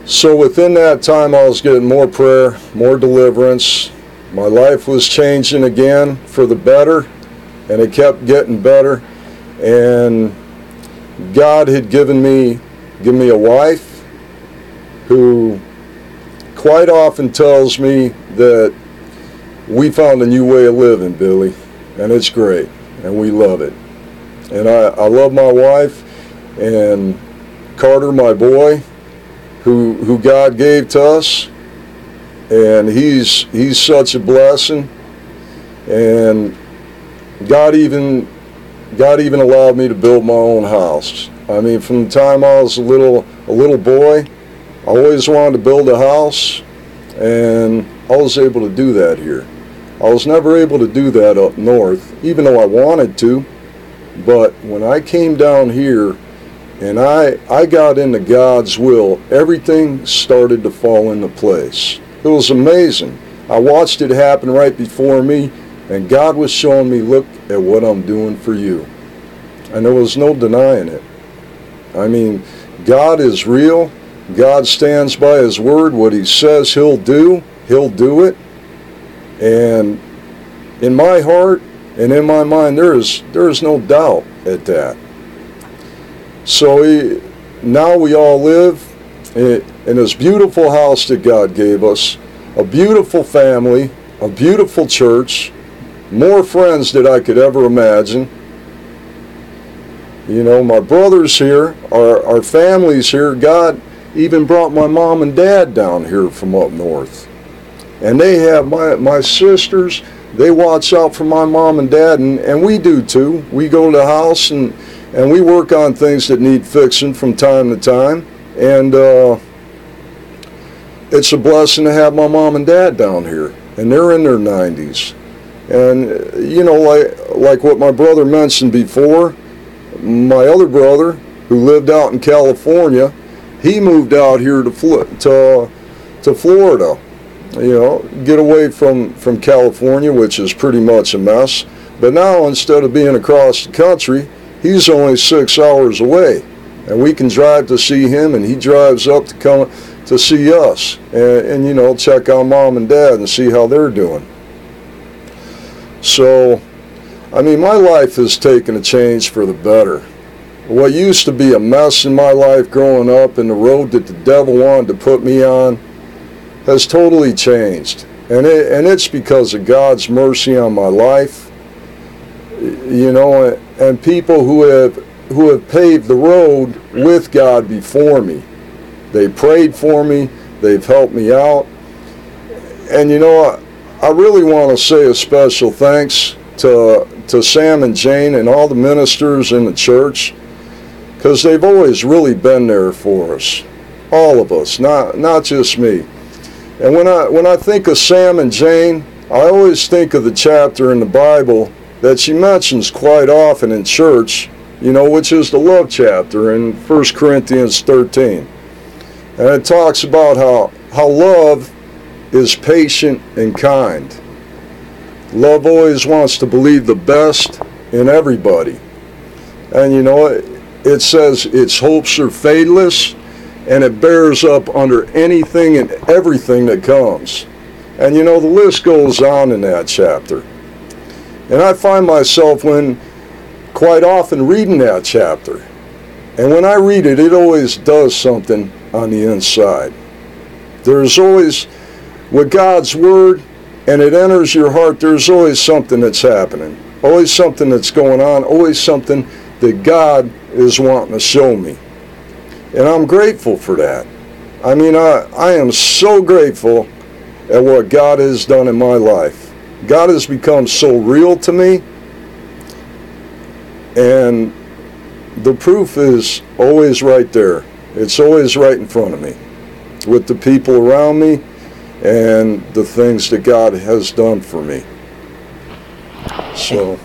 So within that time, I was getting more prayer, more deliverance. My life was changing again for the better, and it kept getting better. And God had given me a wife who quite often tells me that we found a new way of living, Billy, and it's great, and we love it. And I love my wife, and Carter, my boy, who God gave to us, and he's such a blessing. And God even allowed me to build my own house. I mean, from the time I was a little boy, I always wanted to build a house, and I was able to do that here. I was never able to do that up north, even though I wanted to. But when I came down here and I got into God's will, everything started to fall into place. It was amazing. I watched it happen right before me, and God was showing me, look at what I'm doing for you. And there was no denying it. I mean, God is real. God stands by His word. What He says He'll do it. And in my heart and in my mind, there is no doubt at that. So now we all live in this beautiful house that God gave us, a beautiful family, a beautiful church, more friends than I could ever imagine. You know, my brother's here, our family's here. God even brought my mom and dad down here from up north. And they have my sisters, they watch out for my mom and dad, and we do too. We go to the house and we work on things that need fixing from time to time. And it's a blessing to have my mom and dad down here, and they're in their 90s. And you know, like what my brother mentioned before, my other brother who lived out in California, he moved out here to Florida. You know, get away from California, which is pretty much a mess. But now, instead of being across the country, he's only 6 hours away, and we can drive to see him, and he drives up to come to see us, and you know, check on mom and dad and see how they're doing. So, I mean, my life has taken a change for the better. What used to be a mess in my life growing up, and the road that the devil wanted to put me on, has totally changed. And it's because of God's mercy on my life. You know, and people who have paved the road with God before me. They prayed for me, they've helped me out. And you know, I really want to say a special thanks to Sam and Jane and all the ministers in the church, because they've always really been there for us, all of us, not just me. And when I think of Sam and Jane, I always think of the chapter in the Bible that she mentions quite often in church, you know, which is the love chapter in 1 Corinthians 13. And it talks about how love is patient and kind. Love always wants to believe the best in everybody. And you know, it says its hopes are fadeless, and it bears up under anything and everything that comes. And you know, the list goes on in that chapter. And I find myself quite often reading that chapter. And when I read it, it always does something on the inside. There's always, with God's word, and it enters your heart, there's always something that's happening. Always something that's going on. Always something that God is wanting to show me. And I'm grateful for that. I mean, I am so grateful at what God has done in my life. God has become so real to me. And the proof is always right there. It's always right in front of me with the people around me and the things that God has done for me. So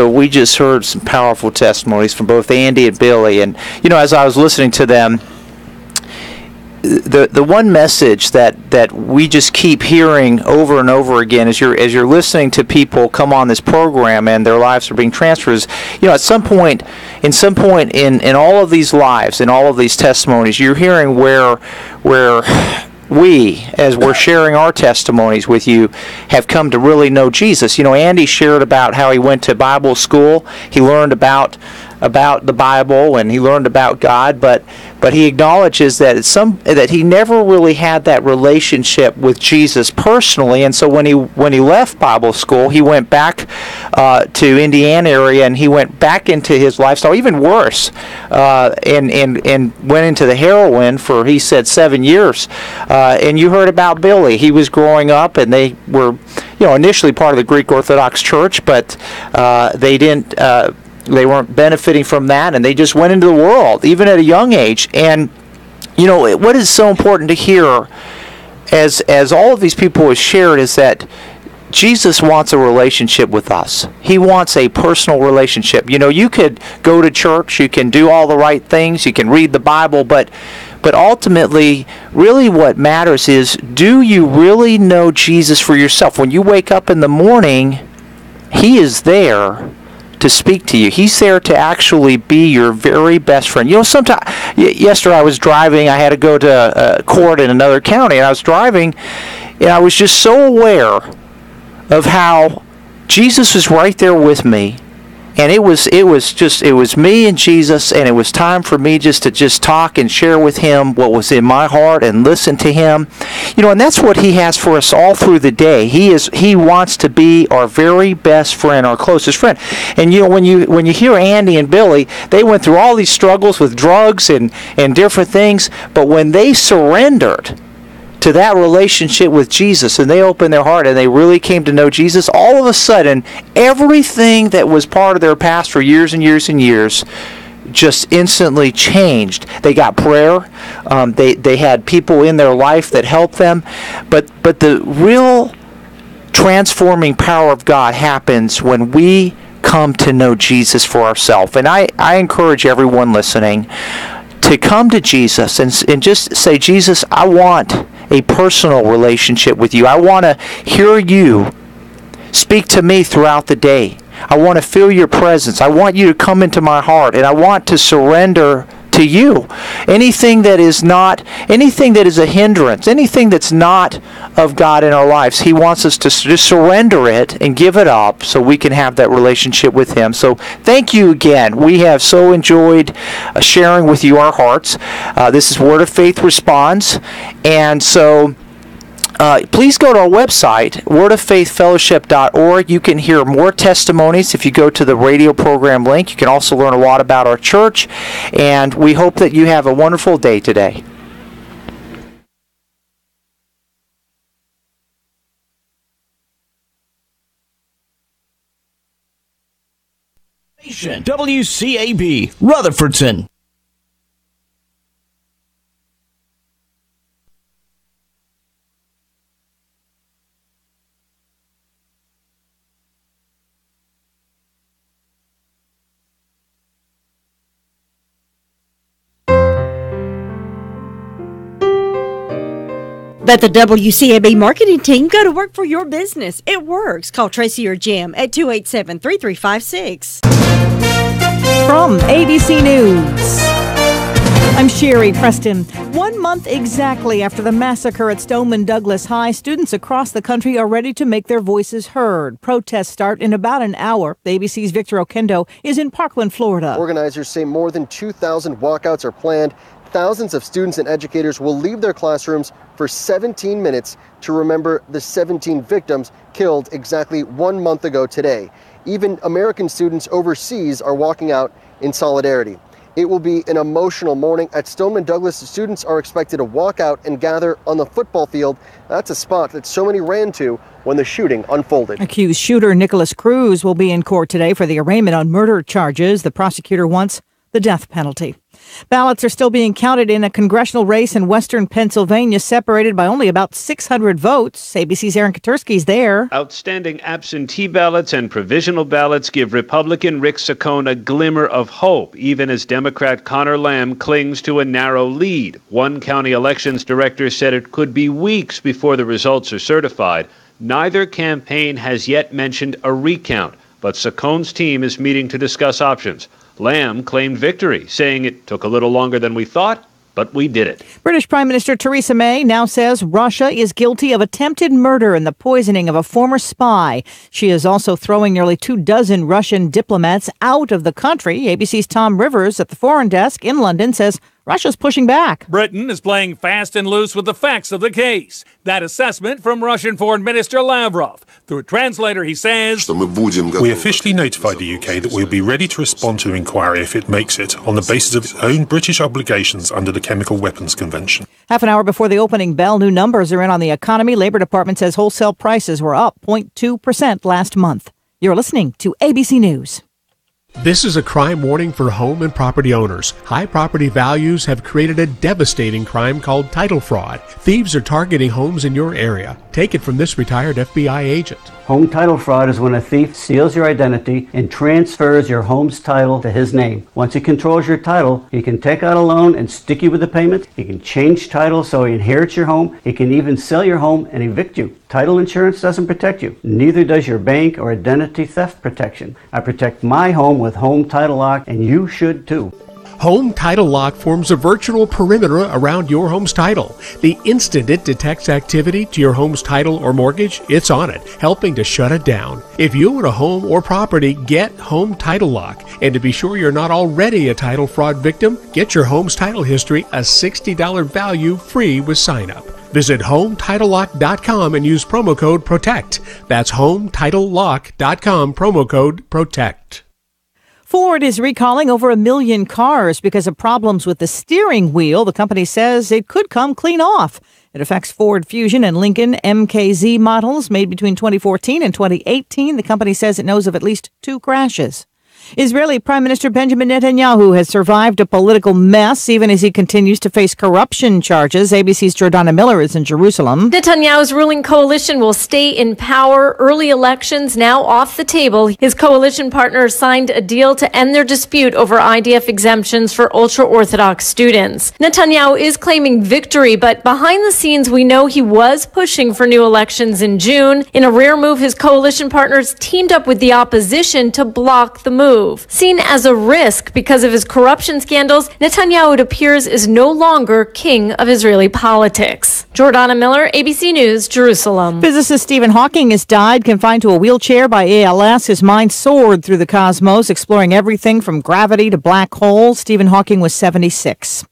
we just heard some powerful testimonies from both Andy and Billy. And, you know, as I was listening to them, the one message that we just keep hearing over and over again as you're listening to people come on this program and their lives are being transferred is, you know, at some point in all of these lives, in all of these testimonies, you're hearing where we, as we're sharing our testimonies with you, have come to really know Jesus. You know, Andy shared about how he went to Bible school. He learned about the Bible and he learned about God, but he acknowledges that that he never really had that relationship with Jesus personally. And so when he left Bible school, he went back to Indiana area and he went back into his lifestyle, even worse, and went into the heroin for, he said, 7 years. And you heard about Billy. He was growing up, and they were, you know, initially part of the Greek Orthodox Church, but they didn't. They weren't benefiting from that, and they just went into the world, even at a young age. And, you know, what is so important to hear, as all of these people have shared, is that Jesus wants a relationship with us. He wants a personal relationship. You know, you could go to church, you can do all the right things, you can read the Bible, but ultimately, really what matters is, do you really know Jesus for yourself? When you wake up in the morning, He is there to speak to you. He's there to actually be your very best friend. You know, sometimes, yesterday I was driving, I had to go to court in another county, and I was driving, and I was just so aware of how Jesus was right there with me. And it was me and Jesus, and it was time for me just to talk and share with Him what was in my heart and listen to Him. You know, and that's what He has for us all through the day. He wants to be our very best friend, our closest friend. And you know, when you hear Andy and Billy, they went through all these struggles with drugs and different things, but when they surrendered to that relationship with Jesus and they opened their heart and they really came to know Jesus, all of a sudden everything that was part of their past for years and years and years just instantly changed. They got prayer. They had people in their life that helped them, but the real transforming power of God happens when we come to know Jesus for ourselves. And I encourage everyone listening to come to Jesus and just say, Jesus, I want a personal relationship with you. I want to hear you speak to me throughout the day. I want to feel your presence. I want you to come into my heart, and I want to surrender to you. Anything that is a hindrance, anything that's not of God in our lives, He wants us to just surrender it and give it up so we can have that relationship with Him. So thank you again. We have so enjoyed sharing with you our hearts. This is Word of Faith Responds, and so please go to our website, wordoffaithfellowship.org. You can hear more testimonies if you go to the radio program link. You can also learn a lot about our church, and we hope that you have a wonderful day today. WCAB, Rutherfordton. Let the WCAB marketing team go to work for your business. It works. Call Tracy or Jim at 287-3356. From ABC News, I'm Sherry Preston. 1 month exactly after the massacre at Stoneman Douglas High, students across the country are ready to make their voices heard. Protests start in about an hour. The ABC's Victor Okendo is in Parkland, Florida. Organizers say more than 2,000 walkouts are planned. Thousands of students and educators will leave their classrooms for 17 minutes to remember the 17 victims killed exactly 1 month ago today. Even American students overseas are walking out in solidarity. It will be an emotional morning. At Stoneman Douglas, the students are expected to walk out and gather on the football field. That's a spot that so many ran to when the shooting unfolded. Accused shooter Nicholas Cruz will be in court today for the arraignment on murder charges. The prosecutor wants the death penalty. Ballots are still being counted in a congressional race in western Pennsylvania, separated by only about 600 votes. ABC's Aaron Katursky's there. Outstanding absentee ballots and provisional ballots give Republican Rick Saccone a glimmer of hope, even as Democrat Connor Lamb clings to a narrow lead. One county elections director said it could be weeks before the results are certified. Neither campaign has yet mentioned a recount, but Saccone's team is meeting to discuss options. Lamb claimed victory, saying it took a little longer than we thought, but we did it. British Prime Minister Theresa May now says Russia is guilty of attempted murder and the poisoning of a former spy. She is also throwing nearly 24 Russian diplomats out of the country. ABC's Tom Rivers at the Foreign Desk in London says Russia's pushing back. Britain is playing fast and loose with the facts of the case. That assessment from Russian Foreign Minister Lavrov. Through a translator, he says, "We officially notified the UK that we'll be ready to respond to the inquiry if it makes it, on the basis of its own British obligations under the Chemical Weapons Convention." Half an hour before the opening bell, new numbers are in on the economy. Labor Department says wholesale prices were up 0.2% last month. You're listening to ABC News. This is a crime warning for home and property owners. High property values have created a devastating crime called title fraud. Thieves are targeting homes in your area. Take it from this retired FBI agent. Home title fraud is when a thief steals your identity and transfers your home's title to his name. Once he controls your title, he can take out a loan and stick you with the payment. He can change title so he inherits your home. He can even sell your home and evict you. Title insurance doesn't protect you. Neither does your bank or identity theft protection. I protect my home with Home Title Lock, and you should too. Home Title Lock forms a virtual perimeter around your home's title. The instant it detects activity to your home's title or mortgage, it's on it, helping to shut it down. If you own a home or property, get Home Title Lock. And to be sure you're not already a title fraud victim, get your home's title history, a $60 value, free with sign-up. Visit HomeTitleLock.com and use promo code PROTECT. That's HomeTitleLock.com, promo code PROTECT. Ford is recalling over 1 million cars because of problems with the steering wheel. The company says it could come clean off. It affects Ford Fusion and Lincoln MKZ models made between 2014 and 2018. The company says it knows of at least 2 crashes. Israeli Prime Minister Benjamin Netanyahu has survived a political mess even as he continues to face corruption charges. ABC's Jordana Miller is in Jerusalem. Netanyahu's ruling coalition will stay in power. Early elections now off the table. His coalition partners signed a deal to end their dispute over IDF exemptions for ultra-Orthodox students. Netanyahu is claiming victory, but behind the scenes we know he was pushing for new elections in June. In a rare move, his coalition partners teamed up with the opposition to block the move. Seen as a risk because of his corruption scandals, Netanyahu, it appears, is no longer king of Israeli politics. Jordana Miller, ABC News, Jerusalem. Physicist Stephen Hawking has died, confined to a wheelchair by ALS. His mind soared through the cosmos, exploring everything from gravity to black holes. Stephen Hawking was 76.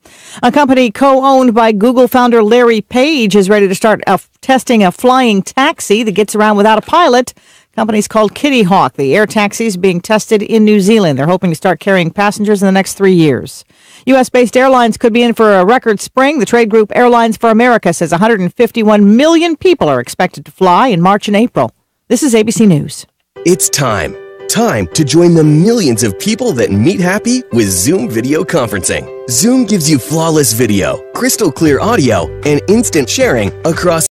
A company co-owned by Google founder Larry Page is ready to start testing a flying taxi that gets around without a pilot. Company's called Kitty Hawk. The air taxi is being tested in New Zealand. They're hoping to start carrying passengers in the next 3 years. U.S.-based airlines could be in for a record spring. The trade group Airlines for America says 151 million people are expected to fly in March and April. This is ABC News. It's time. Time to join the millions of people that meet happy with Zoom video conferencing. Zoom gives you flawless video, crystal clear audio, and instant sharing across